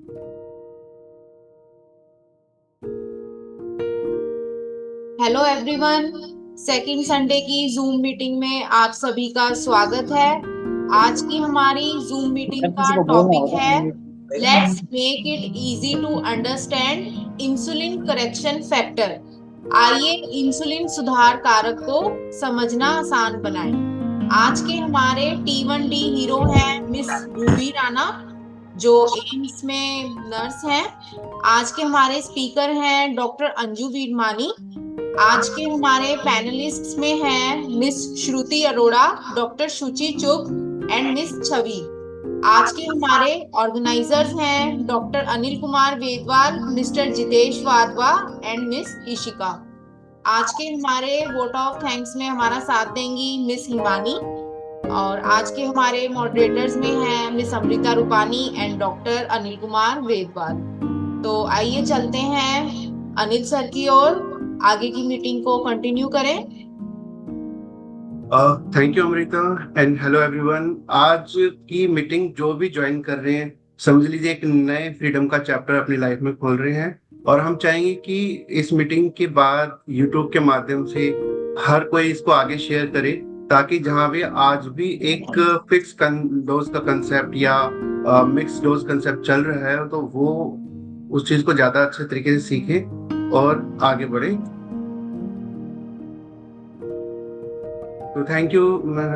Hello everyone, second Sunday की zoom meeting में आप सभी का स्वागत है। आज की हमारी जूम मीटिंग का किसी को बोलना टॉपिक होगा है कि let's make it easy to understand insulin correction factor. आइए इंसुलिन सुधार कारक को समझना आसान बनाएं। आज के हमारे T1D हीरो हैं मिस रूबी राणा, जो एम्स में नर्स हैं। आज के हमारे स्पीकर हैं डॉक्टर अंजू वीरमानी। आज के हमारे पैनलिस्ट्स में हैं miss Shruti Arora, doctor Shuchi Chugh and miss Chhavi. आज के हमारे ऑर्गेनाइजर्स हैं doctor Anil Kumar Vedwal, mister Jitesh Wadhwa and miss Ishika. आज के हमारे वोट ऑफ थैंक्स में हमारा साथ देंगी मिस हिमानी। और आज के हमारे मॉडरेटर्स में हैं miss Amrita Rupani and doctor Anil Kumar Vedwal. तो आइए चलते हैं अनिल सर की ओर, आगे की मीटिंग को कंटिन्यू करें। Thank you Amrita and hello everyone. आज की मीटिंग जो भी ज्वाइन कर रहे हैं, समझ लीजिए एक नए फ्रीडम का चैप्टर अपनी लाइफ में खोल रहे हैं। और हम चाहेंगे कि इस मीटिंग के बाद यूट्यूब के माध्यम से हर कोई इसको आगे शेयर करे, ताकि जहां भी आज भी एक फिक्स डोज का कंसेप्ट या मिक्स डोज कंसेप्ट चल रहा है, तो वो उस चीज को ज्यादा अच्छे तरीके से सीखे और आगे बढ़े। तो thank you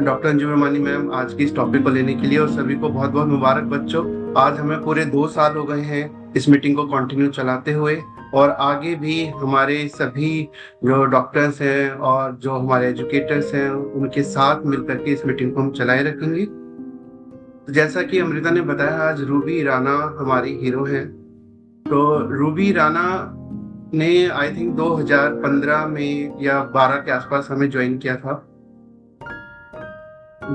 doctor Anju Varmani ma'am आज की इस टॉपिक को लेने के लिए, और सभी को बहुत बहुत मुबारक बच्चों। आज हमें पूरे 2 साल हो गए हैं इस मीटिंग को कंटिन्यू चलाते हुए, और आगे भी हमारे सभी जो डॉक्टर्स हैं और जो हमारे एजुकेटर्स हैं उनके साथ मिलकर के इस मीटिंग को हम चलाए रखेंगे। तो जैसा कि अमृता ने बताया, आज रूबी राणा हमारी हीरो है। तो रूबी राणा ने आई थिंक 2015 में या 12 के आसपास हमें ज्वाइन किया था,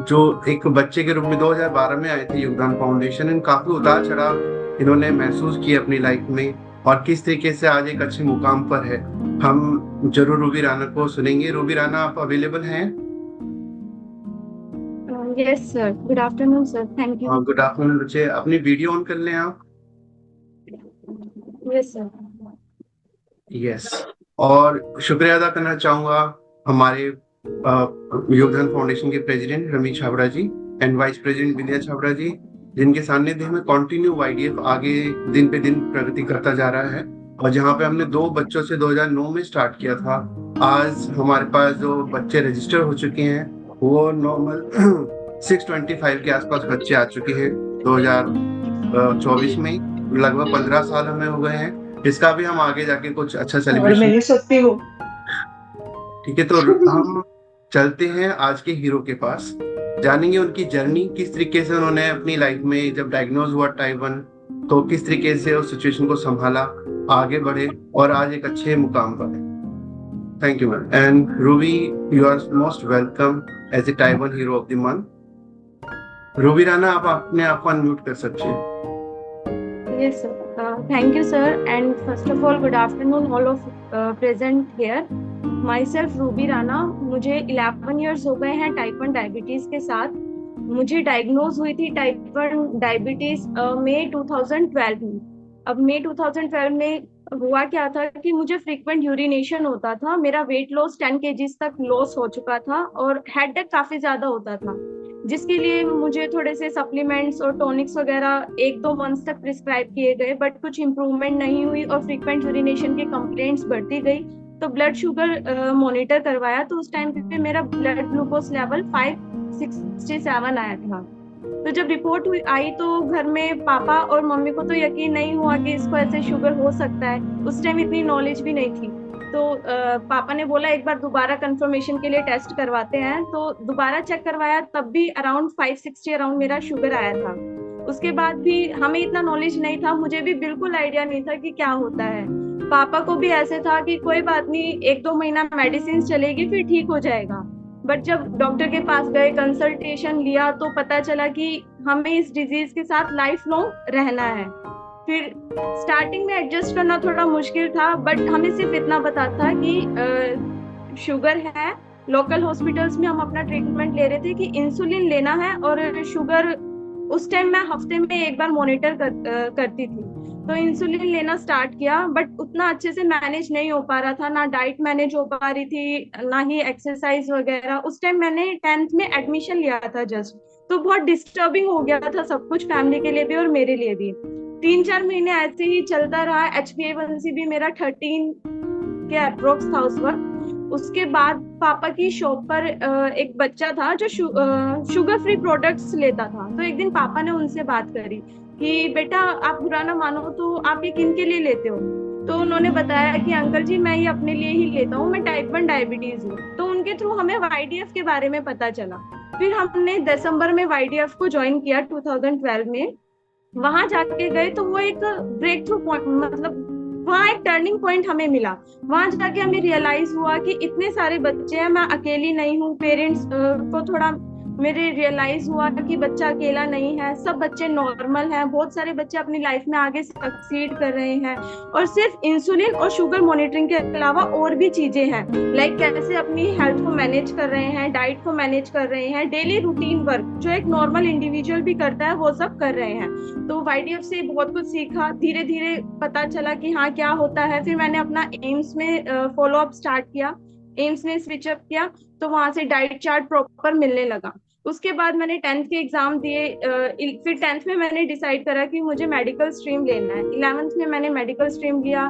जो एक बच्चे के रूप में 2012 में आए थे योगदान फाउंडेशन। इन काफी उतार चढ़ाव इन्होंने महसूस किए अपनी लाइफ में, और किस तरीके से आज एक अच्छे मुकाम पर है, हम जरूर रूबी राणा को सुनेंगे। रूबी राणा, आप अवेलेबल हैं? Yes sir, good afternoon sir, thank you. Good afternoon बच्चे, अपनी वीडियो ऑन कर लें आप। Yes sir. यस। और शुक्रिया अदा करना चाहूंगा हमारे योगदान फाउंडेशन के president Ramesh Chhabra ji and vice president Vinay Chhabra ji, जिनके सानिध्य में कंटिन्यू YDF आगे दिन पे दिन प्रगति करता जा रहा है। और जहाँ पे हमने 2 बच्चों से 2009 में स्टार्ट किया था, आज हमारे पास जो बच्चे रजिस्टर हो चुके हैं वो नॉर्मल 625 के आसपास बच्चे आ चुके हैं 2024 में। लगभग 15 साल हमें हो गए हैं। इसका भी हम आगे जाके कुछ अच्छा सेलिब्रेशन। ठीक है, तो हम चलते हैं आज के हीरो के पास, जानेंगे उनकी जर्नी, किस तरीके से उन्होंने अपनी लाइफ में जब डायग्नोज हुआ टाइप 1, तो किस तरीके से उस सिचुएशन को संभाला, आगे बढ़े और आज एक अच्छे मुकाम पर है। Thank you ma'am. And Ruby, you are most welcome as a type 1 hero of the month. Ruby Rana, आप अपने आप को अनम्यूट कर सकते हैं। Yes sir, thank you sir, and first of all good afternoon all of present here. Myself Ruby Rana, मुझे 11 years हो गए हैं टाइप 1 डायबिटीज के साथ। मुझे डायग्नोज हुई थी टाइप 1 डायबिटीज मई 2012 में। अब मई 2012 में हुआ क्या था कि मुझे फ्रीक्वेंट यूरिनेशन होता था, मेरा वेट लॉस 10 kg तक लॉस हो चुका था, और हेडेक काफी ज्यादा होता था, जिसके लिए मुझे थोड़े से सप्लीमेंट्स और टॉनिक्स वगैरह 1-2 मंथ्स तक प्रिस्क्राइब किए गए, बट कुछ इंप्रूवमेंट नहीं हुई और फ्रीक्वेंट यूरिनेशन की कंप्लेंट्स बढ़ती गई। तो ब्लड शुगर मॉनिटर करवाया, तो उस टाइम पे मेरा ब्लड ग्लूकोज लेवल 567 आया था। तो जब रिपोर्ट आई तो घर में पापा और मम्मी को तो यकीन नहीं हुआ कि इसको ऐसे शुगर हो सकता है। उस टाइम इतनी नॉलेज भी नहीं थी। तो पापा ने बोला एक बार दोबारा कंफर्मेशन के लिए टेस्ट करवाते हैं। तो दोबारा चेक करवाया, तब भी अराउंड 560 अराउंड मेरा शुगर आया था। उसके बाद भी हमें इतना नॉलेज नहीं था, मुझे भी बिल्कुल आइडिया नहीं था कि क्या होता है। पापा को भी ऐसे था कि कोई बात नहीं, 1-2 महीना मेडिसिन चलेगी फिर ठीक हो जाएगा। बट जब डॉक्टर के पास गए, कंसल्टेशन लिया, तो पता चला कि हमें इस डिजीज के साथ लाइफ लॉन्ग रहना है। फिर स्टार्टिंग में एडजस्ट करना थोड़ा मुश्किल था, बट हमें सिर्फ इतना पता था कि शुगर है। लोकल हॉस्पिटल्स में हम अपना ट्रीटमेंट ले रहे थे कि इंसुलिन लेना है और शुगर उस टाइम मैं हफ्ते में एक बार मॉनिटर करती थी। तो इंसुलिन लेना स्टार्ट किया, बट उतना अच्छे से मैनेज नहीं हो पा रहा था, ना डाइट मैनेज हो पा रही थी, ना ही एक्सरसाइज वगैरह। उस टाइम मैंने 10th में एडमिशन लिया था जस्ट, तो बहुत डिस्टर्बिंग हो गया था सब कुछ, फैमिली के लिए भी और मेरे लिए भी। 3-4 महीने ऐसे ही चलता रहा। HbA1c भी मेरा 13 के अप्रोक्स था उस वक्त। उसके बाद पापा की शॉप पर एक बच्चा था जो शुगर फ्री प्रोडक्ट्स लेता था। तो एक दिन पापा ने उनसे बात करी कि बेटा, आप बुरा ना मानो तो आप ये किन के लिए लेते हो? तो उन्होंने बताया कि अंकल जी, मैं ये अपने लिए ही लेता हूँ, मैं टाइप 1 डायबिटीज हूँ। तो उनके थ्रू हमें YDF के बारे में पता चला। फिर हमने दिसंबर में YDF को ज्वाइन किया 2012 में। वहां जाके गए तो वो एक ब्रेक थ्रू पॉइंट, मतलब वहाँ एक टर्निंग पॉइंट हमें मिला। वहां जाके हमें रियलाइज हुआ कि इतने सारे बच्चे हैं, मैं अकेली नहीं हूँ। पेरेंट्स को थोड़ा मेरे रियलाइज हुआ कि बच्चा अकेला नहीं है, सब बच्चे नॉर्मल हैं, बहुत सारे बच्चे अपनी लाइफ में आगे सक्सीड कर रहे हैं। और सिर्फ इंसुलिन और शुगर मॉनिटरिंग के अलावा और भी चीजें हैं, लाइक कैसे अपनी हेल्थ को मैनेज कर रहे हैं, डाइट को मैनेज कर रहे हैं, डेली रूटीन वर्क जो एक नॉर्मल इंडिविजुअल भी करता है वो सब कर रहे हैं। तो YDF से बहुत कुछ सीखा, धीरे धीरे पता चला कि हाँ क्या होता है। फिर मैंने अपना एम्स में फॉलो अप स्टार्ट किया, एम्स में स्विच अप किया, तो वहां से डाइट चार्ट प्रॉपर मिलने लगा। उसके बाद मैंने 10th के एग्जाम दिए। फिर 10th में मैंने डिसाइड करा कि मुझे मेडिकल स्ट्रीम लेना है। 11th में मैंने मेडिकल स्ट्रीम लिया।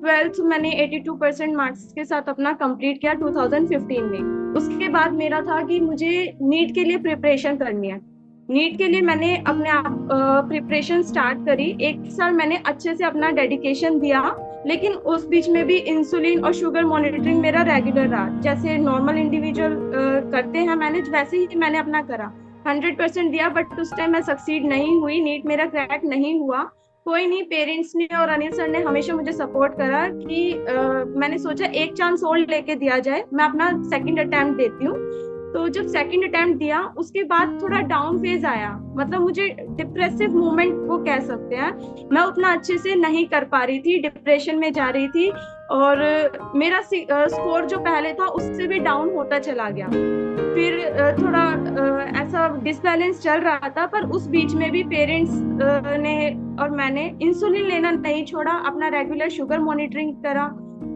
12th मैंने 82% मार्क्स के साथ अपना कंप्लीट किया 2015 में। उसके बाद मेरा था कि मुझे नीट के लिए प्रिपरेशन करनी है। नीट के लिए मैंने अपने आप प्रिपरेशन स्टार्ट करी। 1 साल मैंने अच्छे से अपना डेडिकेशन दिया, लेकिन उस बीच में भी इंसुलिन और शुगर मॉनिटरिंग मेरा रेगुलर रहा। जैसे नॉर्मल इंडिविजुअल करते हैं मैनेज, वैसे ही मैंने अपना करा, 100% दिया। बट उस टाइम मैं सक्सीड नहीं हुई, नीट मेरा क्रैक नहीं हुआ। कोई नहीं, पेरेंट्स ने और अनिल सर ने हमेशा मुझे सपोर्ट करा कि मैंने सोचा एक चांस और लेके दिया जाए, मैं अपना सेकंड अटेम्प्ट देती हूँ। तो जब सेकंड अटेम्प्ट दिया, उसके बाद थोड़ा डाउन फेज आया, मतलब मुझे डिप्रेसिव मोमेंट वो कह सकते हैं। मैं उतना अच्छे से नहीं कर पा रही थी, डिप्रेशन में जा रही थी, और मेरा स्कोर जो पहले था उससे भी डाउन होता चला गया। फिर थोड़ा ऐसा डिसबैलेंस चल रहा था। पर उस बीच में भी पेरेंट्स ने और मैंने इंसुलिन लेना नहीं छोड़ा, अपना रेगुलर शुगर मॉनिटरिंग करा।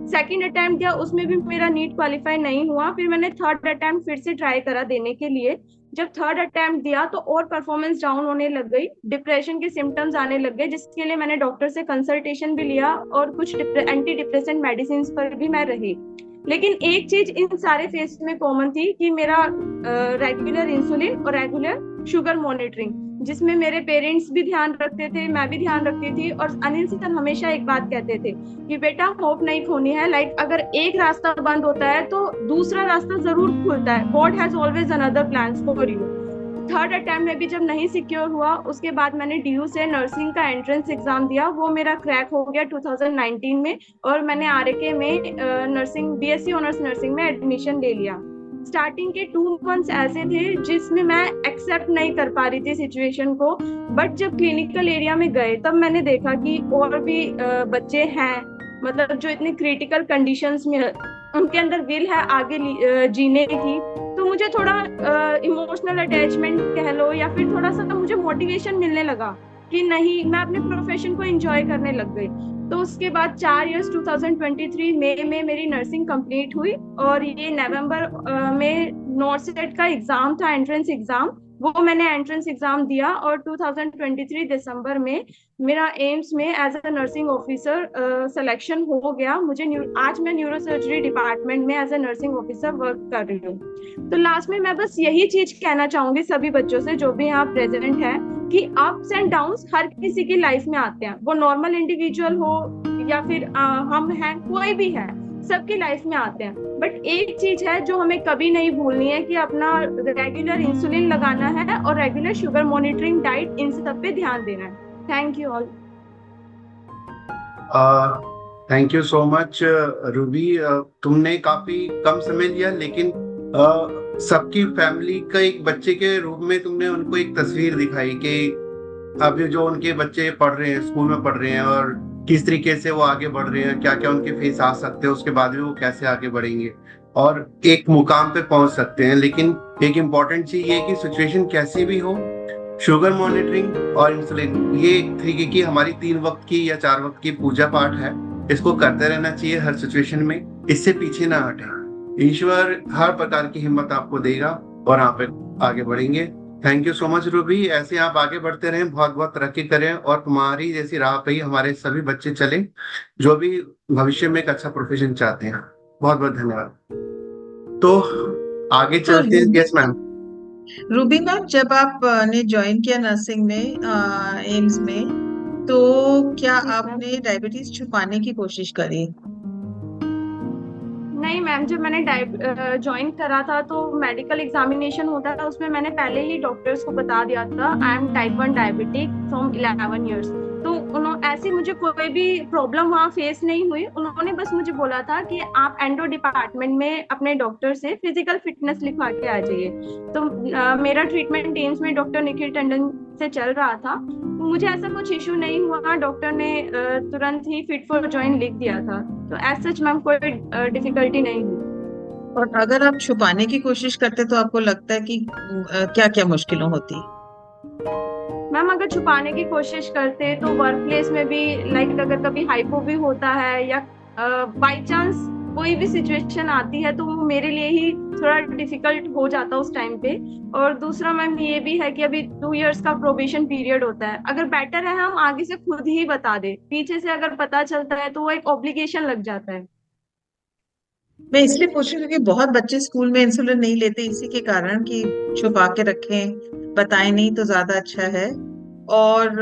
सेकंड अटेम्प्ट दिया, उसमें भी मेरा नीट क्वालिफाई नहीं हुआ। फिर मैंने थर्ड अटेम्प्ट फिर से ट्राई करा देने के लिए। जब थर्ड अटेम्प्ट दिया तो और परफॉर्मेंस डाउन होने लग गई, डिप्रेशन के सिम्टम्स आने लग गए, जिसके लिए मैंने डॉक्टर से कंसल्टेशन भी लिया और कुछ एंटी डिप्रेसेंट मेडिसिन पर भी मैं रही। लेकिन एक चीज इन सारे फेज में कॉमन थी कि मेरा रेगुलर इंसुलिन और रेगुलर शुगर मॉनिटरिंग, जिसमें मेरे पेरेंट्स भी ध्यान रखते थे, मैं भी ध्यान रखती थी। और अनिल सर हमेशा एक बात कहते थे कि बेटा होप नहीं खोनी है, लाइक अगर एक रास्ता बंद होता है तो दूसरा रास्ता जरूर खुलता है, God has always another plans for you. Third attempt में भी जब नहीं सिक्योर हुआ, उसके बाद मैंने DU से नर्सिंग का एंट्रेंस एग्जाम दिया, वो मेरा क्रैक हो गया 2019 में, और मैंने RK में नर्सिंग BSc ऑनर्स नर्सिंग में एडमिशन ले लिया। स्टार्टिंग के 2 मंथ्स ऐसे थे जिसमें मैं एक्सेप्ट नहीं कर पा रही थी सिचुएशन को, बट जब क्लिनिकल एरिया में गए तब मैंने देखा कि और भी बच्चे हैं, मतलब जो इतनी क्रिटिकल कंडीशंस में उनके अंदर विल है आगे जीने की। तो मुझे थोड़ा इमोशनल अटैचमेंट कह लो, या फिर थोड़ा सा मुझे मोटिवेशन मिलने लगा कि नहीं, मैं अपने प्रोफेशन को एंजॉय करने लग गई। तो उसके बाद 4 इयर्स 2023 मई में मेरी नर्सिंग कंप्लीट हुई, और ये नवंबर में नॉर्सेट का एग्जाम था, एंट्रेंस एग्जाम, वो मैंने एंट्रेंस एग्जाम दिया। और 2023 दिसंबर में मेरा एम्स में as a nursing officer selection हो गया। मुझे आज मैं न्यूरोसर्जरी डिपार्टमेंट में as a nursing officer work कर रही हूँ। तो लास्ट में मैं बस यही चीज कहना चाहूंगी सभी बच्चों से जो भी यहाँ प्रेजेंट है, कि अप्स एंड डाउन्स हर किसी की लाइफ में आते हैं, वो नॉर्मल इंडिविजुअल हो या फिर हम हैं, कोई भी है, सबकी लाइफ में आते हैं। बट एक चीज है जो हमें कभी नहीं भूलनी है कि अपना रेगुलर इंसुलिन लगाना है और रेगुलर शुगर मॉनिटरिंग, डाइट, इन सब पे ध्यान देना है। Thank you all. Thank you so much Ruby. तुमने काफी कम समय लिया, लेकिन सबकी फैमिली का एक बच्चे के रूप में तुमने उनको एक तस्वीर दिखाई कि अभी जो उनके बच्चे पढ़ रहे हैं, स्कूल में पढ़ रहे हैं, और किस तरीके से वो आगे बढ़ रहे हैं, क्या क्या उनके फेस आ सकते हैं, उसके बाद में वो कैसे आगे बढ़ेंगे और एक मुकाम पे पहुंच सकते हैं। लेकिन एक इम्पॉर्टेंट चीज ये कि सिचुएशन कैसी भी हो, शुगर मॉनिटरिंग और इंसुलिन, ये एक तरीके की हमारी 3 वक्त की या 4 वक्त की पूजा पाठ है। इसको करते रहना चाहिए हर सिचुएशन में, इससे पीछे ना हटें। ईश्वर हर प्रकार की हिम्मत आपको देगा और आप आगे बढ़ेंगे। Thank you so much Ruby, ऐसे आप आगे बढ़ते रहें, बहुत बहुत तरक्की करें और तुम्हारी जैसी राह पे ही हमारे सभी बच्चे चलें जो भी भविष्य में एक अच्छा प्रोफेशन चाहते हैं। बहुत बहुत धन्यवाद। तो आगे चलते हैं। Yes ma'am. रूबी मैम, जब आप ने ज्वाइन किया नर्सिंग में एम्स में, तो क्या आपने डायबिटीज छुपाने की कोशिश करी? नहीं मैम, जब मैंने ज्वाइन करा था तो मेडिकल एग्जामिनेशन होता था, उसमें मैंने पहले ही डॉक्टर्स को बता दिया था I am type 1 diabetic from 11 years. तो उन्होंने ऐसी मुझे कोई भी प्रॉब्लम वहाँ फेस नहीं हुई। उन्होंने बस मुझे बोला था कि आप एंडो डिपार्टमेंट में अपने डॉक्टर से फिजिकल फिटनेस लिखवा के आ जाइए। तो मेरा ट्रीटमेंट एम्स में डॉक्टर निखिल टंडन से चल रहा था, मुझे ऐसा कुछ इशू नहीं हुआ। डॉक्टर ने तुरंत ही फिट फॉर ज्वाइन लिख दिया था, तो एज सच मैम कोई डिफिकल्टी नहीं हुई। और अगर आप छुपाने की कोशिश करते तो आपको लगता है कि क्या क्या मुश्किलों होती? मैम अगर छुपाने की कोशिश करते तो वर्क प्लेस में भी लाइक अगर कभी हाइपो भी होता है या बाई चांस कोई भी सिचुएशन आती है तो वो मेरे लिए ही थोड़ा डिफिकल्ट हो जाता उस टाइम पे। और दूसरा मैम ये भी है कि अभी 2 इयर्स का प्रोबेशन पीरियड होता है, अगर बेटर है हम आगे से खुद ही बता दे, पीछे से अगर पता चलता है तो वो एक ऑब्लिगेशन लग जाता है। मैं इसलिए पूछ रही हूँ क्योंकि बहुत बच्चे स्कूल में इंसुलिन नहीं लेते इसी के कारण कि छुपा के रखें, बताएं नहीं तो ज्यादा अच्छा है। और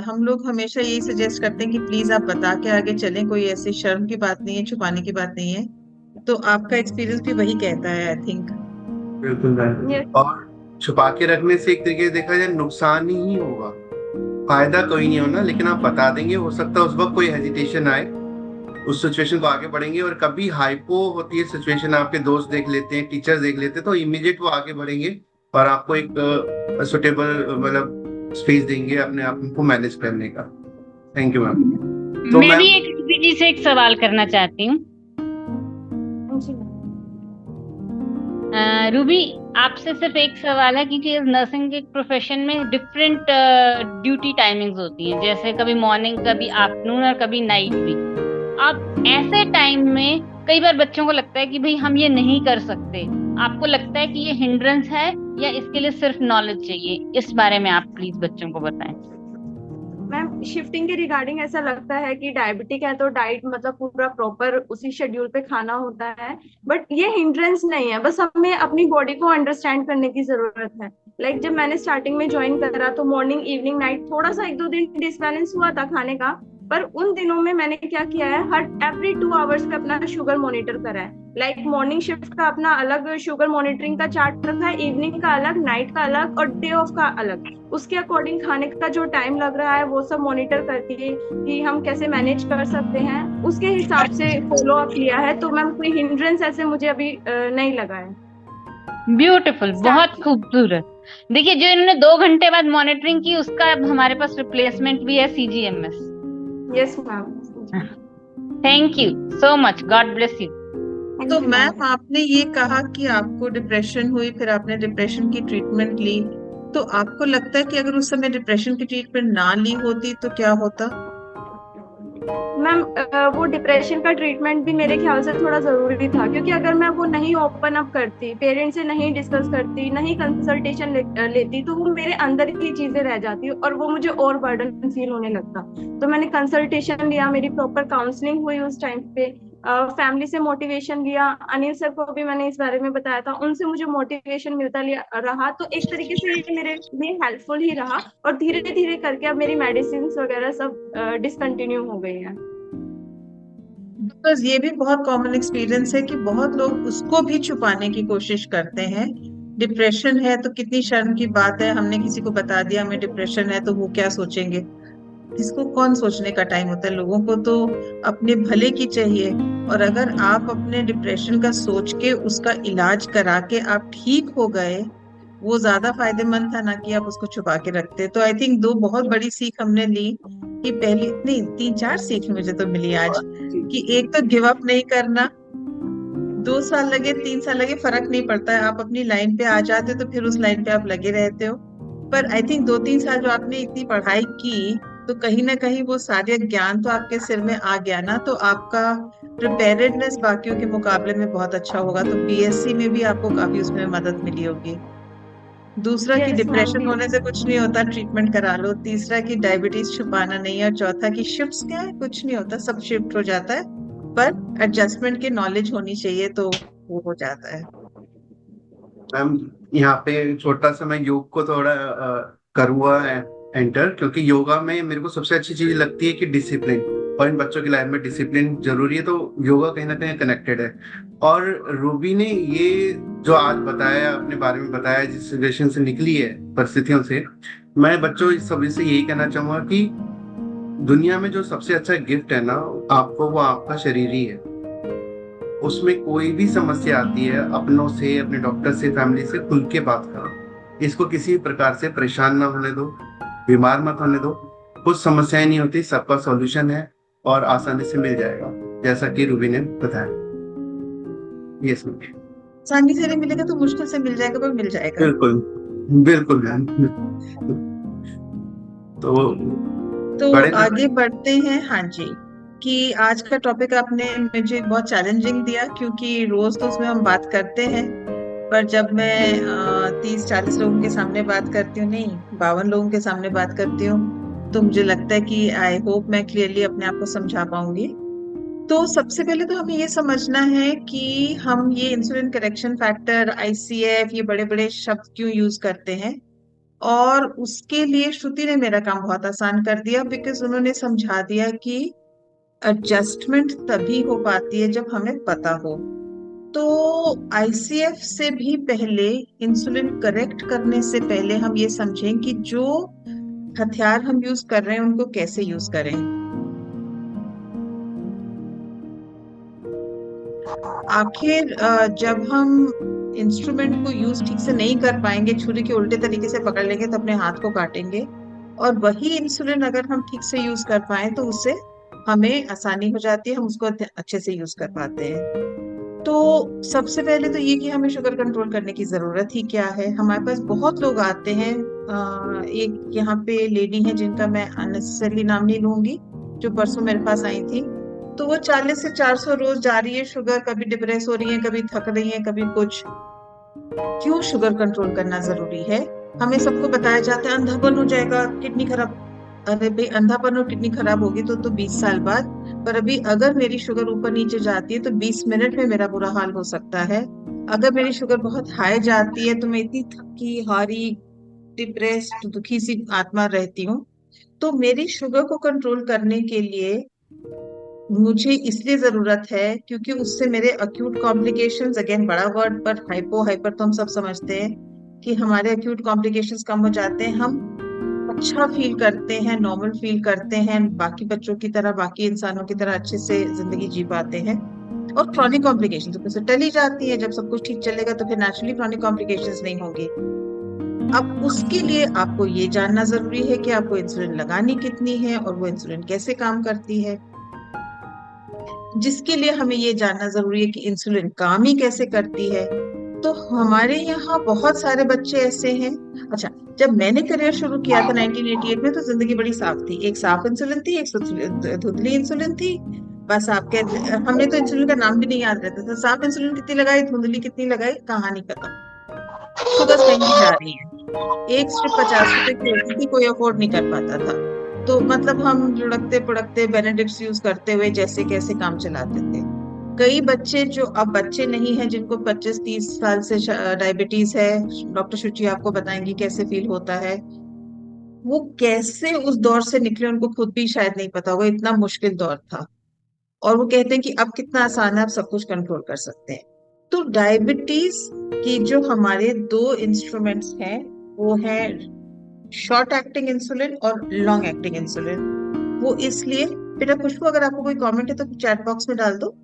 हम लोग हमेशा यही सजेस्ट करते हैं कि प्लीज आप बता के आगे चलें, कोई ऐसी शर्म की बात नहीं है, छुपाने की बात नहीं है। तो आपका एक्सपीरियंस भी वही कहता है, आई थिंक। बिल्कुल मैम। और छुपा के रखने से एक तरीके से देखा जाए नुकसान ही होगा, फायदा कोई नहीं होना। लेकिन आप बता देंगे, हो सकता है उस वक्त कोई हेजिटेशन आए, उस सिचुएशन को आगे बढ़ेंगे। और कभी हाइपो होती है सिचुएशन, आपके दोस्त देख लेते हैं, टीचर देख लेते हैं, तो इमीडिएट वो आगे बढ़ेंगे और आपको एक सुटेबल मतलब स्पेस देंगे अपने आप को मैनेज करने का। Thank you ma'am. तो मैं भी एक रूबी जी से एक सवाल करना चाहती हूँ। रूबी, आपसे सिर्फ एक सवाल है, क्योंकि नर्सिंग के प्रोफेशन में डिफरेंट ड्यूटी टाइमिंग्स होती हैं, जैसे कभी मॉर्निंग, कभी आफ्टरनून और कभी नाइट भी। अब ऐसे टाइम में कई बार बच्चों को लगता है कि भाई हम ये नहीं कर सकते, आपको लगता है कि ये हिंड्रेंस है या इसके लिए सिर्फ नॉलेज चाहिए? इस बारे में आप प्लीज बच्चों को बताएं। मैम शिफ्टिंग के रिगार्डिंग ऐसा लगता है कि डायबिटिक है तो डाइट मतलब पूरा प्रॉपर उसी शेड्यूल पे खाना होता है, बट ये हिंड्रेंस नहीं है, बस हमें अपनी बॉडी को अंडरस्टैंड करने की जरूरत है। लाइक जब मैंने स्टार्टिंग में ज्वाइन करा तो मॉर्निंग इवनिंग नाइट थोड़ा सा 1-2 दिन डिसबैलेंस हुआ था खाने का, पर उन दिनों में मैंने क्या किया है, हर एवरी 2 आवर्स पे अपना शुगर मॉनिटर करा है। लाइक मॉर्निंग शिफ्ट का अपना अलग शुगर मॉनिटरिंग का चार्ट रखा है, इवनिंग का अलग, नाइट का अलग और डे ऑफ का अलग। उसके अकॉर्डिंग खाने का जो टाइम लग रहा है वो सब मॉनिटर करके कि हम कैसे मैनेज कर सकते हैं, उसके हिसाब से फॉलो अप लिया है। तो मैम कोई हिंड्रेंस ऐसे मुझे अभी नहीं लगा है। ब्यूटीफुल, बहुत खूबसूरत। देखिए, जो इन्होंने 2 घंटे बाद मॉनिटरिंग की उसका अब हमारे पास रिप्लेसमेंट भी है, CGMS। Yes ma'am. Thank you so much, God bless you. तो मैम आपने ये कहा कि आपको डिप्रेशन हुई, फिर आपने डिप्रेशन की ट्रीटमेंट ली, तो आपको लगता है कि अगर उस समय डिप्रेशन की ट्रीटमेंट ना ली होती तो क्या होता? मैम वो डिप्रेशन का ट्रीटमेंट भी मेरे ख्याल से थोड़ा जरूरी था, क्योंकि अगर मैं वो नहीं ओपन अप करती, पेरेंट्स से नहीं डिस्कस करती, नहीं कंसल्टेशन लेती, तो वो मेरे अंदर ही चीजें रह जाती और वो मुझे और बर्डन फील होने लगता। तो मैंने कंसल्टेशन लिया, मेरी प्रॉपर काउंसलिंग हुई उस टाइम पे, फैमिली से मोटिवेशन लिया, अनिल सर को भी मैंने इस बारे में बताया था, उनसे मुझे मोटिवेशन मिलता रहा। तो एक तरीके से ये मेरे लिए हेल्पफुल ही रहा और धीरे धीरे करके अब मेरी मेडिसिन वगैरह सब डिसकंटिन्यू हो गई है। बस ये भी बहुत कॉमन एक्सपीरियंस है कि बहुत लोग उसको भी छुपाने की कोशिश करते हैं। डिप्रेशन है तो कितनी शर्म की बात है, हमने किसी को बता दिया हमें डिप्रेशन है तो वो क्या सोचेंगे। इसको कौन सोचने का टाइम होता है, लोगों को तो अपने भले की चाहिए। और अगर आप अपने डिप्रेशन का सोच के उसका इलाज करा के आप ठीक हो गए, वो ज्यादा फायदेमंद था ना कि आप उसको छुपा के रखते। तो आई थिंक 2 बहुत बड़ी सीख हमने ली कि पहली नहीं 3-4 सीख मुझे तो मिली आज, कि एक तो गिव अप नहीं करना, 2 साल लगे 3 साल लगे फर्क नहीं पड़ता है, आप अपनी लाइन पे आ जाते हो तो फिर उस लाइन पे आप लगे रहते हो। पर आई थिंक 2-3 साल जो आपने इतनी पढ़ाई की, तो कहीं ना कहीं वो सारे ज्ञान तो आपके सिर में आ गया ना, तो आपका प्रिपेयर्डनेस बाकियों के मुकाबले में बहुत अच्छा होगा। तो बीएससी में भी आपको काफी उसमें मदद मिली होगी। दूसरा कि यस मैम। डिप्रेशन होने से कुछ नहीं होता, ट्रीटमेंट करा लो। तीसरा कि डायबिटीज छुपाना नहीं है। और चौथा कि शिफ्ट्स क्या है, कुछ नहीं होता, सब शिफ्ट हो जाता है, पर एडजस्टमेंट की नॉलेज होनी चाहिए, तो वो हो जाता है। मैम यहाँ पे छोटा सा मैं योग को थोड़ा करूँगा एंटर, क्योंकि योगा में मेरे को सबसे अच्छी चीज लगती है कि डिसिप्लिन, और इन बच्चों की लाइफ में डिसिप्लिन जरूरी है, तो योगा कहीं ना कहीं कनेक्टेड है। और रूबी ने ये जो आज बताया, अपने बारे में बताया, जिस सिचुएशन से निकली है, परिस्थितियों से, मैं बच्चों सभी से यही कहना चाहूंगा कि दुनिया में जो सबसे अच्छा गिफ्ट है ना आपको, वो आपका शरीर ही है। उसमें कोई भी समस्या आती है, अपनों से, अपने डॉक्टर से, फैमिली से खुल के बात करो। इसको किसी प्रकार से परेशान ना होने दो, बीमार मत होने दो। कुछ समस्याएं नहीं होती, सबका सॉल्यूशन है और आसानी से मिल जाएगा, जैसा कि रूबी ने बताया। Yes ma'am. आसानी से नहीं मिलेगा तो मुश्किल से मिल जाएगा, पर मिल जाएगा। बिल्कुल बिल्कुल मैम। तो आगे बढ़ते हैं। हाँ जी, कि आज का टॉपिक आपने मुझे बहुत चैलेंजिंग दिया, क्योंकि रोज तो उसमें हम बात करते हैं, पर जब मैं 30-40 लोगों के सामने बात करती हूँ, नहीं 52 लोगों के सामने बात करती हूँ, तो मुझे लगता है कि आई होप मैं क्लियरली अपने आप को समझा पाऊंगी। तो सबसे पहले तो हमें ये समझना है कि हम ये इंसुलिन करेक्शन फैक्टर, आईसीएफ, ये बड़े बड़े शब्द क्यों यूज करते हैं। और उसके लिए श्रुति ने मेरा काम बहुत आसान कर दिया, बिकॉज उन्होंने समझा दिया कि एडजस्टमेंट तभी हो पाती है जब हमें पता हो। तो आईसीएफ से भी पहले, इंसुलिन करेक्ट करने से पहले हम ये समझें कि जो हथियार हम यूज कर रहे हैं उनको कैसे यूज करें। आखिर जब हम इंस्ट्रूमेंट को यूज ठीक से नहीं कर पाएंगे, छुरी के उल्टे तरीके से पकड़ लेंगे तो अपने हाथ को काटेंगे। और वही इंसुलिन अगर हम ठीक से यूज कर पाए तो उससे हमें आसानी हो जाती है, हम उसको अच्छे से यूज कर पाते हैं। तो सबसे पहले तो ये कि हमें शुगर कंट्रोल करने की जरूरत ही क्या है। हमारे पास बहुत लोग आते हैं, एक यहाँ पे लेडी है जिनका मैं अननेसेसरली नाम नहीं लूंगी, जो परसों मेरे पास आई थी। तो वो 40 से 400 रोज जा रही है शुगर, कभी डिप्रेस हो रही है, कभी थक रही है, कभी कुछ। क्यों शुगर कंट्रोल करना जरूरी है? हमें सबको बताया जाता है अंधापन हो जाएगा, किडनी खराब। अरे भाई, अंधापन और किडनी खराब होगी तो 20 साल बाद, पर अभी अगर मेरी शुगर ऊपर नीचे जाती है तो 20 मिनट में मेरा बुरा हाल हो सकता है। अगर मेरी शुगर बहुत हाई जाती है तो मैं इतनी थकी हारी, डिप्रेस्ड, दुखी सी आत्मा रहती हूँ। तो मेरी शुगर को कंट्रोल करने के लिए मुझे इसलिए जरूरत है क्योंकि उससे मेरे अक्यूट कॉम्प्लिकेशंस, अगेन बड़ा वर्ड, पर हाइपर तो हम सब समझते हैं कि हमारे अक्यूट कॉम्प्लिकेशंस कम हो जाते हैं, हम अच्छा फील करते हैं, नॉर्मल फील करते हैं, बाकी बच्चों की तरह, बाकी इंसानों की तरह अच्छे से जिंदगी जी पाते हैं। और क्रॉनिक कॉम्प्लिकेशंस तो टली जाती है। जब सब कुछ ठीक चलेगा तो फिर नेचुरली क्रॉनिक कॉम्प्लिकेशंस नहीं होंगी। अब उसके लिए आपको ये जानना जरूरी है कि आपको इंसुलिन लगानी कितनी है और वो इंसुलिन कैसे काम करती है। जिसके लिए हमें ये जानना जरूरी है कि इंसुलिन काम ही कैसे करती है। तो हमारे यहाँ बहुत सारे बच्चे ऐसे हैं। अच्छा, जब मैंने करियर शुरू किया था 1988 में, तो जिंदगी बड़ी साफ थी। एक साफ इंसुलिन थी, एक धुंधली इंसुलिन थी। बस आपके, हमने तो इंसुलिन का नाम भी नहीं याद रहता था। साफ इंसुलिन कितनी लगाई, धुंधली कितनी लगाई, कहानी खत्म। शुगर कहीं जा रही है। एक स्ट्रिप 50 रुपए की होती थी, कोई अफोर्ड नहीं कर पाता था। तो मतलब हम लुढ़कते पुढ़कते बेनेडिक्ट्स यूज करते हुए जैसे कैसे काम चलाते थे। कई बच्चे जो अब बच्चे नहीं है, जिनको 25-30 साल से डायबिटीज है, डॉक्टर शुचि आपको बताएंगी कैसे फील होता है। वो कैसे उस दौर से निकले उनको खुद भी शायद नहीं पता होगा, इतना मुश्किल दौर था। और वो कहते हैं कि अब कितना आसान है, आप सब कुछ कंट्रोल कर सकते हैं। तो डायबिटीज की जो हमारे 2 इंस्ट्रूमेंट्स हैं, वो है शॉर्ट एक्टिंग इंसुलिन और लॉन्ग एक्टिंग इंसुलिन। वो इसलिए, बेटा खुशबू अगर आपको कोई कमेंट है तो चैट बॉक्स में डाल दो।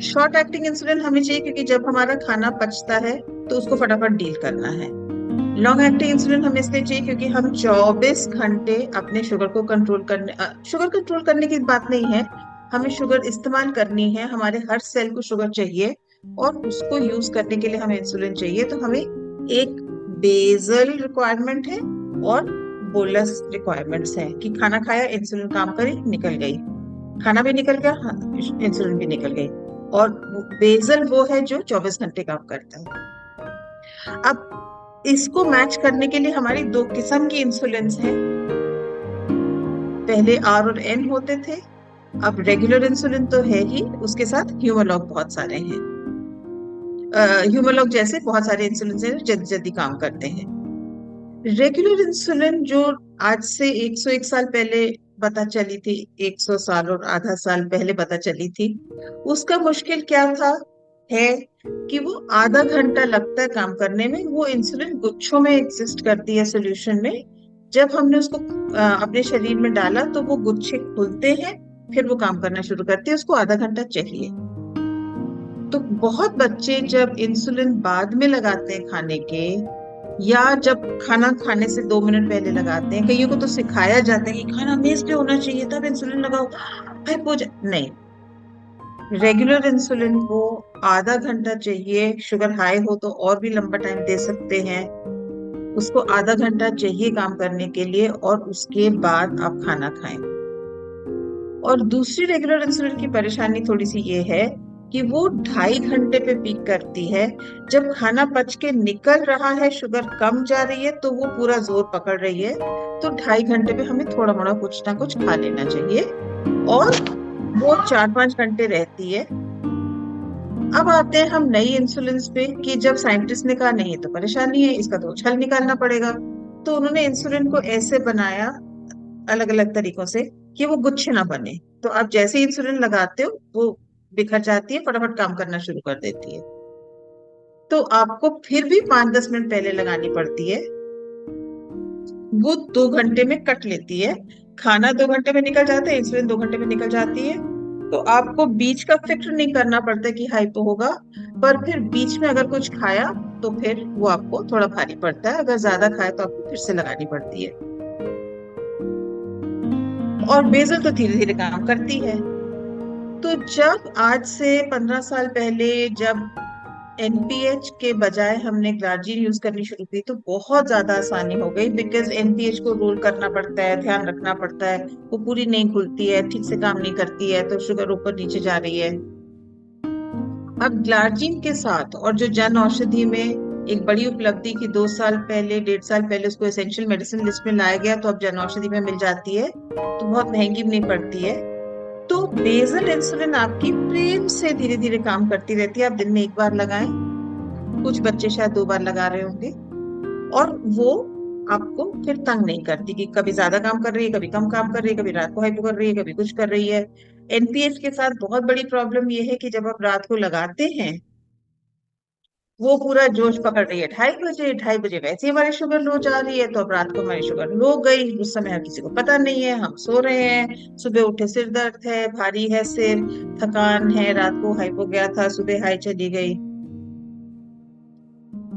शॉर्ट एक्टिंग इंसुलिन हमें चाहिए क्योंकि जब हमारा खाना पचता है तो उसको फटाफट डील करना है। लॉन्ग एक्टिंग इंसुलिन हमें इसलिए चाहिए क्योंकि हम 24 घंटे अपने शुगर को कंट्रोल करने, शुगर कंट्रोल करने की बात नहीं है, हमें शुगर इस्तेमाल करनी है। हमारे हर सेल को शुगर चाहिए और उसको यूज करने के लिए हमें इंसुलिन चाहिए। तो हमें एक बेसल रिक्वायरमेंट है और बोलस रिक्वायरमेंट्स है कि खाना खाया, इंसुलिन काम करी, निकल गई, खाना भी निकल गया, इंसुलिन भी निकल गई। और बेसल वो है जो 24 घंटे काम करता है। अब इसको मैच करने के लिए हमारी दो किस्म की इंसुलिन है। पहले आर और एन होते थे, अब रेगुलर इंसुलिन तो है ही, उसके साथ ह्यूमोलॉग बहुत सारे हैं। ह्यूमोलॉग जैसे बहुत सारे इंसुलिन है जल्दी जल्दी काम करते हैं। रेगुलर इंसुलिन जो आज से 101 साल पहले पता चली थी, 100 साल और आधा साल पहले पता चली थी, उसका मुश्किल क्या था है कि वो आधा घंटा लगता है काम करने में। वो इंसुलिन गुच्छों में एग्जिस्ट करती है सोल्यूशन में। जब हमने उसको अपने शरीर में डाला तो वो गुच्छे खुलते हैं, फिर वो काम करना शुरू करती है। उसको आधा घंटा चाहिए। तो बहुत बच्चे जब इंसुलिन बाद में लगाते हैं खाने के, या जब खाना खाने से 2 मिनट पहले लगाते हैं, कईयों को तो सिखाया जाता है कि खाना मेज पे होना चाहिए तब इंसुलिन लगाओ, नहीं, रेगुलर इंसुलिन को आधा घंटा चाहिए। शुगर हाई हो तो और भी लंबा टाइम दे सकते हैं, उसको आधा घंटा चाहिए काम करने के लिए, और उसके बाद आप खाना खाएं। और दूसरी रेगुलर इंसुलिन की परेशानी थोड़ी सी ये है कि वो 2.5 घंटे पे पीक करती है। जब खाना पच के निकल रहा है, शुगर कम जा रही है, तो वो पूरा जोर पकड़ रही है, तो 2.5 घंटे पे हमें थोड़ा मोड़ा कुछ ना कुछ खा लेना चाहिए, और वो 4-5 घंटे रहती है। अब आते हैं हम नई इंसुलिन पे कि जब साइंटिस्ट ने कहा नहीं तो परेशानी है, इसका तो छल निकालना पड़ेगा, तो उन्होंने इंसुलिन को ऐसे बनाया अलग अलग तरीकों से कि वो गुच्छे ना बने। तो आप जैसे इंसुलिन लगाते हो वो बिखर जाती है, फटाफट काम करना शुरू कर देती है। तो आपको फिर भी 5-10 मिनट पहले लगानी पड़ती है। वो 2 घंटे में कट लेती है। खाना 2 घंटे में निकल जाता है, इंसुलिन 2 घंटे में निकल जाती है। तो आपको बीच का फिक्र नहीं करना पड़ता कि हाइपो होगा, पर फिर बीच में अगर कुछ खाया तो फिर वो आपको थोड़ा भारी पड़ता है। अगर ज्यादा खाए तो आपको फिर से लगानी पड़ती है। और बेसल तो धीरे धीरे काम करती है। तो जब आज से 15 साल पहले जब एनपीएच के बजाय हमने ग्लार्जिन यूज करनी शुरू की, तो बहुत ज्यादा आसानी हो गई, बिकॉज एनपीएच को रोल करना पड़ता है, ध्यान रखना पड़ता है, वो पूरी नहीं खुलती है, ठीक से काम नहीं करती है, तो शुगर ऊपर नीचे जा रही है। अब ग्लार्जिन के साथ, और जो जन औषधि में एक बड़ी उपलब्धि की 2 साल पहले 1.5 साल पहले उसको एसेंशियल मेडिसिन लिस्ट में लाया गया, तो अब जन औषधि में मिल जाती है, तो बहुत महंगी भी नहीं पड़ती है। तो बेसल इंसुलिन आपकी प्रेम से धीरे धीरे काम करती रहती है। आप दिन में 1 बार लगाएं, कुछ बच्चे शायद 2 बार लगा रहे होंगे, और वो आपको फिर तंग नहीं करती कि कभी ज्यादा काम कर रही है, कभी कम काम कर रही है, कभी रात को हाइपो कर रही है, कभी कुछ कर रही है। एनपीएच के साथ बहुत बड़ी प्रॉब्लम ये है कि जब आप रात को लगाते हैं, वो पूरा जोश पकड़ रही है 2:30 बजे वैसे ही हमारी शुगर लो जा रही है, तो अब रात को हमारी शुगर लो गई, उस समय हर किसी को पता नहीं है, हम सो रहे हैं, सुबह उठे सिर दर्द है, भारी है सिर, थकान है, रात को हाइपो गया था, सुबह हाई चली गई।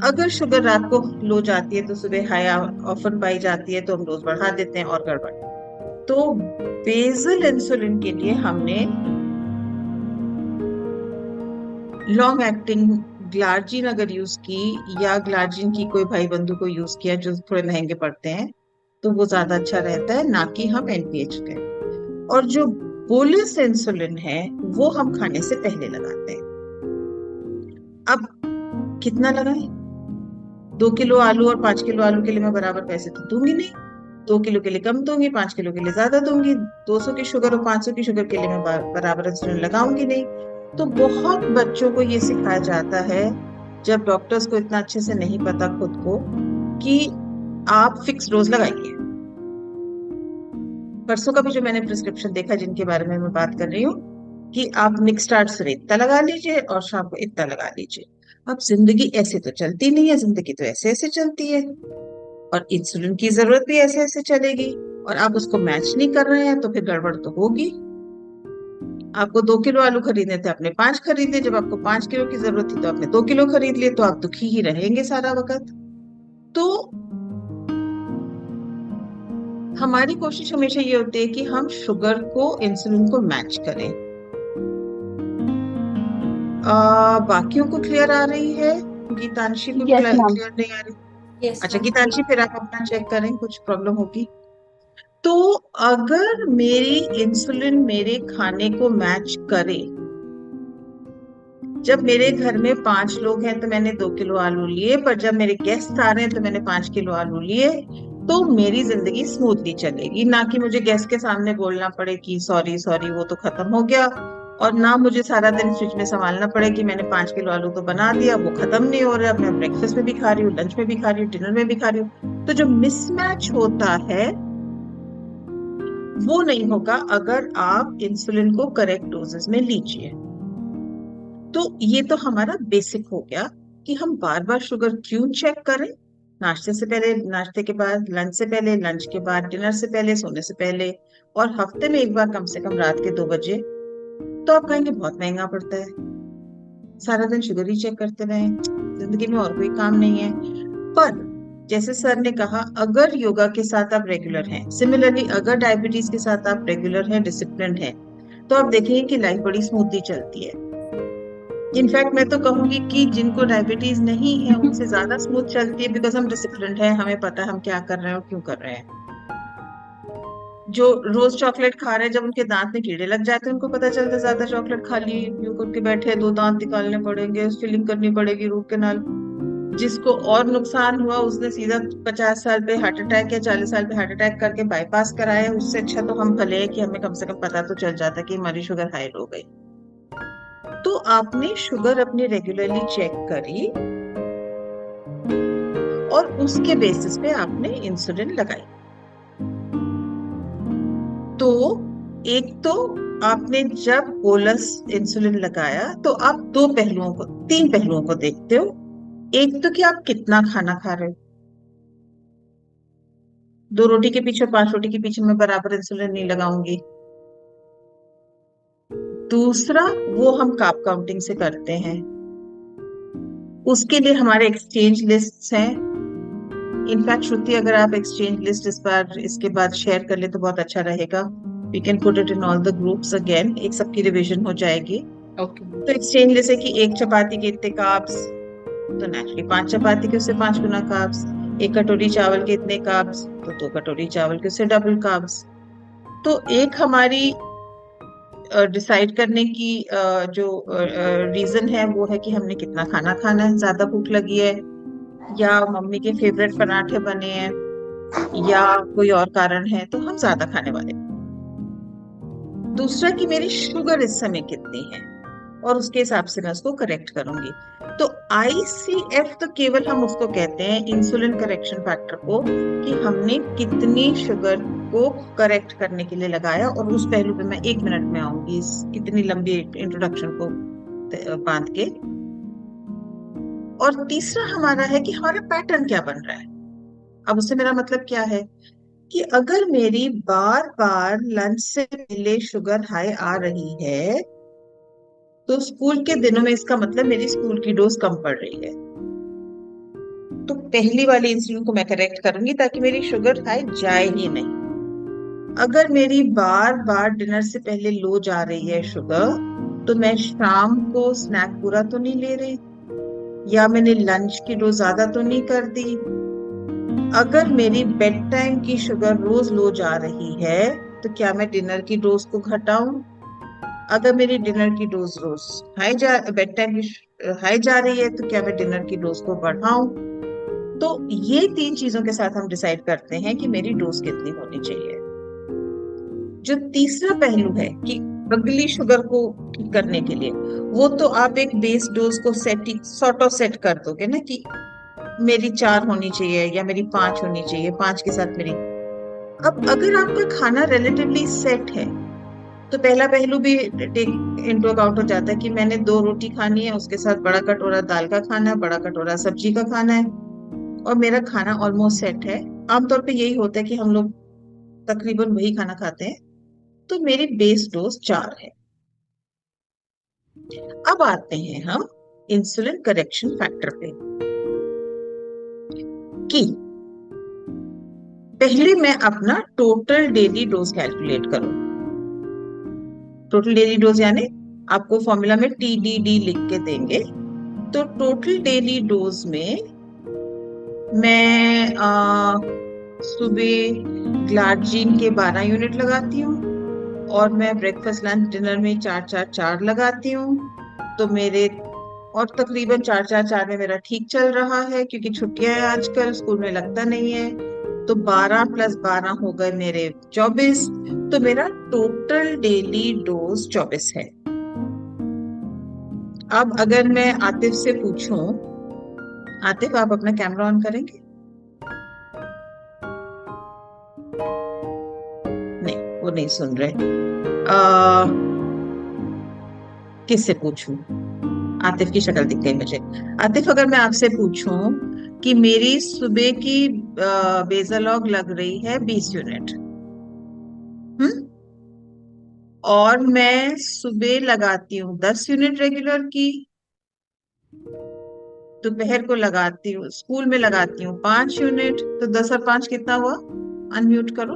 अगर शुगर रात को लो जाती है तो सुबह हाई ऑफन पाई जाती है, तो हम डोज बढ़ा देते हैं और गड़बड़। तो बेसल इंसुलिन के लिए हमने लॉन्ग एक्टिंग ग्लार्जिन अगर यूज की, या ग्लार्जिन की कोई भाई बंधु को यूज किया जो थोड़े महंगे पड़ते हैं, तो वो ज्यादा अच्छा रहता है, ना कि हम एनपीएच के। और जो बोलस इंसुलिन है वो हम खाने से पहले लगाते हैं। अब कितना लगाएं? 2 किलो आलू और 5 किलो आलू के लिए मैं बराबर पैसे तो दूंगी नहीं, 2 किलो के लिए कम दूंगी, 5 किलो के लिए ज्यादा दूंगी। 200 की शुगर और 500 की शुगर के लिए मैं बराबर इंसुलिन लगाऊंगी नहीं। तो बहुत बच्चों को ये सिखाया जाता है, जब डॉक्टर्स को इतना अच्छे से नहीं पता खुद को, कि आप फिक्स डोज लगाइए। परसों का भी जो मैंने प्रिस्क्रिप्शन देखा, जिनके बारे में मैं बात कर रही हूँ, कि आप निक्स्टार्ट से इतना लगा लीजिए और शाम को इतना लगा लीजिए। अब जिंदगी ऐसे तो चलती नहीं है, जिंदगी तो ऐसे ऐसे चलती है, और इंसुलिन की जरूरत भी ऐसे ऐसे चलेगी, और आप उसको मैच नहीं कर रहे हैं तो फिर गड़बड़ तो होगी। आपको 2 किलो आलू खरीदने थे, आपने 5 खरीदे। जब आपको 5 किलो की जरूरत थी तो आपने 2 किलो खरीद लिए, तो आप दुखी ही रहेंगे सारा वक्त। तो हमारी कोशिश हमेशा ये होती है कि हम शुगर को इंसुलिन को मैच करें। बाकियों को क्लियर आ रही है गीतांशी को Yes, ma'am. क्लियर नहीं आ रही? यस अच्छा गीतांशी, फिर आप अपना चेक करें, कुछ प्रॉब्लम होगी तो। अगर मेरी इंसुलिन मेरे खाने को मैच करे, जब मेरे घर में 5 लोग हैं तो मैंने 2 किलो आलू लिए, पर जब मेरे गेस्ट आ रहे हैं तो मैंने 5 किलो आलू लिए, तो मेरी जिंदगी स्मूथली चलेगी। ना कि मुझे गेस्ट के सामने बोलना पड़े कि सॉरी सॉरी वो तो खत्म हो गया, और ना मुझे सारा दिन फ्रिज में संभालना पड़े कि मैंने 5 किलो आलू तो बना दिया, वो खत्म नहीं हो रहा, मैं ब्रेकफास्ट में भी खा रही हूँ, लंच में भी खा रही हूँ, डिनर में भी खा रही हूँ। तो जो मिसमैच होता है वो नहीं होगा अगर आप इंसुलिन को करेक्ट डोजेस में लीजिए। तो ये तो हमारा बेसिक हो गया कि हम बार बार शुगर क्यों चेक करें, नाश्ते से पहले, नाश्ते के बाद, लंच से पहले, लंच के बाद, डिनर से पहले, सोने से पहले, और हफ्ते में एक बार कम से कम रात के 2 बजे। तो आप कहेंगे बहुत महंगा पड़ता है, सारा दिन शुगर ही चेक करते रहें, जिंदगी में और कोई काम नहीं है। पर जैसे सर ने कहा, अगर योगा के साथ आप रेगुलर हैं, सिमिलरली अगर डायबिटीज के साथ आप रेगुलर हैं, डिसिप्लिन हैं, तो आप देखेंगे कि लाइफ बड़ी स्मूथली चलती है। इनफैक्ट मैं तो कहूंगी कि जिनको डायबिटीज नहीं है उनसे ज्यादा स्मूथ चलती है, बिकॉज हम डिसिप्लिन है, हमें पता है हम क्या कर रहे हैं और क्यों कर रहे हैं। जो रोज चॉकलेट खा रहे हैं, जब उनके दांत में कीड़े लग जाते हैं उनको पता चलता है ज्यादा चॉकलेट खा ली, यूं करके बैठे 2 दांत निकालने पड़ेंगे, फिलिंग करनी पड़ेगी रूट कैनाल। जिसको और नुकसान हुआ उसने सीधा 50 साल पे हार्ट अटैक या 40 साल पे हार्ट अटैक करके बाईपास कराया। उससे अच्छा तो हम भले हैं कि हमें कम से कम पता तो चल जाता कि हमारी शुगर हाई हो गई। तो आपने शुगर अपनी रेगुलरली चेक करी और उसके बेसिस पे आपने इंसुलिन लगाई। तो एक तो आपने जब बोलस इंसुलिन लगाया तो आप 3 पहलुओं को देखते हो। एक तो कि आप कितना खाना खा रहे हो, 2 रोटी के पीछे 5 रोटी के पीछे मैं बराबर इंसुलिन नहीं लगाऊंगी। दूसरा, वो हम कार्ब काउंटिंग से करते हैं, उसके लिए हमारे एक्सचेंज लिस्ट हैं। इनफैक्ट श्रुति, अगर आप एक्सचेंज लिस्ट इस बार इसके बाद शेयर कर ले तो बहुत अच्छा रहेगा। We can put it in all the groups again, एक सबकी रिवीजन हो जाएगी। ओके। तो एक्सचेंज लिस्ट है कि 1 चपाती के इतने कार्ब्स, तो नेचुरली 5 चपाती के उससे 5 गुना कार्ब्स। 1 कटोरी चावल के इतने कार्ब्स, तो 2 कटोरी चावल के उससे डबल कार्ब्स। तो एक हमारी डिसाइड करने की जो रीजन है वो है कि हमने कितना खाना खाना है, ज्यादा भूख लगी है, या मम्मी के फेवरेट पराठे बने हैं, या कोई और कारण है तो हम ज्यादा खाने वाले। दूसरा कि मेरी शुगर इस समय कितनी है, और उसके हिसाब से मैं उसको करेक्ट करूंगी। तो ICF तो केवल हम उसको कहते हैं, इंसुलिन करेक्शन फैक्टर को, कि हमने कितनी शुगर को करेक्ट करने के लिए लगाया। और उस पहलू पे मैं 1 मिनट में आऊंगी, इस इतनी लंबी इंट्रोडक्शन को बांध के। और तीसरा हमारा है कि हमारा पैटर्न क्या बन रहा है। अब उससे मेरा मतलब क्या है कि अगर मेरी बार बार लंच से पहले शुगर हाई आ रही है तो स्कूल के दिनों में इसका मतलब मेरी स्कूल की डोज कम पड़ रही है। तो पहली वाली इंसुलिन को मैं करेक्ट करूंगी ताकि मेरी शुगर हाई जाए ही नहीं। अगर मेरी बार बार डिनर से पहले लो जा रही है शुगर, तो मैं शाम को स्नैक पूरा तो नहीं ले रही, या मैंने लंच की डोज ज्यादा तो नहीं कर दी। अगर मेरी बेड टाइम की शुगर रोज लो जा रही है तो क्या मैं डिनर की डोज को घटाऊं? अगर मेरी डिनर की डोज रोज बेड टाइम की हाई जा रही है तो क्या मैं डिनर की डोज को बढ़ाऊं? तो ये 3 चीजों के साथ हम डिसाइड करते हैं कि मेरी डोज कितनी होनी चाहिए। जो तीसरा पहलू है कि अगली शुगर को ठीक करने के लिए, वो तो आप एक बेस डोज को सेट कर दोगे ना, कि मेरी 4 होनी चाहिए या मेरी 5 होनी चाहिए, 5 के साथ मेरी। अब अगर आपका खाना रिलेटिवली सेट है तो पहला पहलू भी टेक इनटू अकाउंट हो जाता है कि मैंने 2 रोटी खानी है, उसके साथ बड़ा कटोरा दाल का खाना है, बड़ा कटोरा सब्जी का खाना है, और मेरा खाना ऑलमोस्ट सेट है। आमतौर पे यही होता है कि हम लोग तकरीबन वही खाना खाते हैं। तो मेरी बेस डोज 4 है। अब आते हैं हम इंसुलिन करेक्शन फैक्टर पे, कि पहले मैं अपना टोटल डेली डोज कैलकुलेट करूं। टोटल डेली डोज यानी आपको फॉर्मूला में TDD लिख के देंगे, तो टोटल डेली डोज में मैं सुबह ग्लार्जिन के 12 यूनिट लगाती हूँ, और मैं ब्रेकफास्ट लंच डिनर में 4-4-4 लगाती हूँ। तो मेरे और तकरीबन 4-4-4 में मेरा ठीक चल रहा है, क्योंकि छुट्टियां हैं आजकल, स्कूल में लगता नहीं है। तो 12 + 12 हो गए मेरे 24। तो मेरा टोटल डेली डोज 24 है। अब अगर मैं आतिफ से पूछूं, आतिफ आप अपना कैमरा ऑन करेंगे? नहीं, वो नहीं सुन रहे। किससे पूछूं? आतिफ की शक्ल दिख गई मुझे। आतिफ, अगर मैं आपसे पूछूं कि मेरी सुबह की बेजलॉग लग रही है 20 यूनिट, और मैं सुबह लगाती हूँ 10 यूनिट रेगुलर की, दोपहर को लगाती हूँ, स्कूल में लगाती हूँ 5 यूनिट, तो 10 और 5 कितना हुआ? अनम्यूट करो।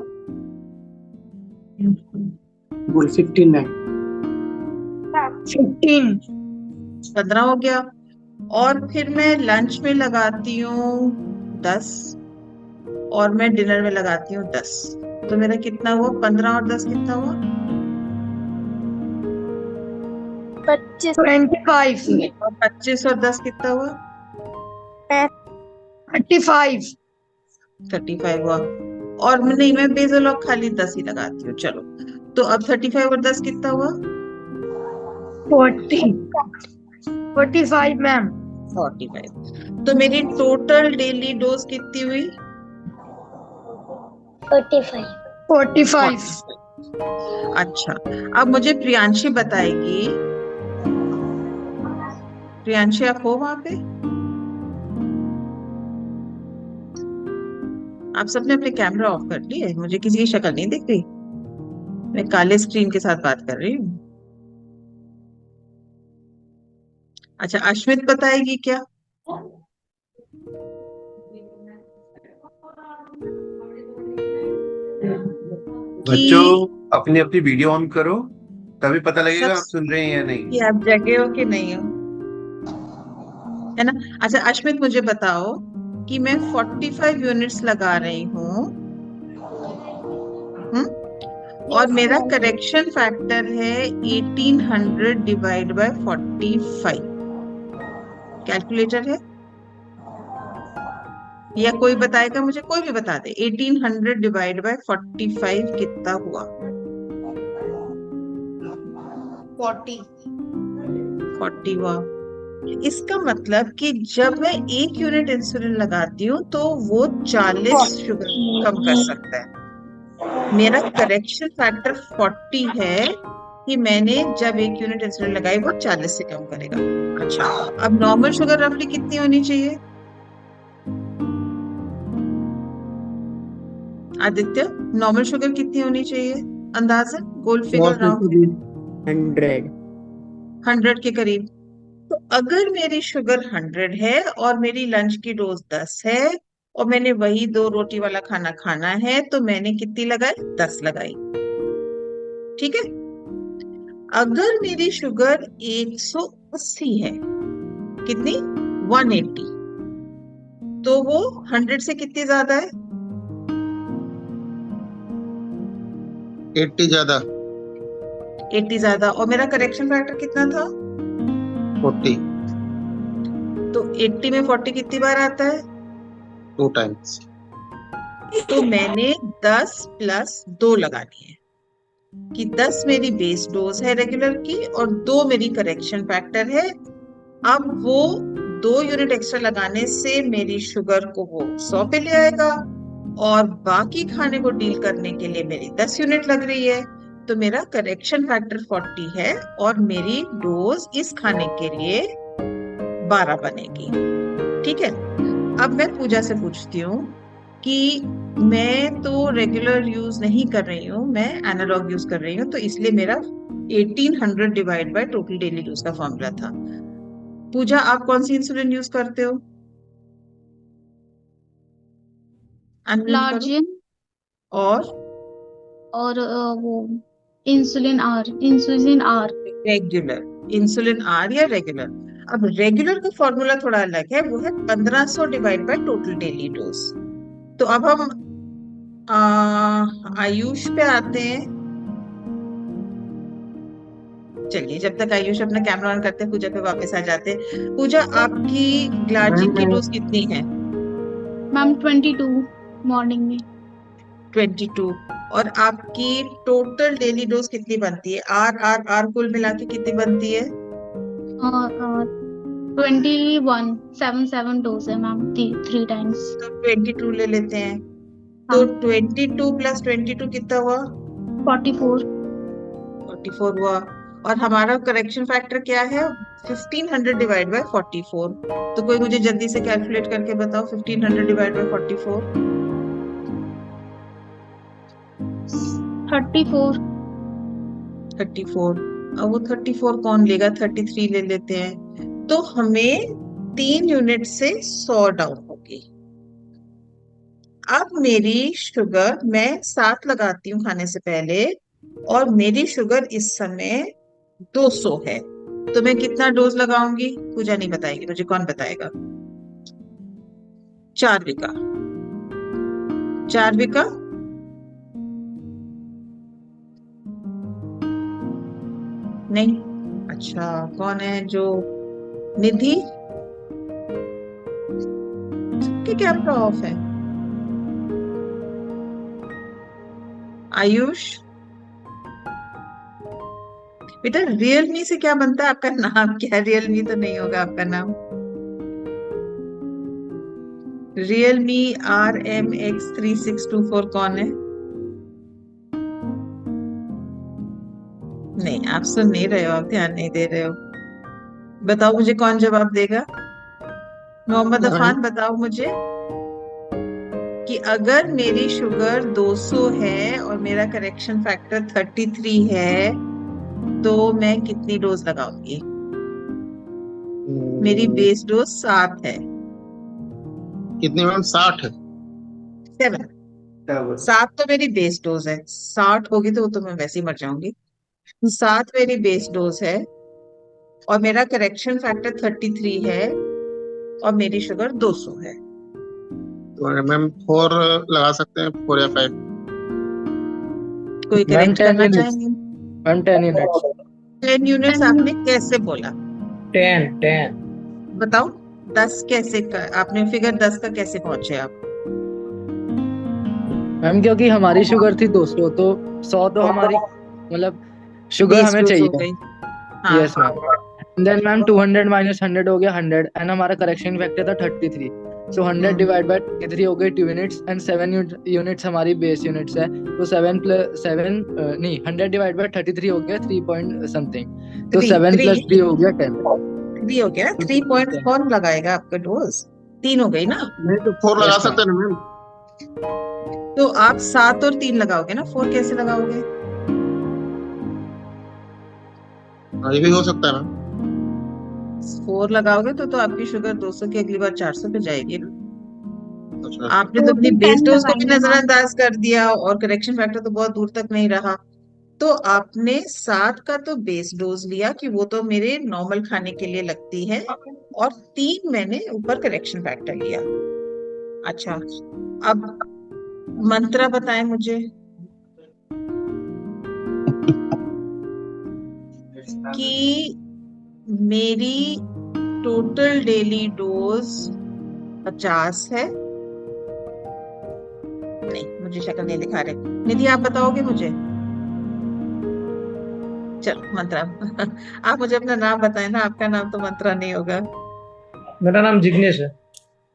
15 हो गया। और फिर मैं लंच में लगाती हूँ 10, और मैं डिनर में लगाती हूँ 10। तो मेरा कितना हुआ? 15 और 10 कितना हुआ? 25 25 और 25 और 10 कितना हुआ? 35 35 हुआ। और नहीं, मैं बेजलॉग खाली 10 ही लगाती हूँ। चलो, तो अब 35 और 10 कितना हुआ? 45 मैम। 45। तो मेरी टोटल डेली डोज कितनी हुई? 45 अच्छा, अब मुझे प्रियांशी बताएगी। प्रियांशी, आप हो वहां पे? आप सबने अपने कैमरा ऑफ कर लिए? मुझे किसी की शक्ल नहीं दिख रही, मैं काले स्क्रीन के साथ बात कर रही हूँ। अच्छा, अश्मित बताएगी क्या? बच्चों, अपनी अपनी वीडियो ऑन करो, तभी पता लगेगा सब आप सुन रहे हैं या नहीं। कि आप जगे हो कि नहीं हो, है ना? अच्छा अश्मित, मुझे बताओ कि मैं 45 यूनिट्स लगा रही हूँ, और मेरा करेक्शन फैक्टर है 1800 डिवाइड बाय 45। कैलकुलेटर है या कोई बताएगा मुझे? कोई भी बता दे। 1800 डिवाइड बाय 45 कितना हुआ? 40 हुआ। इसका मतलब कि जब मैं 1 यूनिट इंसुलिन लगाती हूँ तो वो 40 शुगर कम कर सकता है। मेरा करेक्शन फैक्टर 40 है कि मैंने जब 1 यूनिट इंसुलिन लगाई वो 40 से कम करेगा। अच्छा, अब नॉर्मल शुगर रफली कितनी होनी चाहिए? आदित्य, नॉर्मल शुगर कितनी होनी चाहिए अंदाजन? गोल फिगर, राउंड फिगर? 100 के करीब। तो अगर मेरी शुगर 100 है और मेरी लंच की डोज 10 है, और मैंने वही 2 रोटी वाला खाना खाना है, तो मैंने कितनी लगाई? 10 लगाई। ठीक है। अगर मेरी शुगर 180 है, कितनी? 180, तो वो 100 से कितनी ज्यादा है? 80 ज्यादा। 80 ज्यादा। और मेरा करेक्शन फैक्टर कितना था? 40। तो 80 में 40 कितनी बार आता है? 2 टाइम्स। तो मैंने 10 + 2 लगानी है, कि 10 मेरी बेस डोज है रेगुलर की, और 2 मेरी करेक्शन फैक्टर है। अब वो 2 यूनिट एक्स्ट्रा लगाने से मेरी शुगर को वो 100 पे ले आएगा, और बाकी खाने को डील करने के लिए मेरी 10 यूनिट लग रही है। तो मेरा करेक्शन फैक्टर 40 है, और मेरी डोज इस खाने के लिए 12 बनेगी। ठीक है। अब मैं पूजा से पूछती हूँ कि मैं तो रेगुलर यूज नहीं कर रही हूँ, मैं एनालॉग यूज कर रही हूँ, तो इसलिए मेरा 1800 divide by total daily dose का फॉर्मूला था। पूजा, आप कौन सी इंसुलिन यूज करते हो? लार्जिन और वो insulin R regular insulin R या रेगुलर? अब रेगुलर का फॉर्मूला थोड़ा अलग है, वो है 1500 divide by total daily dose. तो अब हम आयुष पे आते हैं। चलिए, जब तक आयुष अपना कैमरा ऑन करते हैं, पूजा पे वापस आ जाते हैं। पूजा, आपकी ग्लार्जिन की डोज कितनी है? मैम 22 मॉर्निंग में। 22। और आपकी टोटल डेली डोज कितनी बनती है? आर कुल मिला के कितनी बनती है? 21 7 डोज है मैम, 3 टाइम्स। तो 22 ले लेते हैं। तो 22 प्लस 22 कितना हुआ? 44। 44 हुआ। और हमारा करेक्शन फैक्टर क्या है? 1500 डिवाइड बाय 44। तो कोई मुझे जल्दी से कैलकुलेट करके बताओ, 1500 डिवाइड बाय 44। 34। 34। अब वो 34 कौन लेगा? 33 ले लेते हैं। तो हमें 3 यूनिट से 100 डाउन होगी। अब मेरी शुगर, मैं 7 लगाती हूँ खाने से पहले, और मेरी शुगर इस समय 200 है। तो मैं कितना डोज लगाऊंगी? पूजा नहीं बताएगी मुझे, कौन बताएगा? चार्विका। चार्विका, नहीं? अच्छा, कौन है जो? निधि? सबके कैमरा ऑफ है। आयुष? बेटा, रियलमी से क्या बनता है? आपका नाम क्या है? रियलमी तो नहीं होगा आपका नाम। रियलमी RMX3624 कौन है? नहीं, आप सुन नहीं रहे हो, आप ध्यान नहीं दे रहे हो। बताओ मुझे, कौन जवाब देगा? मोहम्मद अफान, बताओ मुझे कि अगर मेरी शुगर 200 है और मेरा करेक्शन फैक्टर 33 है, तो मैं कितनी डोज लगाऊंगी? मेरी बेस डोज 7 है। कितनी मैम? 60 है। 7 तो मेरी बेस डोज है। 60 होगी तो वो तो मैं वैसे ही मर जाऊंगी। 7 मेरी बेस डोज है, और मेरा करेक्शन फैक्टर 33 है, और मेरी शुगर 200 है। तो मैम 4 लगा सकते हैं, 4 या 5। कोई करेक्ट करना चाहेंगे? Ma'am 10 units. 10 यूनिट्स आपने कैसे बोला? 10 बताओ, 10 कैसे आपने फिगर 10 का कैसे पहुंचे आप? मैम क्योंकि हमारी शुगर थी 200, तो 100 तो हमारी मतलब शुगर बेस हमें डोज हो चाहिए। गई। हाँ, yes ma'am. Then ma'am 200 minus 100 हो गया 100, एंड हमारा करेक्शन फैक्टर था 33। सो 100 डिवाइड बाय 33 हो गई 2 यूनिट्स, एंड 7 यूनिट्स हमारी बेस यूनिट्स है। तो 7 प्लस 7 नहीं, 100 डिवाइड बाय 33 हो गया 3 पॉइंट समथिंग। तो 7 प्लस 3 हो गया 10। 3 हो गया ना? 3 पॉइंट कौन लगाएगा आपका डोज? 3 हो गई ना? नहीं तो 4 लगा सकते हैं ना मैम। तो आप 7 और 3 लगाओगे ना, 4 कैसे लगाओगे? ये भी हो सकता है मैम। 4 लगाओगे तो आपकी शुगर 200 की अगली बार 400 पे जाएगी ना। अच्छा। आपने तो अपनी बेस डोज को भी नजरअंदाज कर दिया, और करेक्शन फैक्टर तो बहुत दूर तक नहीं रहा। तो आपने 7 का तो बेस डोज लिया कि वो तो मेरे नॉर्मल खाने के लिए लगती है, और 3 मैंने ऊपर करेक्शन फैक्टर लिया। अच्छा, अब मंत्रा बताएं मुझे कि मेरी टोटल डेली डोज 50 है। नहीं, मुझे शक्ल नहीं दिखा रहे। निधि, आप बताओगे मुझे? चलो मंत्रा, आप मुझे अपना नाम बताएं ना, आपका नाम तो मंत्रा नहीं होगा। मेरा नाम जिग्नेश है।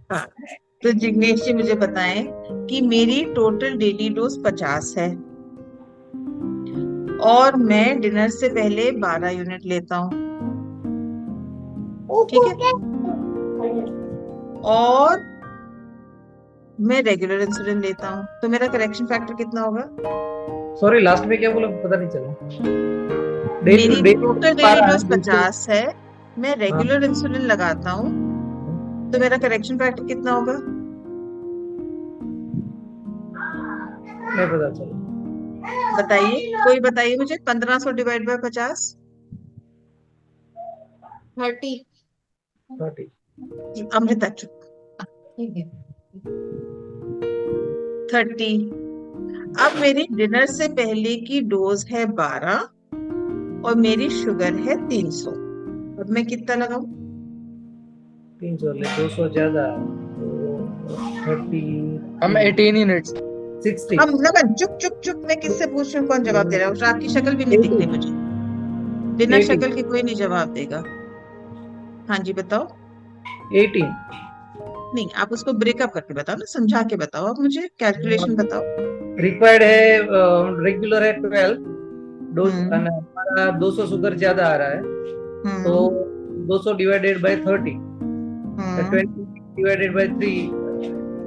हाँ, तो जिग्नेश जी मुझे बताएं कि मेरी टोटल डेली डोज 50 है, और मैं डिनर से पहले 12 यूनिट लेता हूँ, ठीक है? और मैं रेगुलर इंसुलिन लेता हूँ, तो मेरा करेक्शन फैक्टर कितना होगा? सॉरी, लास्ट में क्या बोला पता नहीं चला। मेरी टोटल डेली डोज 50 है, मैं रेगुलर इंसुलिन लगाता हूँ, तो मेरा करेक्शन फैक्टर कितना होगा? नहीं पता चला। बताइए, कोई बताइए मुझे। 1500 डिवाइड बाय 50? 30। 30 अमृता चुप। ठीक है। 30। अब मेरी डिनर से पहले की डोज है 12 और मेरी शुगर है 300। अब मैं कितना लगाऊं? 300 ले, 200 ज्यादा है तो 30 हम 18 यूनिट्स 60 हम लगन चुप चुप चुप, मैं किससे पूछ रही हूँ, कौन जवाब दे रहा है? आपकी शक्ल भी नहीं दिख रही मुझे, बिना 18 शक्ल के कोई नहीं जवाब देगा। हाँ जी बताओ। 18 नहीं, आप उसको ब्रेकअप करके बताओ ना, समझा के बताओ, आप मुझे कैलकुलेशन बताओ। रिक्वायर्ड है, रेगुलर है 12 डोज, हम्म हमारा 200 शुगर ज्यादा आ रहा है तो हम्म 200 divided by 30, hmm 20 divided by 3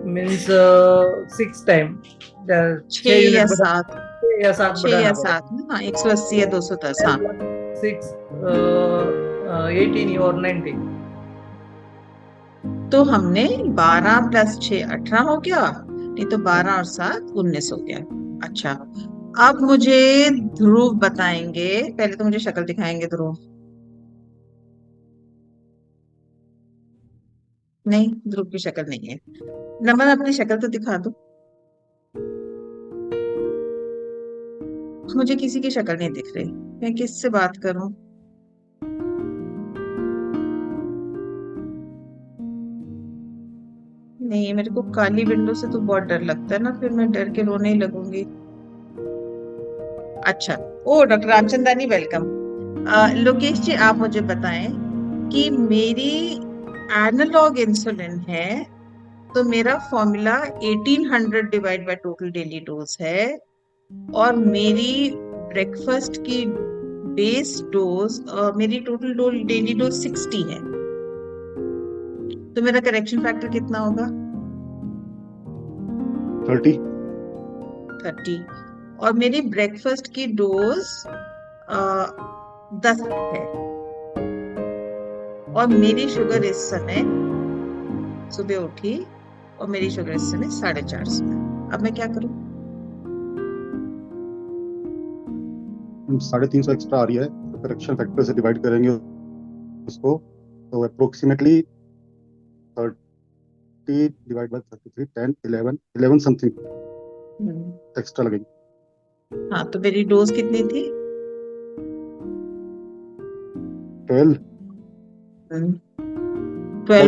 means 6 time, 6 6 या यूनिट 7, 6 या 7 6 या बढ़ाना 7 में, हाँ 180 या 210, हाँ। 6 18 और 19। तो हमने 12 + 6 18 हो गया, नहीं तो 12 और 7 19 हो गया। अच्छा, अब मुझे ध्रुव बताएंगे, पहले तो मुझे शक्ल दिखाएंगे ध्रुव। नहीं, ध्रुव की शक्ल नहीं है। नमन अपनी शक्ल तो दिखा दो, मुझे किसी की शक्ल नहीं दिख रही, मैं किससे बात करूं? नहीं, मेरे को काली विंडो से तो बहुत डर लगता है ना, फिर मैं डर के रोने ही लगूंगी। अच्छा, ओ डॉक्टर रामचंदानी वेलकम। लोकेश जी आप मुझे बताएं कि मेरी एनालॉग इंसुलिन है तो मेरा formula 1800 divide by total daily dose है, और मेरी ब्रेकफास्ट की बेस डोज, मेरी टोटल डेली डोज 60 है, तो मेरा करेक्शन फैक्टर कितना होगा? 30। और मेरी ब्रेकफास्ट की डोज 10 है, और मेरी शुगर इस समय, सुबह उठी और मेरी शुगर इस समय 450 है। अब मैं क्या करूं? 350 एक्स्ट्रा आ रही है, तो करेक्शन फैक्टर से डिवाइड करेंगे उसको, तो approximately 30 divide by 33, 10 11 something extra लगेगी। हाँ, तो मेरी डोज कितनी थी? 12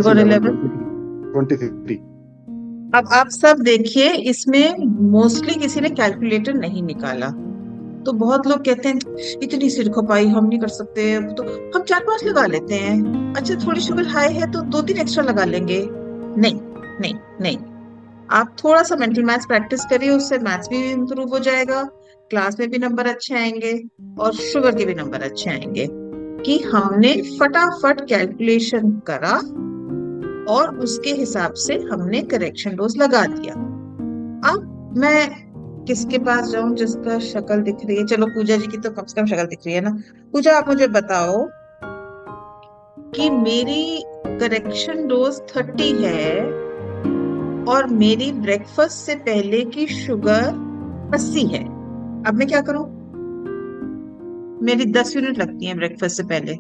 और 11 23। अब आप सब देखिए, इसमें मोस्टली किसी ने कैलकुलेटर नहीं निकाला, तो बहुत लोग कहते हैं इतनी सिर खपाई हम नहीं कर सकते, तो हम 4-5 लगा लेते हैं। अच्छा, थोड़ी शुगर हाई है तो 2-3 एक्स्ट्रा लगा लेंगे। नहीं नहीं नहीं, आप थोड़ा सा मेंटल मैथ्स प्रैक्टिस करिए, उससे मैथ्स भी इम्प्रूव हो जाएगा, क्लास में भी नंबर अच्छे आएंगे और शुगर के भी नंबर अच्छे आएंगे। कि हमने फटाफट कैलकुलेशन करा और उसके हिसाब से हमने करेक्शन डोज लगा दिया। अब मैं किसके पास जाऊं जिसका शक्ल दिख रही है? चलो पूजा जी की तो कम से कम शक्ल दिख रही है ना। पूजा आप मुझे बताओ कि मेरी करेक्शन डोज 30 है और मेरी ब्रेकफास्ट से पहले की शुगर 80 है। अब मैं क्या करूं? मेरी 10 यूनिट लगती है ब्रेकफास्ट से पहले।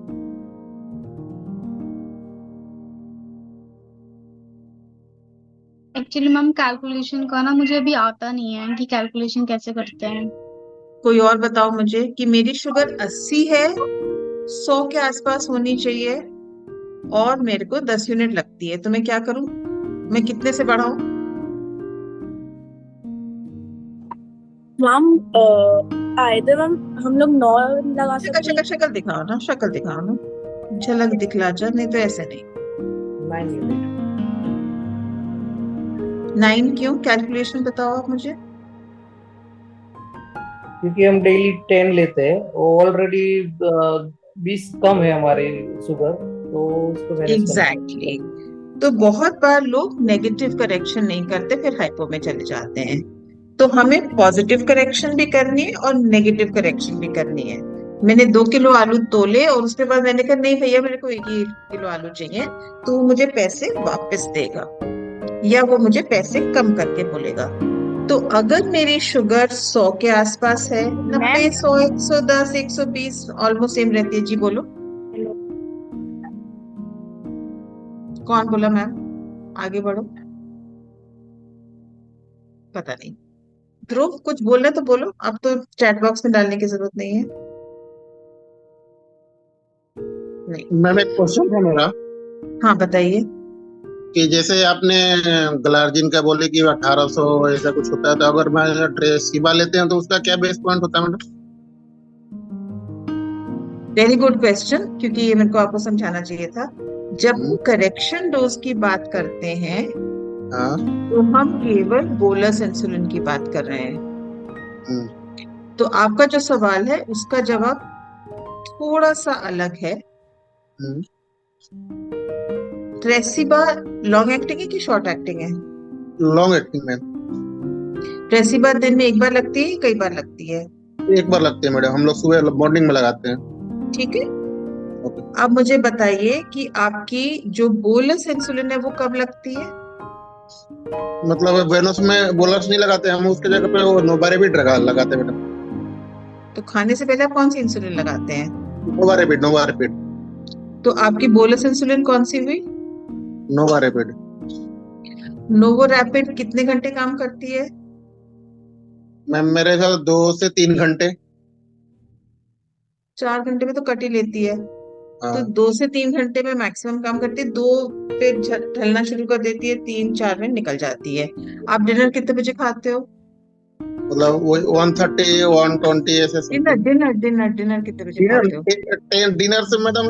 एक्चुअली मैम कैलकुलेशन का ना मुझे अभी आता नहीं है कि कैलकुलेशन कैसे करते हैं। कोई और बताओ मुझे कि मेरी शुगर 80 है, 100 के आसपास होनी चाहिए और मेरे को 10 यूनिट लगती है, तो मैं क्या करूं? मैं कितने से बढ़ाऊं? मैम आइदर मैम हम लोग 9 लगा शक्ल सकते हैं। शक्ल दिखाओ ना, शक्ल दिखाओ ना, झलक दिखला जा, नहीं तो ऐसे नहीं। 9 यूनिट। 9 क्यों? कैलकुलेशन बताओ आप मुझे। क्योंकि हम डेली 10 लेते हैं, ऑलरेडी 20 कम है हमारी शुगर, तो उसको मैनेज एग्जैक्टली। तो बहुत बार लोग नेगेटिव करेक्शन नहीं करते, फिर हाइपो में चले जाते हैं। तो हमें पॉजिटिव करेक्शन भी करनी है और नेगेटिव करेक्शन भी करनी है। मैंने 2 किलो आलू तोले और उसके बाद मैंने कहा नहीं भैया मेरे को 1 किलो आलू चाहिए, तो मुझे पैसे वापस देगा या वो मुझे पैसे कम करके बोलेगा। तो अगर मेरी शुगर 100 के आसपास है, 90, 100, 110, 120 ऑलमोस्ट सेम रहती है। जी बोलो। कौन बोला मैम? आगे बढ़ो। पता नहीं। ध्रुव कुछ बोलना तो बोलो, अब तो चैट बॉक्स में डालने की जरूरत नहीं है। नहीं। मैम एक क्वेश्चन था मेरा हाँ बताइए। कि जैसे आपने ग्लार्जिन का बोले कि 1800 ऐसा कुछ होता है, तो अगर मैं ट्रेसिबा लेते हैं तो उसका क्या बेस पॉइंट होता है मैडम? वेरी गुड क्वेश्चन, क्योंकि ये मेरे को आपको समझाना चाहिए था। जब करेक्शन डोज की बात करते हैं तो हम केवल बोलस इंसुलिन की बात कर रहे हैं। तो आपका जो सवाल है उसका जवाब थोड़ा सा अलग है। ट्रेसिबा लॉन्ग एक्टिंग है कि शॉर्ट एक्टिंग है? Long acting ma'am. ट्रेसिबा दिन में एक बार लगती है, कई बार लगती है? एक बार लगती है मैडम, हम लोग सुबह मॉर्निंग में लगाते हैं। ठीक है। अब मुझे बताइए कि आपकी जो बोलस इंसुलिन है वो कब लगती है? मतलब वेनस में बोलस नहीं लगाते, हम उसके जगह पे वो नोवारेबिट लगाते हैं मैडम। तो खाने से पहले आप कौन सी इंसुलिन लगाते हैं? नोवारेबिट। तो आपकी बोलस इंसुलिन कौन सी हुई? नोवारेबिट। नोवोरैपिड कितने घंटे काम करती है? मैम मेरे ख्याल 2 से 3 घंटे। 4 घंटे में तो कट ही लेती है। तो 2 से 3 घंटे में मैक्सिमम काम करती है, 2 पे ढलना शुरू कर देती है, 3-4 में निकल जाती है। आप डिनर कितने बजे खाते हो? मतलब वो 1:30 1:20 ऐसे। डिनर डिनर डिनर डिनर कितने बजे खाते हो? डिनर से मैडम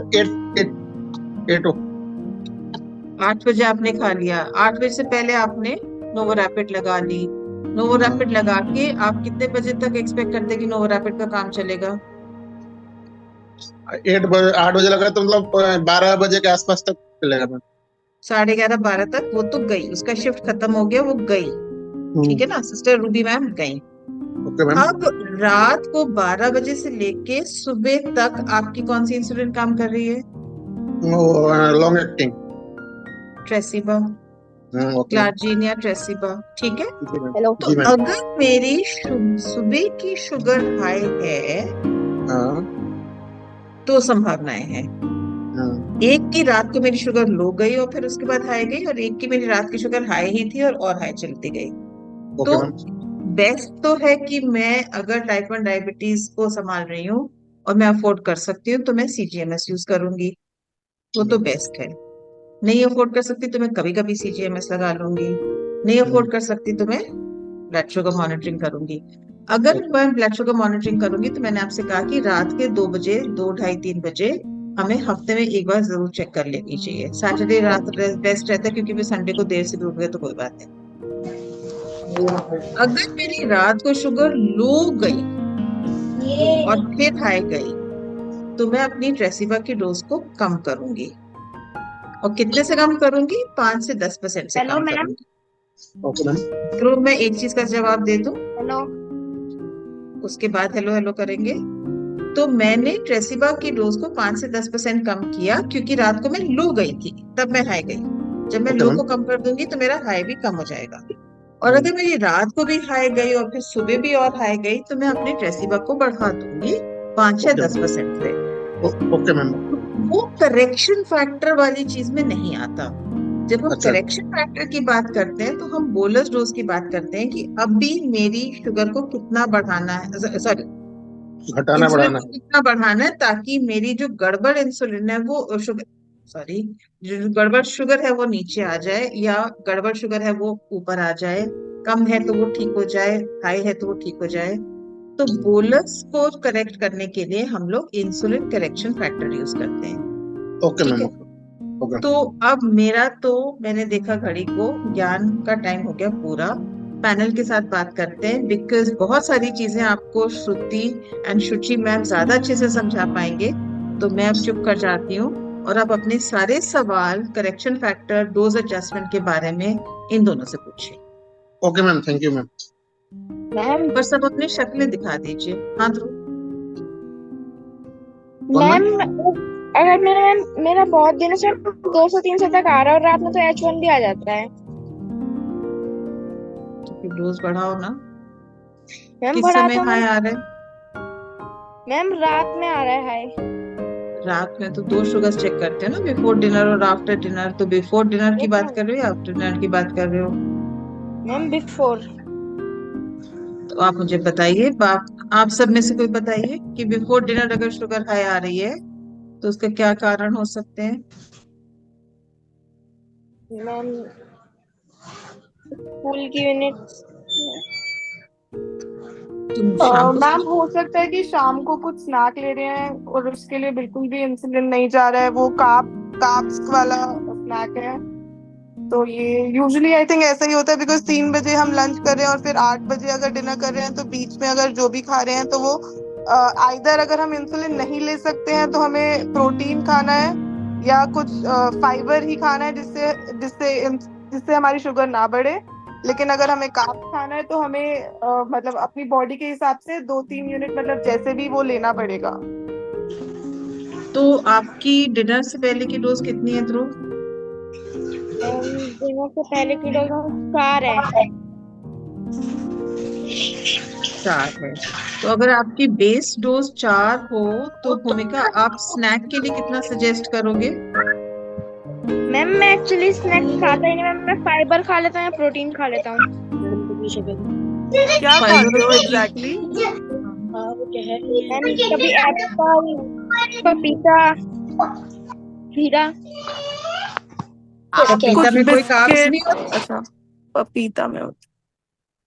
8 बजे आपने खा लिया। 8 बजे से पहले आपने नोवोरैपिड लगा ली। नोवोरैपिड लगा के आप कितने बजे तक एक्सपेक्ट करते हैं कि नोवोरैपिड का काम चलेगा? 8 बजे लगा तो मतलब 12 बजे के आसपास तक चलेगा मैम। 11:30 12 तक वो तो गई, उसका शिफ्ट खत्म हो गया, वो गई। ठीक है ना सिस्टर रूबी मैम? गई। अब रात को 12 बजे से लेके सुबह तक आपकी कौन सी इंसुलिन काम कर रही है? लॉन्ग एक्टिंग ट्रेसिबा, ग्लार्जिन या ट्रेसिबा। ठीक है। तो जी मैम। अगर मेरी सुबह की शुगर हाई है तो संभावनाएं हैं। एक की रात को मेरी शुगर लो गई और फिर उसके बाद हाई गई, और एक की मेरी रात की शुगर हाई ही थी और हाई चलती गई। तो बेस्ट तो है कि मैं अगर टाइप 1 डायबिटीज को संभाल रही हूँ और मैं अफोर्ड कर सकती हूँ तो मैं CGMS यूज करूंगी, वो तो बेस्ट है। नहीं अफोर्ड कर सकती तो मैं कभी कभी CGMS लगा लूंगी। नहीं अफोर्ड कर सकती तो मैं ब्लड शुगर मॉनिटरिंग करूंगी। अगर मैं ब्लड शुगर मॉनिटरिंग करूंगी तो मैंने आपसे कहा कि रात के 2 बजे 2, 2:30, 3 बजे हमें हफ्ते में एक बार जरूर चेक कर लेनी चाहिए। सैटरडे रात बेस्ट रहता है क्योंकि फिर संडे को देर से भी उठ गए तो कोई बात नहीं। अगर मेरी रात को शुगर लो गई और फिर हाई गई तो मैं अपनी ट्रेसिबा की डोज को कम करूंगी। और कितने से कम करूंगी? 5 से 10% से कम करूंगी। तो मैं एक चीज का जवाब दे दूं, उसके बाद हेलो हेलो करेंगे। तो मैंने ट्रेसिबा की डोज को 5 से 10% कम किया क्योंकि रात को मैं लो गई थी, तब मैं हाई गई। जब मैं लो को कम कर दूंगी तो मेरा हाई भी कम हो जाएगा। और अगर मेरी रात को भी हाई गई और फिर सुबह भी और हाई गई तो मैं अपनी ट्रेसिबा को बढ़ा दूंगी 5 से 10% पे। Okay ma'am. वो करेक्शन फैक्टर वाली चीज में नहीं आता। जब हम करेक्शन फैक्टर की बात करते हैं तो हम बोलस डोज की बात करते हैं कि अब भी मेरी शुगर को कितना बढ़ाना है, सॉरी घटाना बढ़ाना, कितना बढ़ाना है ताकि मेरी जो गड़बड़ इंसुलिन है वो शुगर, सॉरी जो गड़बड़ शुगर है वो नीचे आ जाए या गड़बड़ शुगर है वो ऊपर आ जाए। कम है तो वो ठीक हो जाए, हाई है तो वो ठीक हो जाए। तो बोलस को करेक्ट करने के लिए हम लोग इंसुलिन करेक्शन फैक्टर यूज करते हैं। Okay ma'am. तो अब मैंने देखा घड़ी को, ज्ञान का टाइम हो गया पूरा। पैनल के साथ बात करते हैं बिकॉज बहुत सारी चीजें आपको श्रुति एंड शुचि मैम ज्यादा अच्छे से समझा पाएंगे। तो मैं अब चुप कर जाती हूँ और आप अपने सारे सवाल करेक्शन फैक्टर, डोज एडजस्टमेंट के बारे में इन दोनों से पूछिए। Okay ma'am, thank you ma'am. Ma'am पर सब अपनी शक्लें दिखा दीजिए। हाँ ध्रुव। मैम अगर मेरा बहुत दिनों से 200-300 तक आ रहा है और रात में तो H1 भी आ जाता है। तो डोज बढ़ाओ ना। मैम किस समय हाई आ रहा है? मैम रात में आ रहा है हाई। रात में तो 2 शुगर्स चेक करते हो ना, बिफोर डिनर और आफ्टर डिनर। तो बिफोर डिनर की बात कर रहे हो या आफ्टर डिनर की बात कर रहे हो? Ma'am before. तो आप मुझे बताइए, आप सब में से कोई बताइए कि बिफोर डिनर अगर शुगर हाई आ रही है तो उसका क्या कारण हो सकते हैं? मैम स्कूल की यूनिट्स। मैम हो सकता है कि शाम को कुछ स्नैक ले रहे हैं और उसके लिए बिल्कुल भी इंसुलिन नहीं जा रहा है, वो कार्ब्स वाला स्नैक है। तो ये यूजुअली आई थिंक ऐसा ही होता है, बिकॉज 3 बजे हम लंच कर रहे हैं और फिर 8 बजे अगर डिनर कर रहे हैं, तो बीच में अगर जो भी खा रहे हैं तो वो आइदर अगर हम इंसुलिन नहीं ले सकते हैं तो हमें प्रोटीन खाना है या कुछ फाइबर ही खाना है जिससे जिससे जिससे हमारी शुगर ना बढ़े। लेकिन अगर हमें कार्ब खाना है तो हमें मतलब अपनी बॉडी के हिसाब से 2-3 यूनिट मतलब जैसे भी वो लेना पड़ेगा। तो आपकी डिनर से पहले की डोज कितनी है ध्रुव? डिनर से पहले की डोज 4 है। 4 है। तो अगर आपकी बेस डोज 4 हो तो भूमिका आप स्नैक के लिए कितना सजेस्ट करोगे? मैम मैं एक्चुअली स्नैक खाता ही नहीं मैम, मैं फाइबर खा लेता हूँ या प्रोटीन खा लेता हूँ। क्या खाते हो एग्जैक्टली? कभी एप्पल, पपीता, खीरा। पपीता में कोई कार्ब्स नहीं होते? अच्छा, पपीता में होते।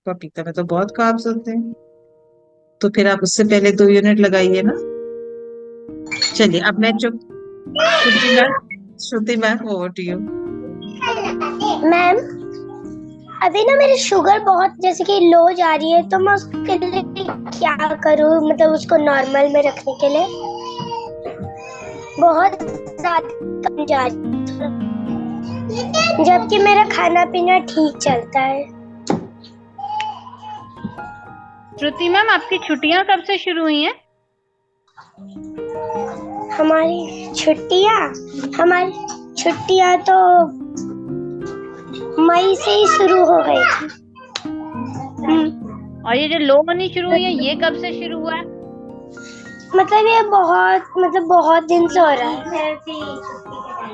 पपीता में तो बहुत कार्ब्स होते हैं, तो फिर आप उससे पहले 2 यूनिट लगाइए ना। चलिए अब मैं Shruti ma'am over to you. मैम अभी ना मेरी शुगर बहुत जैसे कि लो जा रही है, तो मैं उसके लिए क्या करूँ, मतलब उसको नॉर्मल में रखने के लिए? बहुत ज्यादा कम जा रही है जबकि मेरा खाना पीना ठीक चलता है। श्रुति मैम आपकी छुट्टियां कब से शुरू हुई हैं? हमारी छुट्टियां तो मई से ही शुरू हो गई थी। और ये जो लो होनी शुरू हुई है ये कब से शुरू हुआ है? मतलब ये बहुत दिन से हो रहा है।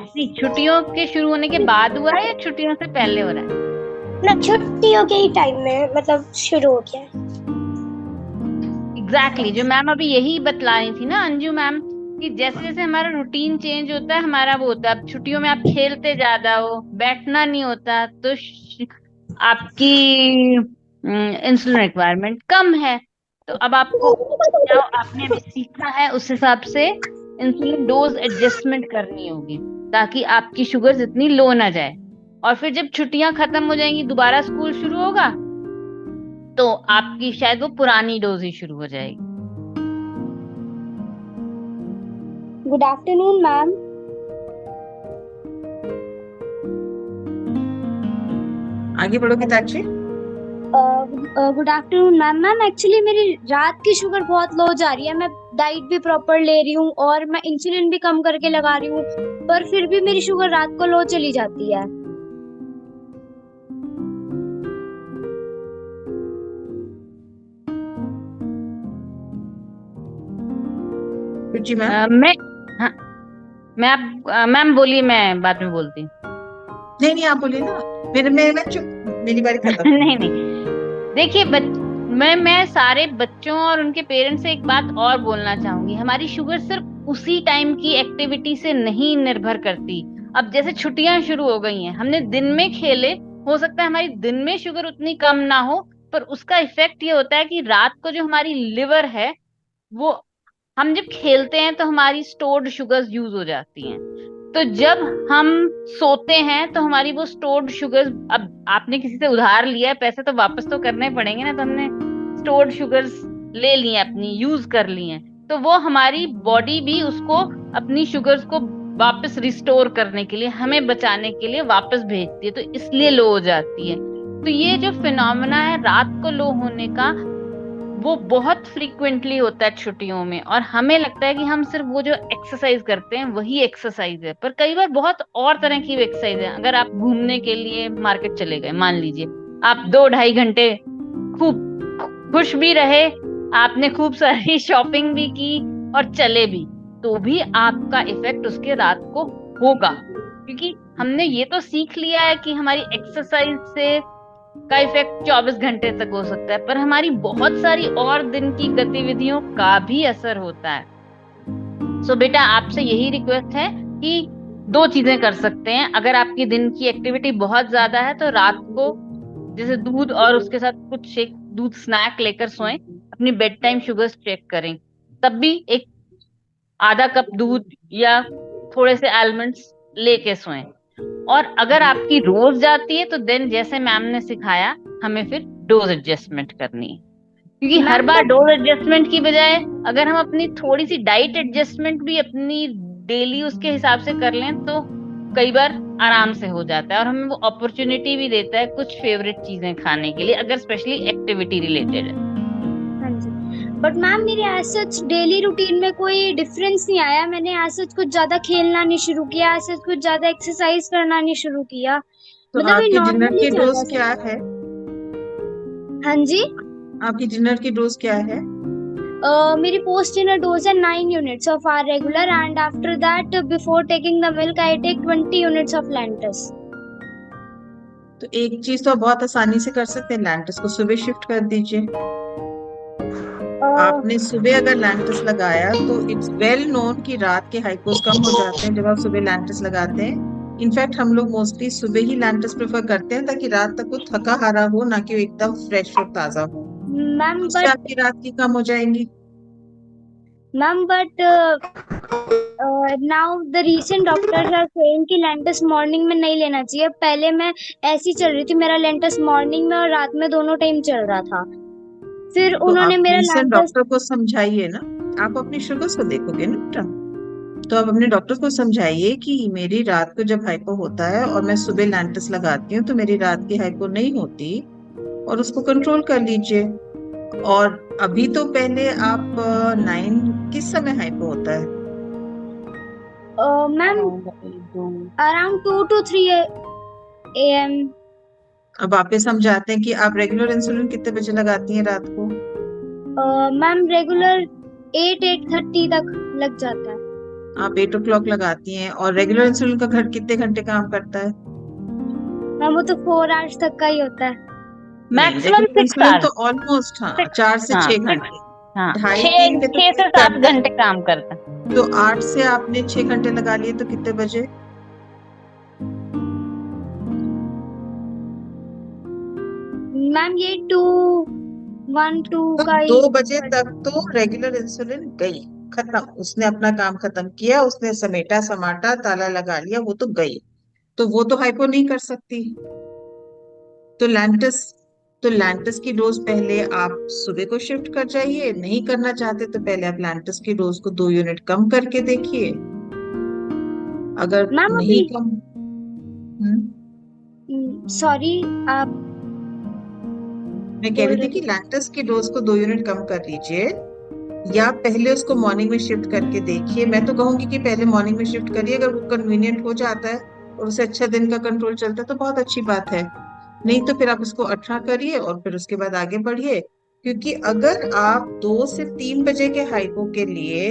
नहीं, छुट्टियों के शुरू होने के बाद हुआ है या छुट्टियों से पहले हो रहा है? ना छुट्टियों के ही टाइम में मतलब शुरू हो गया। एग्जैक्टली जो मैम अभी यही बतला रही थी ना अंजू मैम, कि जैसे जैसे हमारा रूटीन चेंज होता है हमारा वो होता है। अब छुट्टियों में आप खेलते ज्यादा हो, बैठना नहीं होता, तो आपकी इंसुलिन रिक्वायरमेंट कम है। तो अब आपको जो आपने अभी सीखा है उस हिसाब से इंसुलिन डोज एडजस्टमेंट करनी होगी ताकि आपकी शुगर इतनी लो ना जाए। और फिर जब छुट्टियां खत्म हो जाएंगी, दोबारा स्कूल शुरू होगा, तो आपकी शायद वो पुरानी डोज ही शुरू हो जाएगी। Good afternoon ma'am. आगे बढ़ो Geetakshi. Good afternoon ma'am. Ma'am actually मेरी रात की शुगर बहुत लो जा रही है, मैं डाइट भी प्रॉपर ले रही हूँ और मैं इंसुलिन भी कम करके लगा रही हूँ, पर फिर भी मेरी शुगर रात को लो चली जाती है। मैम बोलिए, मैं बाद में बोलती हूँ। नहीं आप बोलिए ना, मेरी बारी खत्म। नहीं देखिए मैं सारे बच्चों और उनके पेरेंट्स से एक बात और बोलना चाहूंगी। हमारी शुगर सिर्फ उसी टाइम की एक्टिविटी से नहीं निर्भर करती। अब जैसे छुट्टियां शुरू हो गई हैं, हमने दिन में खेले, हो सकता है हमारी दिन में शुगर उतनी कम ना हो, पर उसका इफेक्ट ये होता है कि रात को जो हमारी लिवर है वो, हम जब खेलते हैं तो हमारी स्टोर्ड शुगर्स यूज हो जाती हैं। तो जब हम सोते हैं तो हमारी वो स्टोर्ड शुगर्स, अब आपने किसी से उधार लिया है पैसे तो वापस तो करने पड़ेंगे ना, तो हमने स्टोर्ड शुगर्स ले ली हैं, अपनी यूज कर ली हैं, तो वो हमारी बॉडी भी उसको अपनी शुगर्स को वापस रिस्टोर करने के लिए, हमें बचाने के लिए वापस भेजती है, तो इसलिए लो हो जाती है। तो ये जो फिनोमेना है रात को लो होने का, वो बहुत फ्रीक्वेंटली होता है छुट्टियों में, और हमें लगता है कि हम सिर्फ वो जो एक्सरसाइज करते हैं वही एक्सरसाइज है, पर कई बार बहुत और तरह की एक्सरसाइज है। अगर आप घूमने के लिए मार्केट चले गए, मान लीजिए आप 2-2.5 घंटे खूब खुश भी रहे, आपने खूब सारी शॉपिंग भी की और चले भी, तो भी आपका इफेक्ट उसके रात को होगा, क्योंकि हमने ये तो सीख लिया है कि हमारी एक्सरसाइज से का इफेक्ट 24 घंटे तक हो सकता है, पर हमारी बहुत सारी और दिन की गतिविधियों का भी असर होता है। सो बेटा आपसे यही रिक्वेस्ट है कि 2 चीजें कर सकते हैं। अगर आपकी दिन की एक्टिविटी बहुत ज्यादा है तो रात को जैसे दूध और उसके साथ कुछ शेक, दूध स्नैक लेकर सोएं, अपनी बेड टाइम शुगर्स चेक करें, तब भी एक आधा कप दूध या थोड़े से आलमंड्स लेके सोएं। और अगर आपकी रोज जाती है तो देन जैसे मैम ने सिखाया हमें फिर डोज एडजस्टमेंट करनी है, क्योंकि हर बार डोज एडजस्टमेंट की बजाय अगर हम अपनी थोड़ी सी डाइट एडजस्टमेंट भी अपनी डेली उसके हिसाब से कर लें तो कई बार आराम से हो जाता है और हमें वो अपॉर्चुनिटी भी देता है कुछ फेवरेट चीजें खाने के लिए, अगर स्पेशली एक्टिविटी रिलेटेड है। बट मैम मेरे एज सच डेली रूटीन में कोई डिफरेंस नहीं आया। मैंने एज सच कुछ ज्यादा खेलना नहीं शुरू किया, एज सच कुछ ज्यादा एक्सरसाइज करना नहीं शुरू किया। तो मतलब आपके डिनर नॉर्मली की चल डोज रहा क्या था। है? हाँ जी, आपकी डिनर की डोज क्या है? मेरी पोस्ट डिनर डोज है 9 units of R regular and after that before taking the milk I take 20 units of Lantus. तो एक चीज तो आप बहुत आसानी से कर सकते हैं, लैंटस को सुबह शिफ्ट कर दीजिए। आपने सुबह अगर लैंटस लगाया तो इट्स वेल नोन कि रात के हाइपोस कम हो जाते हैं जब आप सुबह लैंटस लगाते हैं। इनफैक्ट हम लोग मोस्टली सुबह ही लैंटस प्रेफर करते हैं ताकि रात तक वो थका हारा हो, ना कि वो एकदम फ्रेश और ताजा हो। मैम उससे आपकी रात की कम हो जाएंगी। Ma'am but now the recent doctors are saying कि लैंटस मॉर्निंग में नहीं लेना चाहिए। पहले मैं ऐसी चल रही थी, मेरा लैंटस मॉर्निंग में और रात में दोनों टाइम चल रहा था। फिर तो उन्होंने आप मेरा रीसेंट लैंटस डॉक्टर को समझाइए ना, आप अपनी शुगर्स को देखोगे ना बेटा, तो आप अपने डॉक्टर को समझाइए कि मेरी रात को जब हाइपो होता है और मैं सुबह लैंटस लगाती हूँ तो मेरी रात की हाइपो नहीं होती, और उसको कंट्रोल कर लीजिए। और अभी तो पहले आप 9 किस समय हाइपो होता है? Ma'am around 2 to 3 AM। अब वापस समझाते हैं कि आप रेगुलर इंसुलिन कितने बजे लगाती हैं रात को? मैम रेगुलर 8-8:30 तक लग जाता है। आप 8 o'clock लगाती हैं, और रेगुलर इंसुलिन का घर कितने घंटे काम करता है? मैम वो तो 4 hours तक का ही होता है। मैक्सिमम 6 इंसुलिन hours, तो ऑलमोस्ट 4 से 6 घंटे, 2.5-3 में तो 6 से 7 घंटे काम करता है। तो 8 से आपने 6 घंटे लगा लिए तो कितने बजे? मैम ये 2-1-2 का ही 2 बजे तक तो रेगुलर इंसुलिन गई, खत्म, उसने अपना काम खत्म किया, उसने समेटा समाटा ताला लगा लिया, वो तो गई। तो वो तो हाइपो नहीं कर सकती। तो लैंटस की डोज पहले आप सुबह को शिफ्ट कर जाइए। नहीं करना चाहते तो पहले आप लैंटस की डोज को 2 यूनिट कम करके देखिए। अगर नहीं कम, सॉरी आप मैं कह रही थी कि लैंटस की डोज को 2 यूनिट कम कर लीजिए, या पहले उसको मॉर्निंग में शिफ्ट करके देखिए। मैं तो कहूंगी कि पहले मॉर्निंग में शिफ्ट करिए, अगर वो कन्वीनियंट हो जाता है और उसे अच्छा दिन का कंट्रोल चलता है तो बहुत अच्छी बात है। नहीं तो फिर आप उसको 18 करिए और फिर उसके बाद आगे बढ़िए। क्योंकि अगर आप 2 से 3 बजे के हाइपो के लिए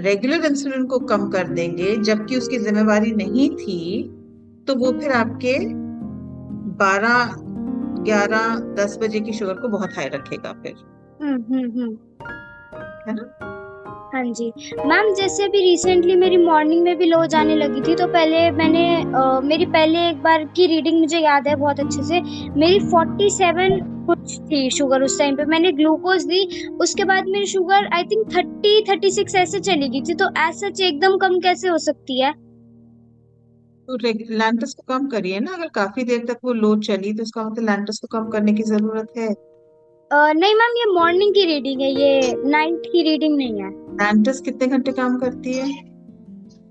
रेगुलर इंसुलिन को कम कर देंगे जबकि उसकी जिम्मेवारी नहीं थी, तो वो फिर आपके 12, 11, 10 बजे की शुगर को बहुत हाई रखेगा फिर, है ना? हाँ जी मैम, जैसे अभी रिसेंटली मेरी मॉर्निंग में भी लो जाने लगी थी, तो पहले मैंने मेरी पहले एक बार की रीडिंग मुझे याद है बहुत अच्छे से, मेरी 47 कुछ थी शुगर उस टाइम पे। मैंने ग्लूकोज दी, उसके बाद मेरी शुगर आई थिंक 30-36 ऐसे चली गई थी। तो ऐसा एकदम कम कैसे हो सकती है? तो लैंटस को कम करिए ना। अगर काफी देर तक वो लो चली तो उसका मतलब लैंटस को कम करने की जरूरत है। नहीं मैम, ये मॉर्निंग की रीडिंग है, ये नाइट की रीडिंग नहीं है। लैंटस कितने घंटे काम करती है?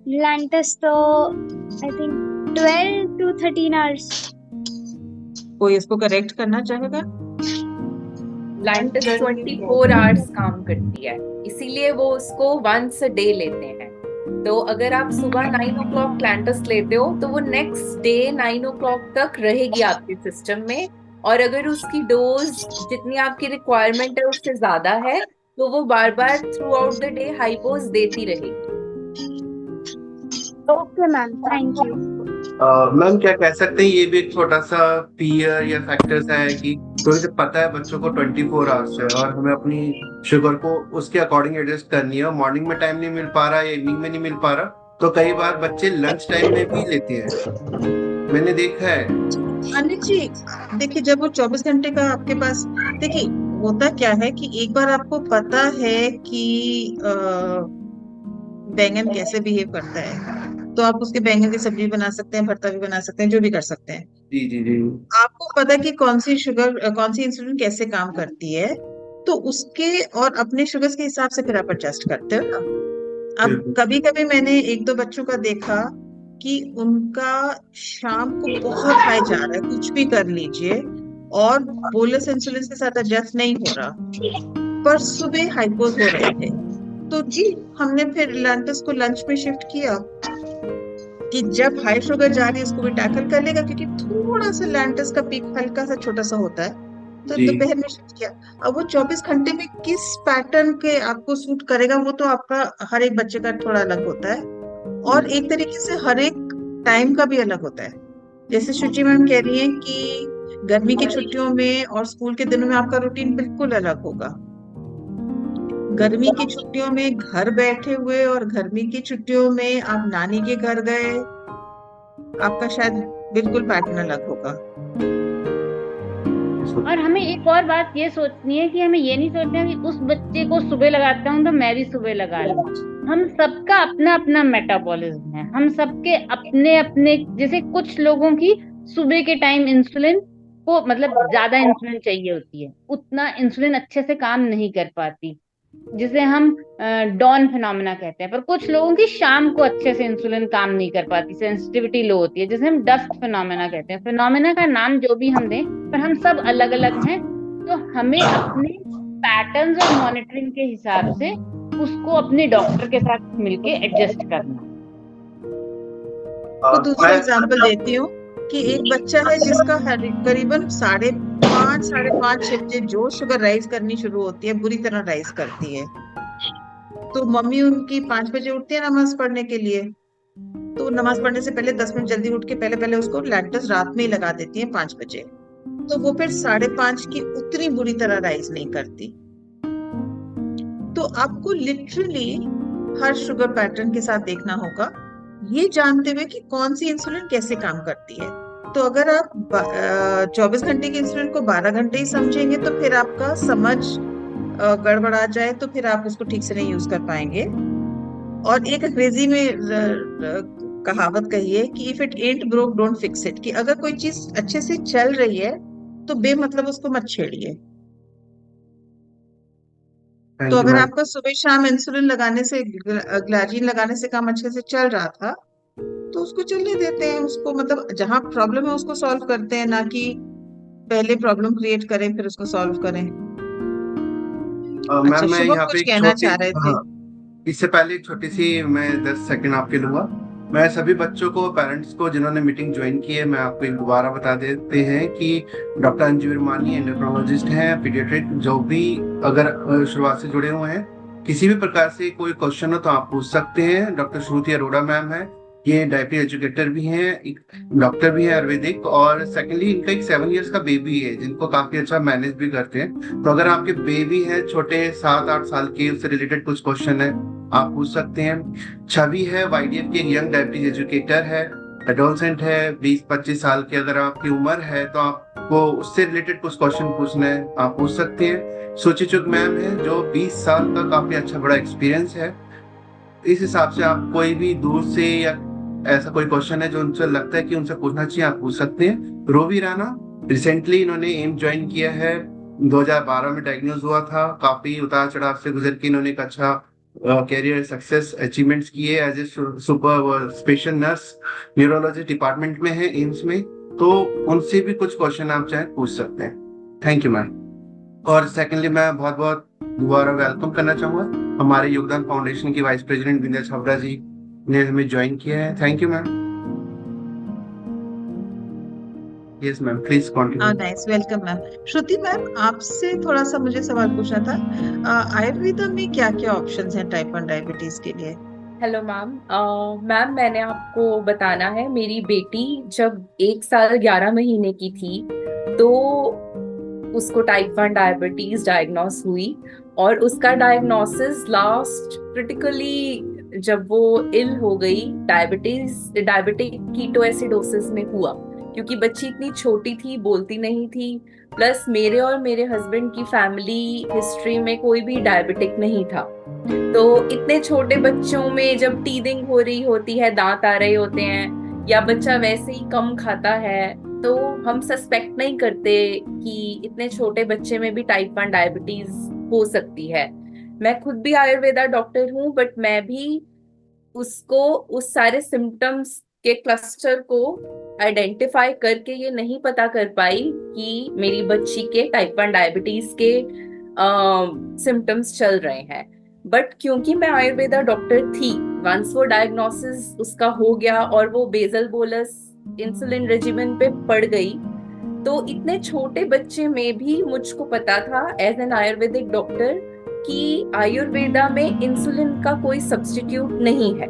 लैंटस तो आई थिंक 12 to 13 आवर्स। कोई इसको करेक्ट करना चाहेगा? लैंटस 24 आवर्स काम करती है, इसीलिए वो उसको वंस अ डे लेते हैं। तो अगर आप सुबह 9 o'clock लैंटस लेते हो तो वो नेक्स्ट डे 9 o'clock तक रहेगी आपके सिस्टम में, और अगर उसकी डोज जितनी आपकी रिक्वायरमेंट है उससे ज्यादा है तो वो बार बार थ्रू आउट द डे हाइपोज देती रहेगी। Okay ma'am, thank you. Ma'am क्या कह सकते हैं, ये भी एक छोटा सा फियर या फैक्टर्स है कि क्योंकि से पता है बच्चों को 24 आवर्स है और हमें अपनी शुगर को उसके अकॉर्डिंग एडजस्ट करनी है। मॉर्निंग में टाइम नहीं मिल पा रहा या इवनिंग में नहीं मिल पा रहा, तो कई बार बच्चे लंच टाइम में भी लेते हैं, मैंने देखा है। अनिल जी देखिए, जब वो 24 घंटे का आपके पास, देखिए होता क्या है कि एक बार आपको पता है कि बैंगन कैसे बिहेव करता है, तो आप उसके बैंगन की सब्जी बना सकते हैं, भरता भी बना सकते हैं, जो भी कर सकते हैं। जी जी जी। आपको पता है कि कौन सी इंसुलिन कैसे काम करती है, तो उसके और अपने शुगर के हिसाब से फिर आप एडजस्ट करते हो ना। अब कभी कभी मैंने एक दो बच्चों का देखा कि उनका शाम को बहुत हाई जा रहा है, कुछ भी कर लीजिए, और बोलस इंसुलिन के साथ एडजस्ट नहीं हो रहा, पर सुबह हाइपोज हो रहे थे। तो जी हमने फिर लैंटस को लंच में शिफ्ट किया कि जब हाई शुगर जा रही है उसको भी टैकल कर लेगा, क्योंकि थोड़ा सा लैंटस का पीक हल्का सा छोटा सा होता है, तो दोपहर में शिफ्ट किया। अब वो 24 घंटे में किस पैटर्न के आपको सूट करेगा वो तो आपका हर एक बच्चे का थोड़ा अलग होता है, और एक तरीके से हर एक टाइम का भी अलग होता है। जैसे शुचि मैम कह रही है कि गर्मी की छुट्टियों में और स्कूल के दिनों में आपका रूटीन बिल्कुल अलग होगा। गर्मी की छुट्टियों में घर बैठे हुए और गर्मी की छुट्टियों में आप नानी के घर गए, आपका शायद बिल्कुल पैटर्न अलग होगा। और हमें एक और बात ये सोचनी है कि हमें ये नहीं सोचना कि उस बच्चे को सुबह लगाता हूँ तो मैं भी सुबह लगा लूँ। हम सबका अपना अपना मेटाबॉलिज्म है, हम सबके अपने अपने, जैसे कुछ लोगों की सुबह के टाइम इंसुलिन को मतलब ज्यादा इंसुलिन चाहिए होती है, उतना इंसुलिन अच्छे से काम नहीं कर पाती, जिसे हम डॉन फिनोमेना कहते हैं। पर कुछ लोगों की शाम को अच्छे से इंसुलिन काम नहीं कर पाती, सेंसिटिविटी लो होती है, जिसे हम डस्क फिनोमेना कहते हैं। फिनोमेना का नाम जो भी हम दें, पर हम सब अलग अलग हैं, तो हमें अपने पैटर्न्स और मॉनिटरिंग के हिसाब से उसको अपने डॉक्टर के साथ मिलके एडजस्ट करना। तो दूसरा एग्जांपल देती हूँ कि एक बच्चा है जिसका करीबन 5:30 बजे जो शुगर राइज करनी शुरू होती है, बुरी तरह राइज करती है, तो मम्मी उनकी 5 बजे उठती है नमाज पढ़ने के लिए, तो नमाज पढ़ने से पहले 10 मिनट जल्दी उठ के पहले उसको लैक्टस रात में ही लगा देती है 5 बजे, तो वो फिर 5:30 की उतनी बुरी तरह राइज नहीं करती। तो आपको लिटरली हर शुगर पैटर्न के साथ देखना होगा, ये जानते हुए कि कौन सी इंसुलिन कैसे काम करती है। तो अगर आप 24 घंटे की इंसुलिन को 12 घंटे ही समझेंगे तो फिर आपका समझ गड़बड़ा जाए, तो फिर आप उसको ठीक से नहीं यूज कर पाएंगे। और एक अंग्रेजी में कहावत कही है कि if it ant broke don't fix it, कि अगर कोई चीज अच्छे से चल रही है तो बेमतलब उसको मत छेड़िए। तो अगर आपका सुबह शाम इंसुलिन लगाने से, ग्लाजीन लगाने से काम अच्छे से चल रहा था, तो उसको चलने देते हैं, उसको मतलब जहां प्रॉब्लम है उसको सॉल्व करते हैं, ना कि पहले प्रॉब्लम क्रिएट करें फिर उसको सॉल्व करें। मैम मैं यहाँ पे कहना चाह रहे थे। इससे पहले एक छोटी सी मैं 10 सेकंड आपके लूंगा। मैं सभी बच्चों को, पेरेंट्स को जिन्होंने मीटिंग ज्वाइन की है, मैं आपको दोबारा बता देते हैं कि डॉक्टर अंजू विरमानी एंडोक्राइनोलॉजिस्ट हैं, पीडियाट्रिक, जो भी अगर शुरुआत से जुड़े हुए हैं, किसी भी प्रकार से कोई क्वेश्चन हो तो आप पूछ सकते हैं। डॉक्टर श्रुति अरोड़ा मैम है, ये डायबिटीज एजुकेटर भी हैं, डॉक्टर भी है आयुर्वेदिक, और सेकेंडली इनका एक 7 इयर्स का बेबी है जिनको काफी अच्छा मैनेज भी करते हैं। तो अगर आपके बेबी है छोटे 7-8 साल के, उससे रिलेटेड कुछ क्वेश्चन है आप पूछ सकते हैं। छवि है, वाईडीएफ की यंग डायबिटीज एजुकेटर है, एडोलसेंट है, 20-25 साल की अगर आपकी उम्र है तो आपको उससे रिलेटेड कुछ क्वेश्चन पूछना है आप पूछ सकते हैं। सुचिचुक मैम है जो 20 साल का काफी अच्छा बड़ा एक्सपीरियंस है, इस हिसाब से आप कोई भी दूर से या ऐसा कोई क्वेश्चन है जो उनसे लगता है कि उनसे पूछना चाहिए आप पूछ सकते हैं। रोवी राणा, रिसेंटली इन्होंने एम्स ज्वाइन किया है, 2012 में डायग्नोज हुआ था, काफी उतार चढ़ाव से गुजर के इन्होंने एक अच्छा कैरियर सक्सेस अचीवमेंट्स किए as a super special nurse, neurology department में है एम्स में, तो उनसे भी कुछ क्वेश्चन आप चाहे पूछ सकते हैं। Thank you ma'am. और सेकेंडली मैं बहुत बहुत दोबारा वेलकम करना चाहूंगा हमारे योगदान फाउंडेशन की वाइस प्रेसिडेंट विंध्या छाबड़ा जी ने हमें ज्वाइन किया है। Thank you ma'am. Yes ma'am, please continue. Nice, welcome ma'am. Shruti ma'am, आपसे थोड़ा सा मुझे सवाल पूछना था, आयुर्वेदा में क्या क्या ऑप्शंस हैं टाइप 1 डायबिटीज के लिए? Hello ma'am. मैम मैंने आपको बताना है, मेरी बेटी जब 1 साल 11 महीने की थी तो उसको टाइप 1 डायबिटीज डायग्नोस हुई, और उसका डायग्नोसिस लास्ट क्रिटिकली जब वो इल हो गई डायबिटिक कीटोएसिडोसिस में हुआ, क्योंकि बच्ची इतनी छोटी थी, बोलती नहीं थी, प्लस मेरे और मेरे हस्बैंड की फैमिली हिस्ट्री में कोई भी डायबिटिक नहीं था। तो इतने छोटे बच्चों में जब टीदिंग हो रही होती है, दांत आ रहे होते हैं, या बच्चा वैसे ही कम खाता है, तो हम सस्पेक्ट नहीं करते कि इतने छोटे बच्चे में भी टाइप 1 डायबिटीज हो सकती है। मैं खुद भी आयुर्वेदा डॉक्टर हूँ, बट मैं भी उसको उस सारे सिम्टम्स के क्लस्टर को आइडेंटिफाई करके ये नहीं पता कर पाई कि मेरी बच्ची के टाइप 1 डायबिटीज के सिम्टम्स चल रहे हैं। बट क्योंकि मैं आयुर्वेदा डॉक्टर थी, वंस वो डायग्नोसिस उसका हो गया और वो बेसल बोलस इंसुलिन रेजिमेन पे पड़ गई, तो इतने छोटे बच्चे में भी मुझको पता था एज एन आयुर्वेदिक डॉक्टर कि आयुर्वेदा में इंसुलिन का कोई सब्स्टिट्यूट नहीं है।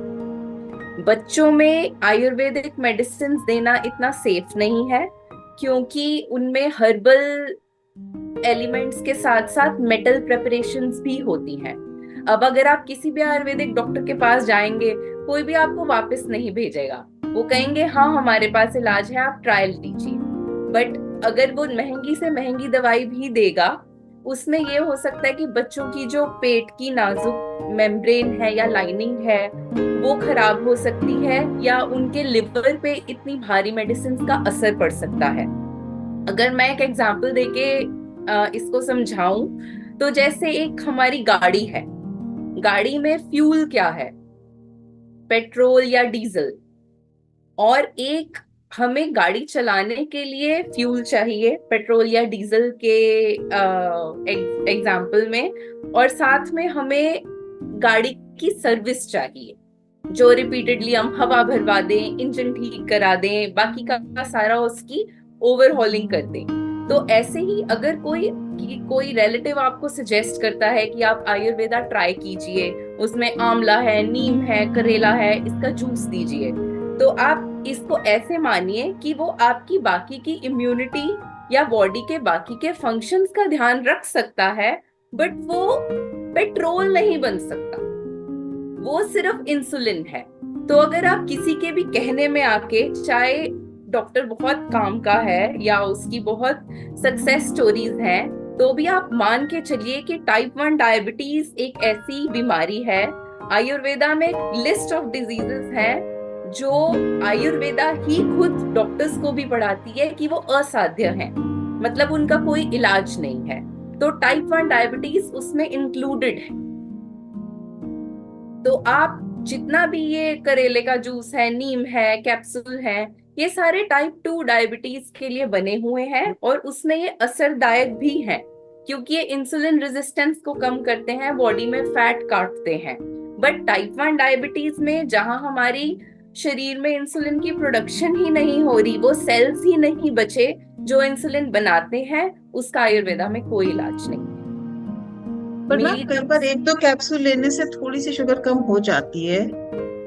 बच्चों में आयुर्वेदिक मेडिसिन देना इतना सेफ नहीं है, क्योंकि उनमें हर्बल एलिमेंट्स के साथ साथ मेटल प्रेपरेशंस भी होती हैं। अब अगर आप किसी भी आयुर्वेदिक डॉक्टर के पास जाएंगे, कोई भी आपको वापस नहीं भेजेगा, वो कहेंगे हाँ हमारे पास इलाज है, आप ट्रायल लीजिए। बट अगर वो महंगी से महंगी दवाई भी देगा, उसमें ये हो सकता है कि बच्चों की जो पेट की नाजुक मेम्ब्रेन है या लाइनिंग है वो खराब हो सकती है, या उनके लिवर पे इतनी भारी मेडिसिन का असर पड़ सकता है। अगर मैं एक एग्जांपल देके इसको समझाऊं, तो जैसे एक हमारी गाड़ी है, गाड़ी में फ्यूल क्या है, पेट्रोल या डीजल, और एक हमें गाड़ी चलाने के लिए फ्यूल चाहिए पेट्रोल या डीजल के एग्जाम्पल में, और साथ में हमें गाड़ी की सर्विस चाहिए, जो रिपीटेडली हम हवा भरवा दें, इंजन ठीक करा दें, बाकी का सारा उसकी ओवरहॉलिंग कर दें। तो ऐसे ही अगर कोई रिलेटिव आपको सजेस्ट करता है कि आप आयुर्वेदा ट्राई कीजिए, उसमें आंवला है, नीम है, करेला है, इसका जूस दीजिए, तो आप इसको ऐसे मानिए कि वो आपकी बाकी की इम्यूनिटी या बॉडी के बाकी के फंक्शंस का ध्यान रख सकता है, बट वो पेट्रोल नहीं बन सकता, वो सिर्फ इंसुलिन है। तो अगर आप किसी के भी कहने में आके, चाहे डॉक्टर बहुत काम का है या उसकी बहुत सक्सेस स्टोरीज हैं, तो भी आप मान के चलिए कि टाइप 1 डायबिटीज एक ऐसी बीमारी है, आयुर्वेदा में लिस्ट ऑफ डिजीजेस हैं जो आयुर्वेदा ही खुद डॉक्टर्स को भी पढ़ाती है कि वो असाध्य हैं, मतलब उनका कोई इलाज नहीं है। तो टाइप 1 डायबिटीज उसमें इंक्लूडेड है। तो आप जितना भी ये करेले का जूस है, नीम है, कैप्सूल है, ये सारे टाइप 2 डायबिटीज के लिए बने हुए हैं, और उसमें ये असरदायक भी हैं, क्योंकि ये इंसुलिन रेजिस्टेंस को कम करते हैं, बॉडी में फैट काटते हैं। बट टाइप 1 डायबिटीज में जहां हमारी शरीर में इंसुलिन की प्रोडक्शन ही नहीं हो रही, वो सेल्स ही नहीं बचे जो इंसुलिन बनाते हैं, उसका आयुर्वेदा में कोई इलाज नहीं। पर मैम कई बार 1-2 कैप्सूल लेने से थोड़ी सी शुगर कम हो जाती है,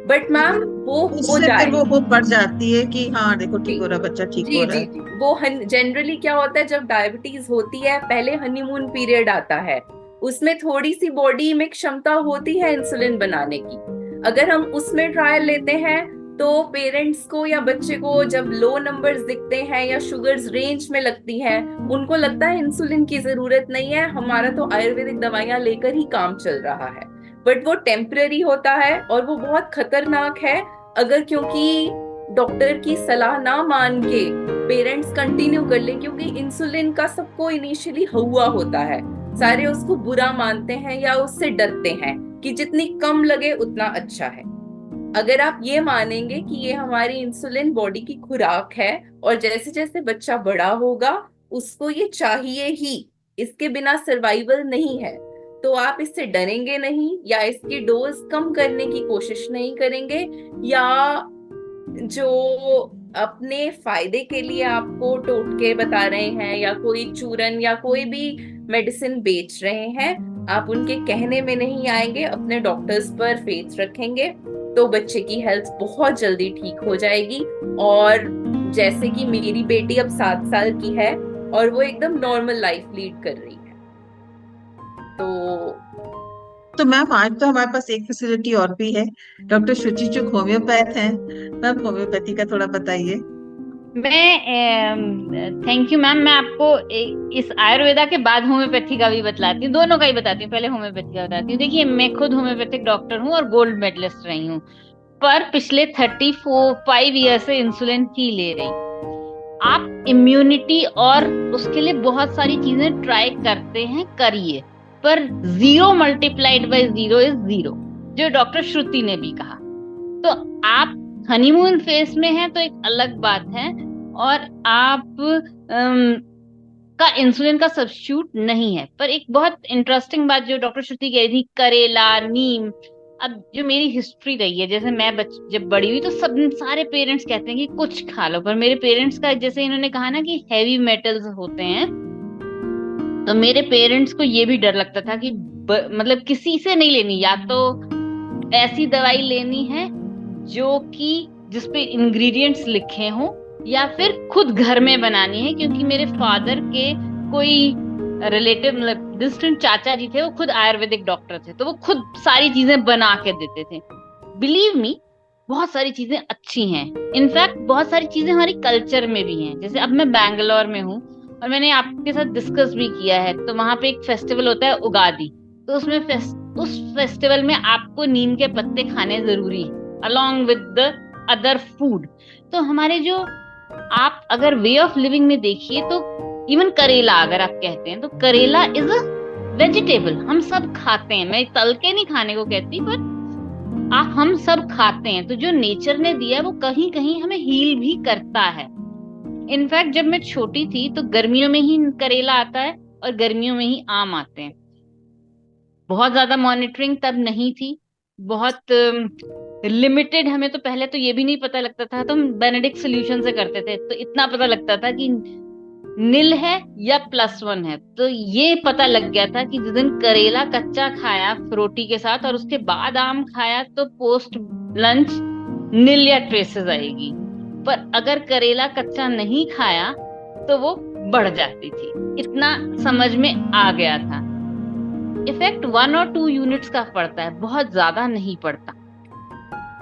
बट मैम वो हो जाए, फिर वो बढ़ जाती है कि हाँ देखो ठीक हो रहा, बच्चा ठीक हो रहा है। जी, वो जनरली क्या होता है, जब डायबिटीज होती है पहले हनीमून पीरियड आता है, उसमें थोड़ी सी बॉडी में क्षमता होती है इंसुलिन बनाने की। अगर हम उसमें ट्रायल लेते हैं तो पेरेंट्स को या बच्चे को जब लो नंबर्स दिखते हैं या शुगर्स रेंज में लगती हैं, उनको लगता है इंसुलिन की जरूरत नहीं है, हमारा तो आयुर्वेदिक दवाइयां लेकर ही काम चल रहा है। बट वो टेम्पररी होता है और वो बहुत खतरनाक है अगर क्योंकि डॉक्टर की सलाह ना मान के पेरेंट्स कंटिन्यू कर ले, क्योंकि इंसुलिन का सबको इनिशियली हुआ होता है, सारे उसको बुरा मानते हैं या उससे डरते हैं कि जितनी कम लगे उतना अच्छा है। अगर आप ये मानेंगे कि ये हमारी इंसुलिन बॉडी की खुराक है और जैसे जैसे बच्चा बड़ा होगा उसको ये चाहिए ही, इसके बिना सर्वाइवल नहीं है, तो आप इससे डरेंगे नहीं या इसकी डोज कम करने की कोशिश नहीं करेंगे, या जो अपने फायदे के लिए आपको टोटके बता रहे हैं या कोई चूरन या कोई भी मेडिसिन बेच रहे हैं, आप उनके कहने में नहीं आएंगे, अपने डॉक्टर्स पर फेथ रखेंगे, तो बच्चे की हेल्थ बहुत जल्दी ठीक हो जाएगी। और जैसे कि मेरी बेटी अब 7 साल की है और वो एकदम नॉर्मल लाइफ लीड कर रही है। तो मैम आज तो हमारे पास एक फैसिलिटी और भी है, डॉक्टर शुचि चुग होम्योपैथ हैं। मैम होम्योपैथी का थोड़ा बताइए। मैं थैंक यू मैम। मैं आपको इस आयुर्वेदा के बाद होम्योपैथी का भी बतलाती हूँ, दोनों का ही बताती हूँ। पहले होम्योपैथी का बताती हूँ। देखिए, मैं खुद होम्योपैथिक डॉक्टर हूँ और गोल्ड मेडलिस्ट रही हूँ, पर पिछले 34-5 ईयर से इंसुलिन ही ले रही। आप इम्यूनिटी और उसके लिए बहुत सारी चीजें ट्राई करते हैं, करिए, पर 0 मल्टीप्लाइड बाय 0 इज 0, जो डॉक्टर श्रुति ने भी कहा। तो आप हनीमून फेज में हैं तो एक अलग बात है, और आप का इंसुलिन का सब्स्टिट्यूट नहीं है। पर एक बहुत इंटरेस्टिंग बात जो डॉक्टर श्रुति कह रही थी, करेला, नीम। अब जो मेरी हिस्ट्री रही है, जैसे मैं जब बड़ी हुई तो सब सारे पेरेंट्स कहते हैं कि कुछ खा लो, पर मेरे पेरेंट्स का, जैसे इन्होंने कहा ना कि हैवी मेटल्स होते हैं, तो मेरे पेरेंट्स को ये भी डर लगता था कि मतलब किसी से नहीं लेनी, या तो ऐसी दवाई लेनी है जो कि जिसपे इंग्रेडिएंट्स लिखे हों, या फिर खुद घर में बनानी है, क्योंकि मेरे फादर के कोई रिलेटिव, मतलब डिस्टेंट चाचा जी थे, वो खुद आयुर्वेदिक डॉक्टर थे, तो वो खुद सारी चीजें बना के देते थे। बिलीव मी, बहुत सारी चीजें अच्छी हैं। इनफैक्ट बहुत सारी चीजें हमारी कल्चर में भी हैं। जैसे अब मैं बैंगलोर में हूँ और मैंने आपके साथ डिस्कस भी किया है, तो वहां पे एक फेस्टिवल होता है उगादी, तो उसमें उस फेस्टिवल में आपको नीम के पत्ते खाने जरूरी है along with the other food। तो हमारे जो, आप अगर वे ऑफ लिविंग में देखिए तो इवन करेला अगर आप कहते हैं, तो करेला इज अ वेजिटेबल, हम सब खाते हैं। मैं तल के नहीं खाने को कहती, पर हम सब खाते हैं। तो जो नेचर ने दिया है वो कहीं कहीं हमें हील भी करता है। इनफैक्ट जब मैं छोटी थी तो गर्मियों में ही करेला आता है और गर्मियों में ही आम आते हैं। बहुत ज्यादा मॉनिटरिंग तब नहीं थी, बहुत लिमिटेड। हमें तो पहले तो ये भी नहीं पता लगता था, तो हम बेनेडिक्ट सोल्यूशन से करते थे, तो इतना पता लगता था कि नील है या +1 है। तो ये पता लग गया था कि जिस दिन करेला कच्चा खाया रोटी के साथ और उसके बाद आम खाया, तो पोस्ट लंच नील या ट्रेसेस आएगी। पर अगर करेला कच्चा नहीं खाया तो वो बढ़ जाती थी। इतना समझ में आ गया था। इफेक्ट 1 और 2 यूनिट्स का पड़ता है, बहुत ज्यादा नहीं पड़ता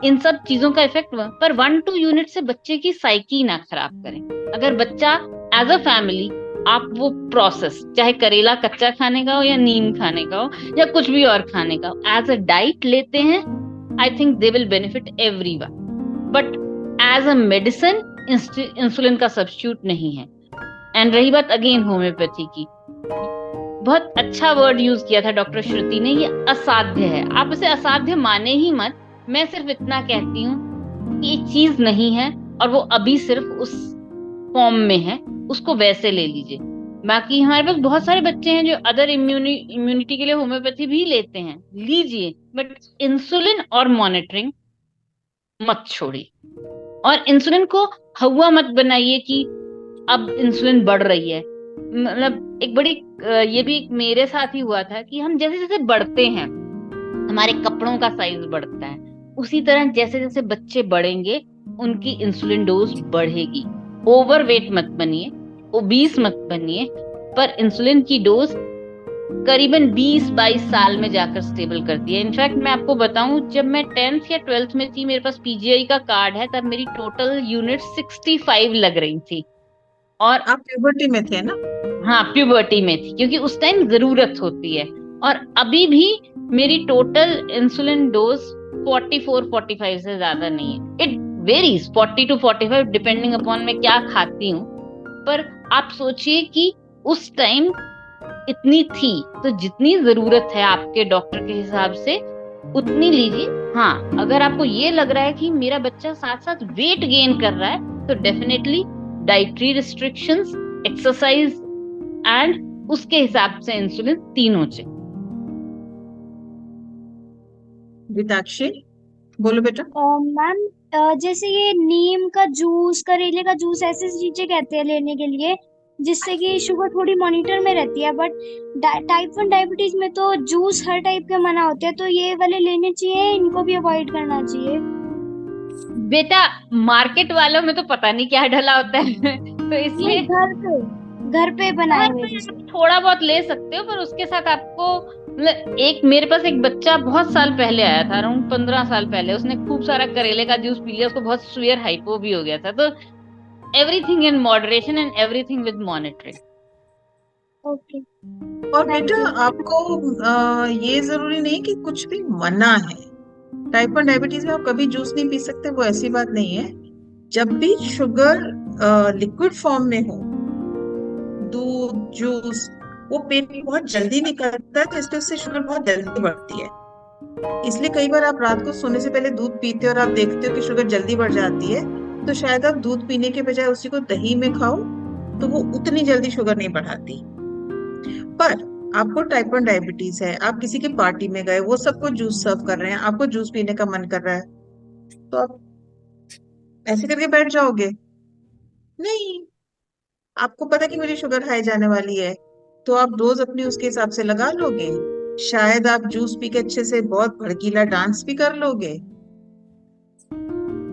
इन सब चीजों का इफेक्ट। पर 1-2 यूनिट से बच्चे की साइकी ना खराब करें। अगर बच्चा एज अ फैमिली, आप वो प्रोसेस, चाहे करेला कच्चा खाने का हो या नीम खाने का हो या कुछ भी और खाने का हो, एज अ डाइट लेते हैं, I think they will benefit everyone. But as a medicine insulin का सब्स्टिट्यूट नहीं है। एंड रही बात अगेन होम्योपैथी की, बहुत अच्छा वर्ड यूज किया था डॉक्टर श्रुति ने, ये असाध्य है। आप इसे असाध्य माने ही मत। मैं सिर्फ इतना कहती हूँ कि एक चीज नहीं है और वो अभी सिर्फ उस फॉर्म में है, उसको वैसे ले लीजिए। बाकी हमारे पास बहुत सारे बच्चे हैं जो अदर इम्यूनिटी के लिए होम्योपैथी भी लेते हैं, लीजिए, बट इंसुलिन और मॉनिटरिंग मत छोड़िए। और इंसुलिन को हवा मत बनाइए कि अब इंसुलिन बढ़ रही है। मतलब एक बड़ी ये भी मेरे साथ ही हुआ था कि हम जैसे जैसे बढ़ते हैं, हमारे कपड़ों का साइज बढ़ता है, उसी तरह जैसे जैसे बच्चे बढ़ेंगे उनकी इंसुलिन डोज बढ़ेगी। ओवरवेट मत बनिए, ओबीस मत बनिए, पर इंसुलिन की डोज करीबन 20-22 साल में जाकर स्टेबल करती है। इनफैक्ट मैं आपको बताऊं, जब मैं 10th या 12th में थी, मेरे पास पीजीआई का कार्ड है, तब मेरी टोटल यूनिट 65 लग रही थी। और आप प्यूबर्टी में थे ना? हाँ, प्यूबर्टी में थी, क्योंकि उस टाइम जरूरत होती है। और अभी भी मेरी टोटल इंसुलिन डोज 44-45 से ज्यादा नहीं है। It varies 40 to 45 depending upon मैं क्या खाती हूँ। पर आप सोचिए कि उस टाइम इतनी थी, तो जितनी जरूरत है आपके डॉक्टर के हिसाब से उतनी लीजिए। हाँ, अगर आपको ये लग रहा है कि मेरा बच्चा साथ साथ वेट गेन कर रहा है, तो definitely dietary restrictions, exercise and उसके हिसाब से इंसुलिन तीनों चाहिए। गीताक्षी बोलो बेटा। मैम जैसे ये नीम का जूस, करेले का जूस, ऐसी चीजें कहते हैं लेने के लिए, जिससे कि शुगर थोड़ी मॉनिटर में रहती है। बट टाइप 1 डायबिटीज में तो जूस हर टाइप के मना होते हैं, तो ये वाले लेने चाहिए, इनको भी अवॉइड करना चाहिए। बेटा मार्केट वालों में तो पता नहीं क्या डला होता है तो इसलिए घर पे बनाए हुए थोड़ा बहुत ले सकते हो, पर उसके साथ आपको एक मेरे पास एक बच्चा बहुत साल पहले आया था, अराउंड 15 साल पहले, उसने खूब सारा करेले का जूस पी लिया, उसको बहुत सीवियर हाइपो भी हो गया था। तो everything in moderation and everything with monitoring. Okay. और बेटा आपको ये जरूरी नहीं कि कुछ भी मना है। टाइप 1 डायबिटीज में आप कभी जूस नहीं पी सकते, वो ऐसी बात नहीं है। जब भी शुगर लिक्विड फॉर्म में हो, दूध, जूस, वो पेट में बहुत जल्दी निकलता है, तो इसलिए उससे शुगर बहुत जल्दी बढ़ती है। इसलिए कई बार आप रात को सोने से पहले दूध पीते हो और आप देखते हो कि शुगर जल्दी बढ़ जाती है, तो शायद आप दूध पीने के बजाय उसी को दही में खाओ, तो वो उतनी जल्दी शुगर नहीं बढ़ाती। पर आपको टाइप 1 डायबिटीज है, आप किसी की पार्टी में गए, वो सबको जूस सर्व कर रहे हैं, आपको जूस पीने का मन कर रहा है, तो आप ऐसे करके बैठ जाओगे? नहीं। आपको पता कि मेरी शुगर हाई जाने वाली है, तो आप डोज अपनी उसके हिसाब से लगा लोगे। शायद आप जूस पी के अच्छे से बहुत भड़कीला डांस भी कर लोगे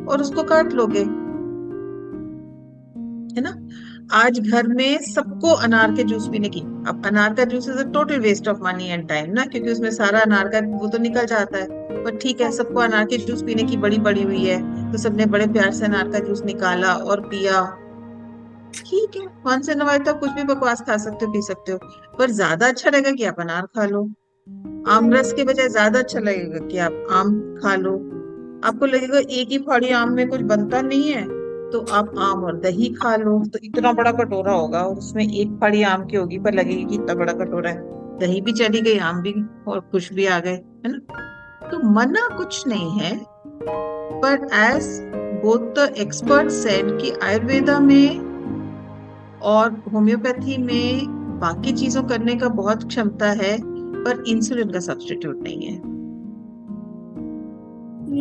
और उसको काट लोगे, है ना। आज घर में सबको अनार के जूस पीने की, अब अनार का juice is a total waste of money and time ना, क्योंकि उसमें सारा अनार का वो तो निकल जाता है। पर ठीक है, सबको अनार के जूस पीने की बड़ी बड़ी हुई है, तो सबने बड़े प्यार से अनार का जूस निकाला और पिया। ठीक है, वंस इन अ व्हाइल तो कुछ भी बकवास खा सकते हो, पी सकते हो, पर ज्यादा अच्छा लगेगा कि आप अनार खा लो। आम रस के बजाय ज्यादा अच्छा लगेगा कि आप आम खा लो। आपको लगेगा एक ही फाड़ी आम में कुछ बनता नहीं है, तो आप आम और दही खा लो। तो इतना बड़ा कटोरा होगा और उसमें एक फाड़ी आम की होगी, पर लगेगी कि इतना बड़ा कटोरा है। दही भी चली गई, आम भी, और खुश भी आ गए, है ना। तो मना कुछ नहीं है, पर as both the expert said कि आयुर्वेदा में और होम्योपैथी में बाकी चीजों करने का बहुत क्षमता है, पर इंसुलिन का सब्स्टिट्यूट नहीं है।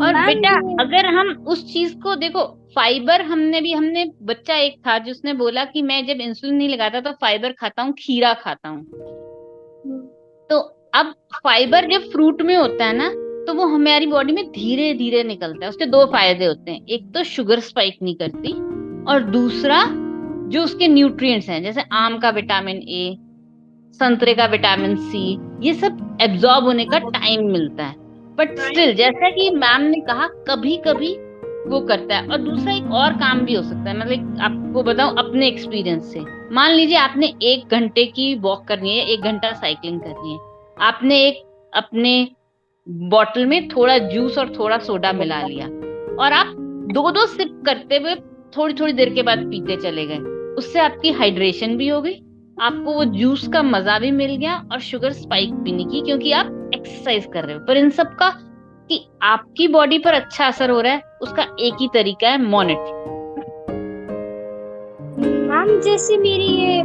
और बेटा अगर हम उस चीज को देखो, फाइबर हमने बच्चा एक था जिसने बोला कि मैं जब इंसुलिन नहीं लगाता तो फाइबर खाता हूँ, खीरा खाता हूँ। तो अब फाइबर जब फ्रूट में होता है ना, तो वो हमारी बॉडी में धीरे धीरे निकलता है। उसके दो फायदे होते हैं, एक तो शुगर स्पाइक नहीं करती, और दूसरा जो उसके न्यूट्रिएंट्स हैं, जैसे आम का विटामिन ए, संतरे का विटामिन सी, ये सब एब्जॉर्ब होने का टाइम मिलता है। बट स्टिल जैसा कि मैम ने कहा, कभी कभी वो करता है। और दूसरा एक और काम भी हो सकता है, मतलब आपको बताऊं अपने एक्सपीरियंस से। मान लीजिए आपने 1 घंटे की वॉक करनी है, 1 घंटा साइकिलिंग करनी है, आपने एक अपने बॉटल में थोड़ा जूस और थोड़ा सोडा मिला लिया, और आप 2-2 सिप करते हुए थोड़ी थोड़ी देर के बाद पीते चले गए। उससे आपकी हाइड्रेशन भी हो गई, आपको वो जूस का मजा भी मिल गया, और शुगर स्पाइक भी नहीं की, क्योंकि आप एक्सरसाइज कर रहे हो। पर इन सब का कि आपकी बॉडी पर अच्छा असर हो रहा है, उसका एक ही तरीका है, मॉनिटर। मैम जैसे मेरी ये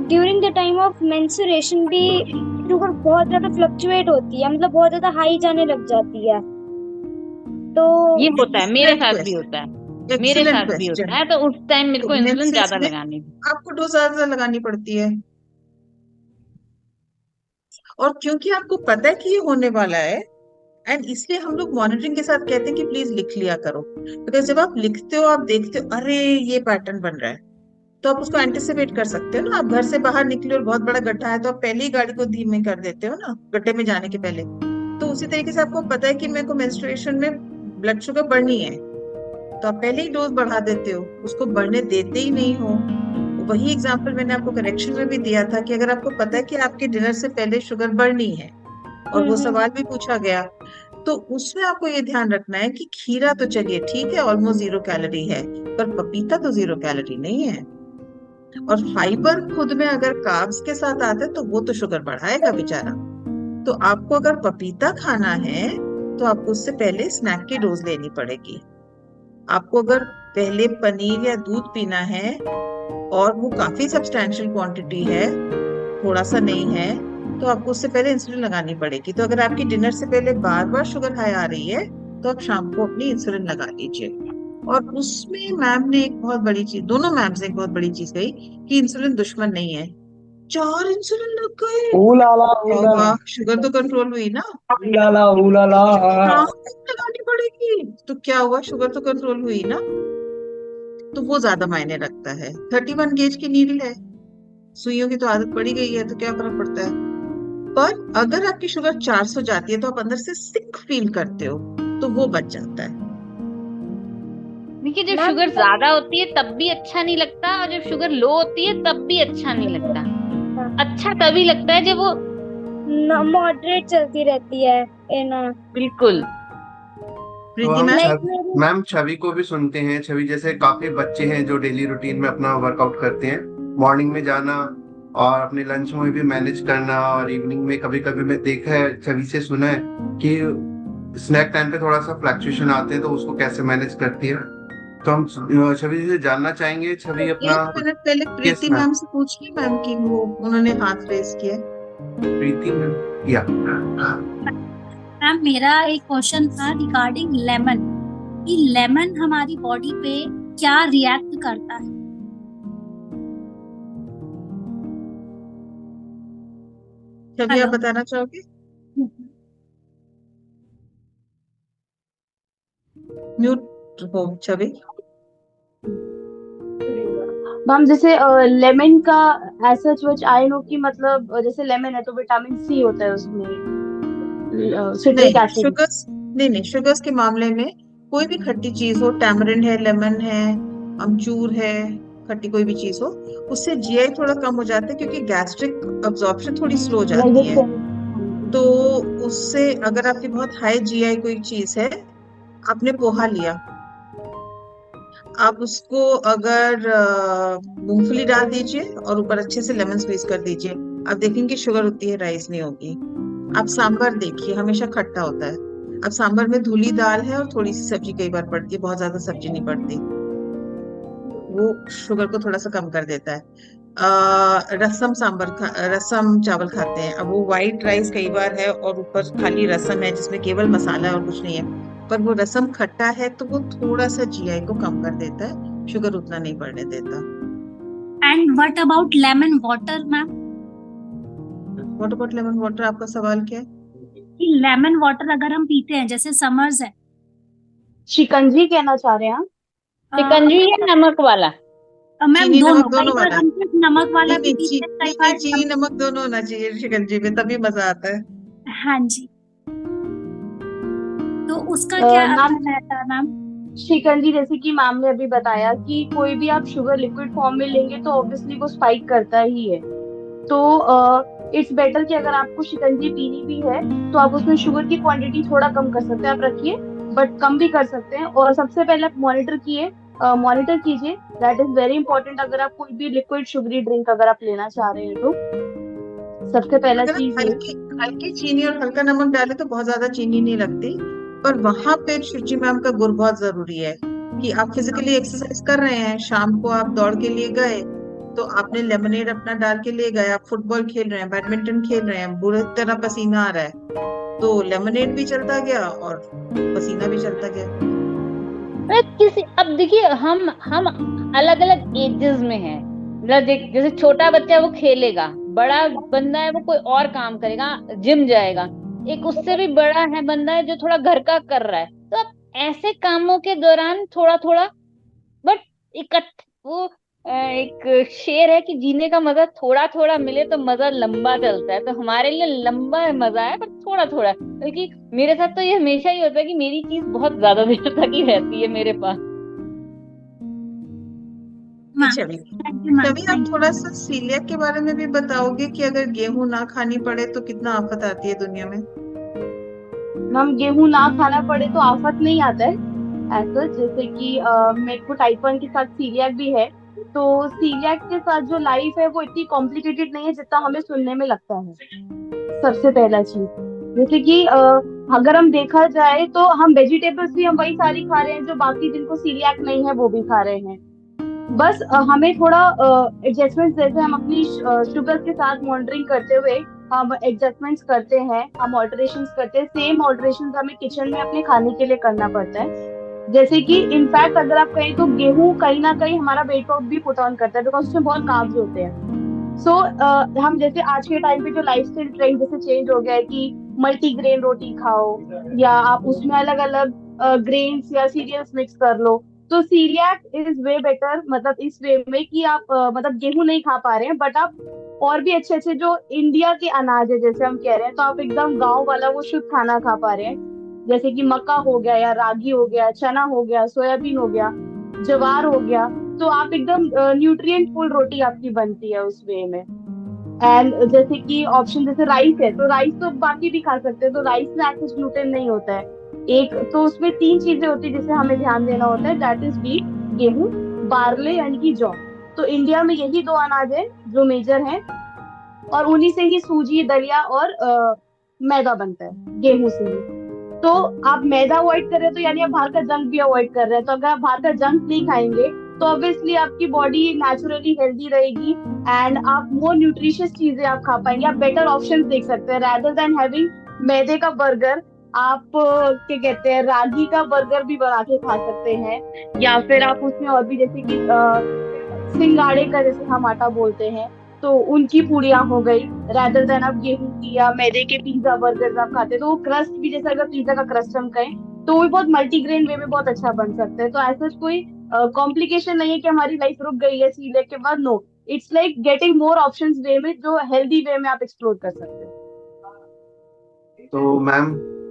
during the time of menstruation भी शुगर बहुत ज्यादा फ्लक्चुएट होती है, मतलब बहुत ज्यादा हाई जाने लग जाती है। तो ये होता है, मेरे साथ भी होता है, मेरे साथ भी होता है। तो उस टाइम मेरे को इंसुलिन ज्यादा लगानी, आपको डोज ज्यादा लगानी पड़ती है। और क्योंकि आपको पता है कि ये होने वाला है, एंड इसलिए हम लोग मॉनिटरिंग के साथ कहते हैं कि प्लीज लिख लिया करो। बिकॉज जब आप लिखते हो, आप देखते हो अरे ये पैटर्न बन रहा है, तो आप उसको एंटिसिपेट कर सकते हो ना। आप घर से बाहर निकले और बहुत बड़ा गड्ढा है, तो आप पहले ही गाड़ी को धीमे कर देते हो ना, गड्ढे में जाने के पहले। तो उसी तरीके से आपको पता है कि मेरे को मेंस्ट्रुएशन में ब्लड शुगर बढ़नी है, तो आप पहले ही डोज बढ़ा देते हो, उसको बढ़ने देते ही नहीं हो। वही एग्जाम्पल मैंने आपको करेक्शन में भी दिया था कि अगर आपको पता है कि आपके डिनर से पहले शुगर बढ़नी है, और वो सवाल भी पूछा गया, तो उसमें आपको ये ध्यान रखना है कि खीरा तो चलिए ठीक है, ऑलमोस्ट 0 कैलोरी है, पर पपीता तो 0 कैलोरी नहीं है। और फाइबर खुद में अगर कार्ब्स के साथ आता है, तो वो तो शुगर बढ़ाएगा बेचारा। तो आपको अगर पपीता खाना है, तो आपको उससे पहले स्नैक की डोज लेनी पड़ेगी। आपको अगर पहले पनीर या दूध पीना है, और वो काफी सब्सटैंशियल क्वांटिटी है, थोड़ा सा नहीं है, तो आपको उससे पहले इंसुलिन लगानी पड़ेगी। तो अगर आपकी डिनर से पहले बार बार शुगर हाई आ रही है, तो आप शाम को अपनी इंसुलिन लगा लीजिए। और उसमें मैम ने एक बहुत बड़ी चीज, दोनों मैम्स ने एक बहुत बड़ी चीज कही कि इंसुलिन दुश्मन नहीं है। 4 इंसुलिन लग गए। ऊलाला ऊलाला वाह, शुगर तो कंट्रोल हुई ना। ऊलाला ऊलाला। लगानी पड़ेगी तो क्या हुआ, शुगर तो कंट्रोल हुई ना। तो वो ज्यादा मायने रखता है। 31 गेज की नीडल है, सुइयों की तो आदत पड़ी गई है, तो क्या फर्क पड़ता है। पर अगर आपकी शुगर 400 जाती है तो आप अंदर से सिक फील करते हो, तो वो बच जाता है। देखिए, जब शुगर ज्यादा होती है तब भी अच्छा नहीं लगता, और जब शुगर लो होती है तब भी अच्छा नहीं लगता। अच्छा तभी लगता है जब वो मॉडरेट चलती रहती है ना। बिल्कुल। तो हम मैम छवि को भी सुनते हैं। छवि जैसे काफी बच्चे हैं जो डेली रूटीन में अपना वर्कआउट करते हैं, मॉर्निंग में जाना और अपने लंच में भी मैनेज करना, और इवनिंग में कभी कभी मैं देखा है, छवि से सुना है कि स्नैक टाइम पे थोड़ा सा फ्लक्चुएशन आते हैं, तो उसको कैसे मैनेज करती है। तो हम छवि से जानना चाहेंगे। छवि अपना 1 मिनट पहले प्रीति मैम से पूछिए मैम की, वो उन्होंने हाथ रेस किया। प्रीति मैम, या मैम मेरा एक क्वेश्चन था रिगार्डिंग लेमन, कि लेमन हमारी बॉडी पे क्या रिएक्ट करता है। छवि आप बताना चाहोगे? म्यूट हो छवि। मैम जैसे लेमन का ऐसा सच आई नो कि मतलब जैसे लेमन है तो विटामिन सी होता है उसमें, सिट्रिक एसिड। शुगर्स नहीं, शुगर्स के मामले में कोई भी खट्टी चीज हो, टैमरिंड है, लेमन है, अमचूर है, खट्टी कोई भी चीज हो, उससे जीआई थोड़ा कम हो जाता है, क्योंकि गैस्ट्रिक अब्जॉर्प्शन थोड़ी स्लो हो जाती है। तो उससे अगर आपकी बहुत हाई जीआई कोई चीज है, आपने पोहा लिया, आप उसको अगर मूंगफली डाल दीजिए और ऊपर अच्छे से लेमन स्क्वीज कर दीजिए, आप देखेंगे शुगर उतनी है राइस नहीं होगी। आप सांभर देखिए, हमेशा खट्टा होता है। अब सांभर में धुली दाल है और थोड़ी सी सब्जी कई बार पड़ती है, बहुत ज्यादा सब्जी नहीं पड़ती, वो शुगर को थोड़ा सा कम कर देता है। रसम रसम चावल खाते हैं, अब वो व्हाइट राइस कई बार है और ऊपर खाली रसम है जिसमें केवल मसाला है और कुछ नहीं है, पर वो रसम खट्टा है तो वो थोड़ा सा जीआई को कम कर देता है, शुगर उतना नहीं बढ़ने देता। And what about lemon water ma'am? What about lemon water, आपका सवाल क्या है? लेमन वाटर अगर हम पीते हैं, जैसे समर्स है, शिकंजी कहना चाह रहे हैं? शिकंजी या नमक वाला? मैम दोनों वाला। नमक वाला भी चीनी नमक दोनों होना चाहिए शिकंजी में, तभी मजा आता है। हाँ जी, तो उसका क्या रहता है मैम? शिकंजी जैसे कि मैम ने अभी बताया कि कोई भी आप शुगर लिक्विड फॉर्म में लेंगे तो ऑब्वियसली वो स्पाइक करता ही है। तो इट्स बेटर कि अगर आपको शिकंजी पीनी भी है तो आप उसमें शुगर की क्वांटिटी थोड़ा कम कर सकते हैं, आप रखिए, बट कम भी कर सकते हैं। और सबसे पहले आप मॉनिटर कीजिए, दैट इज वेरी इंपॉर्टेंट। अगर आप कोई भी लिक्विड शुगरी ड्रिंक अगर आप लेना चाह रहे हैं तो सबसे पहला चीज हल्की चीनी और हल्का नमक डाले तो बहुत ज्यादा चीनी नहीं लगती, पर वहां पे शुचि मैम का गुर बहुत जरूरी है कि आप फिजिकली एक्सरसाइज कर रहे हैं, शाम को आप दौड़ के लिए गए तो आपने लेमनेड अपना डाल के ले गए, आप फुटबॉल खेल रहे हैं, बैडमिंटन खेल रहे हैं, बुरी तरह पसीना आ रहा है, तो लेमनेड भी चलता गया और पसीना भी चलता गया। अब देखिए, हम अलग अलग एजेस में हैं। मतलब जैसे छोटा बच्चा है वो खेलेगा, बड़ा बंदा है वो कोई और काम करेगा, जिम जाएगा, एक उससे भी बड़ा है बंदा है जो थोड़ा घर का कर रहा है। तो अब ऐसे कामों के दौरान थोड़ा थोड़ा बट वो एक शेर है कि जीने का मजा थोड़ा थोड़ा मिले तो मजा लंबा चलता है। तो हमारे लिए लंबा मजा है पर थोड़ा थोड़ा, क्योंकि मेरे साथ तो ये हमेशा ही होता है कि मेरी चीज बहुत ज्यादा देर तक ही रहती है मेरे पास। तभी आप थोड़ा सा सीलियक के बारे में भी बताओगे कि अगर गेहूं ना खानी पड़े तो कितना आफत आती है दुनिया में? हम गेहूं ना खाना पड़े तो आफत नहीं आता है ऐसा, जैसे कि मेरे को टाइप 1 के साथ सीलियक भी है, तो सीलियक के साथ जो लाइफ है वो इतनी कॉम्प्लिकेटेड नहीं है जितना हमें सुनने में लगता है। सबसे पहला चीज, जैसे कि अगर हम देखा जाए तो हम वेजिटेबल्स भी हम वही सारी खा रहे हैं जो बाकी जिनको सीलियक नहीं है वो भी खा रहे हैं। बस हमें थोड़ा एडजस्टमेंट, जैसे हम अपनी शुगर के साथ मॉनिटरिंग करते हुए हम एडजस्टमेंट्स करते हैं, हम ऑल्टरेशंस करते हैं। सेम ऑल्टरेशंस हमें किचन में अपने खाने के लिए करना पड़ता है। जैसे कि इनफैक्ट अगर आप कहें तो गेहूं कहीं ना कहीं हमारा वेट लॉस भी पुट ऑन करता है, बिकॉज उसमें बहुत कार्ब्स होते हैं। सो हम जैसे आज के टाइम पे जो लाइफस्टाइल ट्रेंड जैसे चेंज हो गया है कि मल्टीग्रेन रोटी खाओ, या आप उसमें अलग अलग ग्रेन्स या सीरियल्स मिक्स कर लो, तो सीरियक इज वे बेटर, मतलब इस वे में कि आप मतलब गेहूं नहीं खा पा रहे हैं, बट आप और भी अच्छे अच्छे जो इंडिया के अनाज है जैसे हम कह रहे हैं, तो आप एकदम गांव वाला वो शुद्ध खाना खा पा रहे हैं, जैसे कि मक्का हो गया या रागी हो गया, चना हो गया, सोयाबीन हो गया, ज्वार हो गया। तो आप एकदम न्यूट्रिएंट फुल रोटी आपकी बनती है उस वे में। एंड जैसे कि ऑप्शन जैसे राइस है, तो राइस तो बाकी भी खा सकते हैं, तो राइस में एक्सेस ग्लूटेन नहीं होता है। एक तो उसमें 3 चीजें होती है जिसे हमें ध्यान देना होता है, दैट इज व्हीट, गेहूं, बार्ले यानी कि जौ। तो इंडिया में यही 2 अनाज है जो मेजर हैं, और उन्हीं से ही सूजी, दलिया और मैदा बनता है, गेहूं से ही। तो आप मैदा अवॉइड कर रहे हैं तो यानी आप बाहर का जंक भी अवॉइड कर रहे हैं। तो अगर आप बाहर का जंक नहीं खाएंगे तो ऑब्वियसली आपकी बॉडी नेचुरली हेल्दी रहेगी, एंड आप मोर न्यूट्रिशियस चीजें आप खा पाएंगे। आप बेटर ऑप्शंस देख सकते हैं, रादर देन हैविंग मैदे का बर्गर, आप क्या कहते हैं रागी का बर्गर भी बना के खा सकते हैं, या फिर आप उसमें और भी जैसे कि सिंगाड़े का, जैसे हम आटा बोलते हैं, तो उनकी पूड़ियां हो गई, रादर देन आप गेहूं की या मैदे के पिज्जा बर्गर आप खाते हैं। तो वो क्रस्ट भी, जैसे अगर पिज्जा का क्रस्ट हम कहें तो वो भी बहुत मल्टीग्रेन वे में बहुत अच्छा बन सकता है। तो ऐसा कोई कॉम्प्लिकेशन नहीं है कि हमारी लाइफ रुक गई है सीलेक्ट के बाद, no, it's like getting more options way में, जो हेल्दी वे में आप एक्सप्लोर कर सकते हैं। तो मैम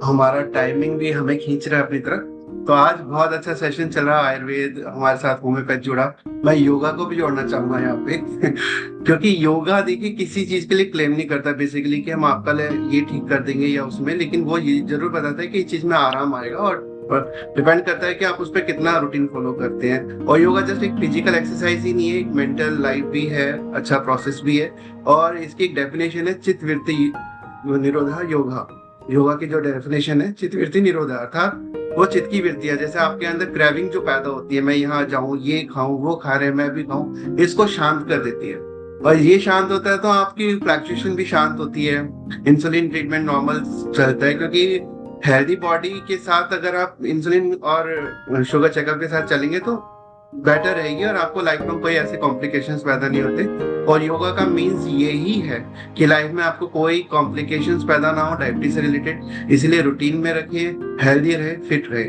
हमारा टाइमिंग भी हमें खींच रहा है अपनी तरफ, तो आज बहुत अच्छा सेशन चल रहा है। आयुर्वेद हमारे साथ होम्योपैथ जुड़ा, मैं योगा को भी जोड़ना चाहूंगा यहाँ पे क्योंकि योगा देखिए किसी चीज के लिए क्लेम नहीं करता बेसिकली कि हम आपका ये ठीक कर देंगे या उसमें, लेकिन वो ये जरूर बताता है कि इस चीज में आराम आएगा, और डिपेंड करता है कि आप उस पर कितना रूटीन फॉलो करते हैं। और योगा जस्ट एक फिजिकल एक्सरसाइज ही नहीं है, एक मेंटल लाइफ भी है, अच्छा प्रोसेस भी है, और इसकी एक डेफिनेशन है चित्तवृत्ति निरोधा योगा। योगा की जो डेफिनेशन है चित्तवृत्ति निरोधा, अर्थात वो चित्त की वृत्ति है। जैसे आपके अंदर क्रेविंग जो पैदा होती है, मैं यहाँ जाऊं, ये खाऊं, वो खा रहे, मैं भी खाऊं, इसको शांत कर देती है। और ये शांत होता है तो आपकी फ्लक्चुएशन भी शांत होती है, इंसुलिन ट्रीटमेंट नॉर्मल चलता है, क्योंकि हेल्दी बॉडी के साथ अगर आप इंसुलिन और शुगर चेकअप के साथ चलेंगे तो बेटर रहेगी, और आपको लाइफ में कोई ऐसे कॉम्प्लिकेशंस पैदा नहीं होते। और योगा का मीन्स यही है कि लाइफ में आपको कोई कॉम्प्लिकेशंस पैदा ना हो डायबिटीज से रिलेटेड, इसलिए रूटीन में रखिए, हेल्दी रहे, फिट रहे।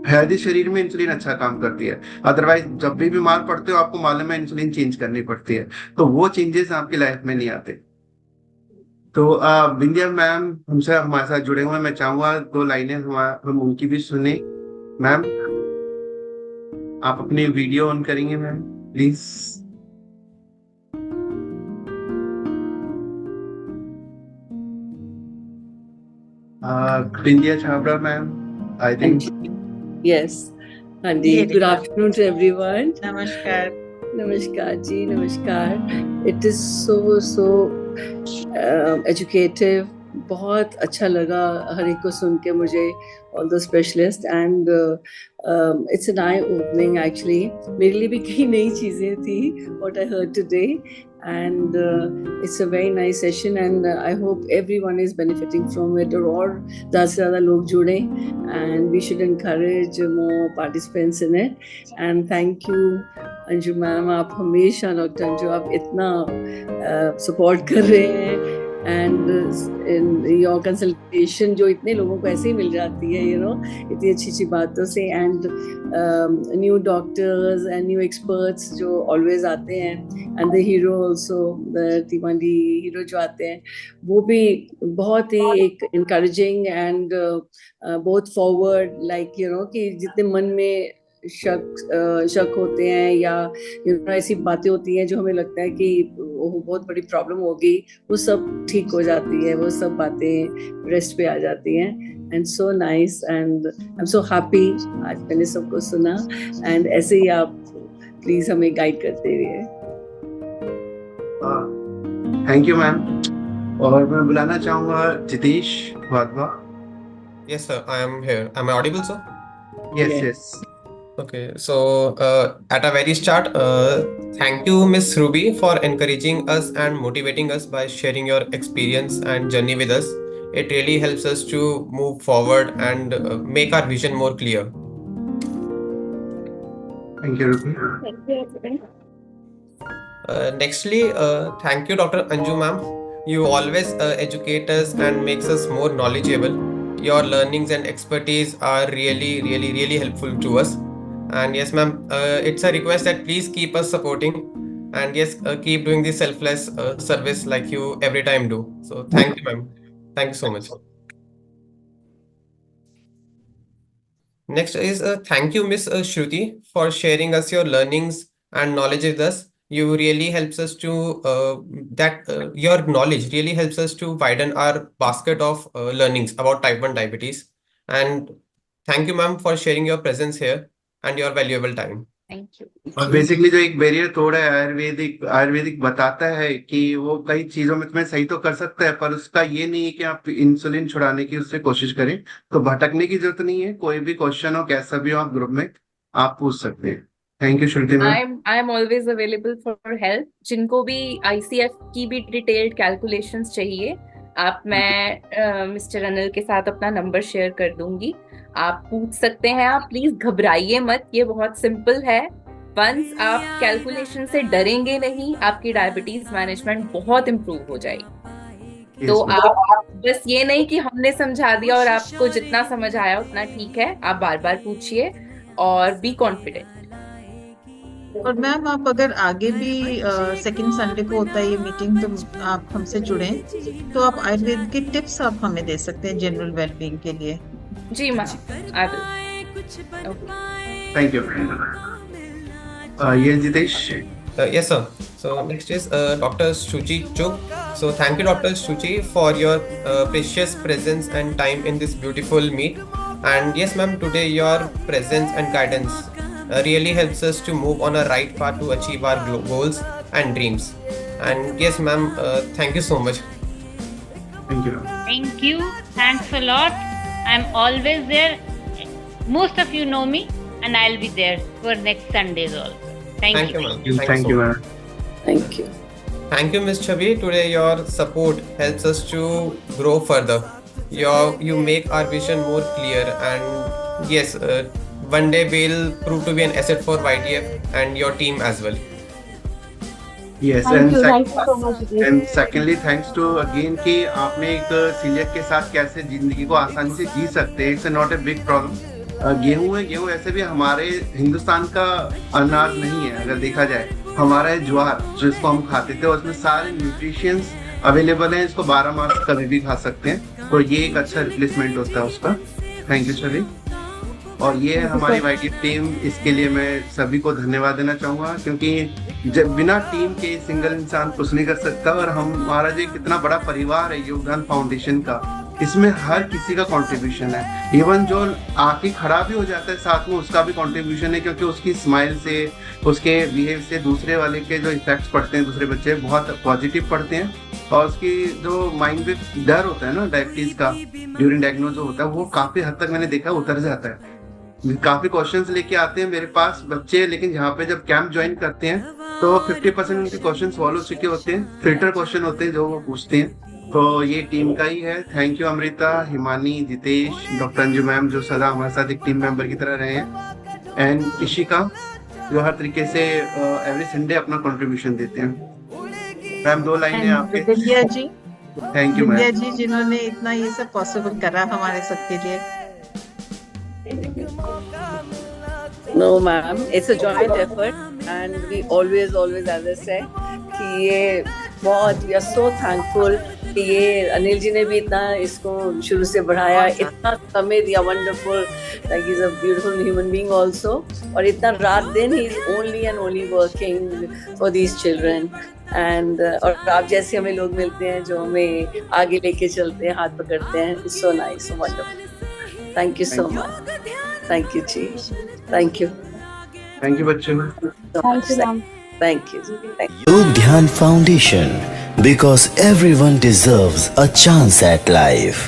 हेल्दी शरीर में इंसुलिन अच्छा काम करती है, अदरवाइज जब भी बीमार पड़ते हो आपको मालूम है इंसुलिन चेंज करनी पड़ती है, तो वो चेंजेस आपकी लाइफ में नहीं आते। तो बिंदिया मैम हमसे हमारे साथ जुड़े हुए हैं, मैं चाहूंगा 2 लाइनें हम उनकी भी सुने। मैम आप अपनी वीडियो ऑन करेंगे ma'am please? Bindiya Chhabra ma'am, I think. Yes, हाँ जी, गुड आफ्टरनून टू एवरीवन। नमस्कार। नमस्कार जी, नमस्कार। इट इज सो एजुकेटिव, बहुत अच्छा लगा हर एक को सुन के मुझे, all the specialist, and it's an I opening actually. मेरे लिए भी कई नई चीज़ें थी what I heard today, and it's a very nice session, and I hope everyone is benefiting from it, और ज़्यादा से ज़्यादा लोग जुड़े, and we should encourage more participants in it. And thank you Anju ma'am, आप हमेशा डॉक्टर अंजू आप इतना सपोर्ट कर रहे हैं, एंड इन योर कंसल्टेशन जो इतने लोगों को ऐसे ही मिल जाती है, यू नो, इतनी अच्छी अच्छी बातों से, and new doctors and new experts जो ऑलवेज आते हैं, and the hero also, the तीवांडी हीरो जो आते हैं, वो भी बहुत ही एक इनकरेजिंग एंड बहुत फॉरवर्ड, लाइक यू नो, कि जितने मन में शक होते हैं या ऐसी बातें होती हैं जो हमें लगता है कि वो बहुत बड़ी प्रॉब्लम होगी, वो सब ठीक हो जाती है, वो सब बातें रेस्ट पे आ जाती हैं, and so nice, and I am so happy आज मैंने सबको सुना, एंड ऐसे ही आप प्लीज हमें गाइड करते रहिए। Thank you ma'am. और मैं बुलाना चाहूंगा Jitesh Wadhwa. Yes sir, I am here. Am I audible sir? Yes. Okay, so at a very start, thank you Miss Ruby for encouraging us and motivating us by sharing your experience and journey with us. It really helps us to move forward and make our vision more clear. Thank you, Ruby. Nextly, thank you, Dr. Anju ma'am. You always educate us and makes us more knowledgeable. Your learnings and expertise are really helpful to us. And yes, ma'am, it's a request that please keep us supporting. And yes, keep doing the selfless service like you every time do. So thank you, ma'am. Thank you so much. Next is thank you, Miss Shruti, for sharing us your learnings and knowledge with us. You really helps us to your knowledge really helps us to widen our basket of learnings about type 1 diabetes. And thank you, ma'am, for sharing your presence here and your valuable time. Thank you. और basically जो एक barrier तोड़ा है आयुर्वेदिक बताता है कि वो कई चीजों में तुम्हें सही तो कर सकता है, पर उसका ये नहीं है कि आप इंसुलिन छुड़ाने की उससे कोशिश करें। तो भटकने की जरूरत नहीं है, कोई भी क्वेश्चन हो कैसा भी हो आप ग्रुप में आप पूछ सकते हैं। Thank you Shruti ma'am. I am always available for help. जिनको भी ICF की भी डिटेल्ड कैलकुलेशंस चाहिए, मैं मिस्टर अनिल के साथ अपना नंबर शेयर कर दूंगी, आप पूछ सकते हैं। आप प्लीज घबराइए मत, ये बहुत सिंपल है। वंस आप कैलकुलेशन से डरेंगे नहीं, आपकी डायबिटीज मैनेजमेंट बहुत इम्प्रूव हो जाएगी। तो आप बस ये नहीं कि हमने समझा दिया और आपको जितना समझ आया उतना ठीक है, आप बार बार पूछिए और बी कॉन्फिडेंट। और मैम आप अगर आगे भी सेकंड संडे को होता है ये मीटिंग, तो आप हमसे जुड़ें तो आप आयुर्वेद के टिप्स आप हमें दे सकते हैं जनरल वेलबींग के लिए। जी ma'am, I will. Thank you. ये Jitesh. Yes, sir. So next is Dr. Shuchi Chuk. So thank you, Dr. Shuchi, for your precious presence and time in this beautiful meet. And yes, ma'am, today your presence and guidance really helps us to move on a right path to achieve our goals and dreams. And yes, ma'am, thank you so much. Thank you. Thank you. Thanks a lot. I'm always there. Most of you know me, and I'll be there for next Sundays also. Thank you. ma'am. Thank you, ma'am. Thank you. Thank you, Ms. Chavi. Today your support helps us to grow further. You make our vision more clear, and yes, one day we'll prove to be an asset for YDF and your team as well. Yes, Thank you so much. and secondly thanks to again कि आपने एक celiac के साथ कैसे जिंदगी को आसानी से जी सकते हैं। It's not a big problem. गेहूं है, गेहूं ऐसे भी हमारे हिंदुस्तान का अनाज नहीं है, अगर देखा जाए हमारा है ज्वार जिसको हम खाते थे, और उसमें सारे न्यूट्रिशंस अवेलेबल हैं, इसको 12 मास कभी भी खा सकते हैं, तो ये एक अच्छा रिप्लेसमेंट होता है उसका। थैंक यू छवि। और ये है हमारी वाईटी टीम, इसके लिए मैं सभी को धन्यवाद देना चाहूंगा, क्योंकि जब बिना टीम के सिंगल इंसान कुछ नहीं कर सकता। और हमारा जो कितना बड़ा परिवार है योगदान फाउंडेशन का, इसमें हर किसी का कंट्रीब्यूशन है। इवन जो आके खड़ा भी हो जाता है साथ में, उसका भी कंट्रीब्यूशन है, क्योंकि उसकी स्माइल से, उसके बिहेव से दूसरे वाले के जो इफेक्ट्स पड़ते हैं दूसरे बच्चे बहुत पॉजिटिव पड़ते हैं। और उसकी जो माइंड में डर होता है ना डायबिटीज का ड्यूरिंग डायग्नोज होता है, वो काफी हद तक मैंने देखा उतर जाता है। काफी क्वेश्चंस लेके आते हैं मेरे पास बच्चे, लेकिन यहाँ पे जब कैंप ज्वाइन करते हैं तो 50% उनके क्वेश्चन सॉल्व हो चुके होते हैं। फिल्टर क्वेश्चन होते हैं जो वो पूछते हैं। तो ये टीम का ही है। Thank you Amrita, Himani, Jitesh, doctor Anju ma'am जो सदा हमारे साथ एक टीम मेंबर की तरह रहे हैं, एंड इशिका जो हर तरीके से एवरी संडे अपना कंट्रीब्यूशन देते हैं। मैम 2 लाइनें आपके। विद्या जी, थैंक यू विद्या मैम। जी जिन्होंने इतना ये सब पॉसिबल करा हमारे सबके लिए। No, ma'am, it's a joint effort, and we always, as I said, कि ये बहुत, we are so thankful कि ये अनिल जी ने भी इतना इसको शुरू से बढ़ाया, इतना समय दिया, wonderful, like he's a beautiful human being also, और इतना रात दिन he is only working for these children, and और आप जैसे हमें लोग मिलते हैं जो हमें आगे लेके चलते हैं, हाथ पकड़ते हैं, it's so nice, so wonderful. Thank you so much. Thank you, Chief. Thank you. Thank you बच्चों। Thank you, ma'am. Thank you. Yog Dhyan Foundation, because everyone deserves a chance at life.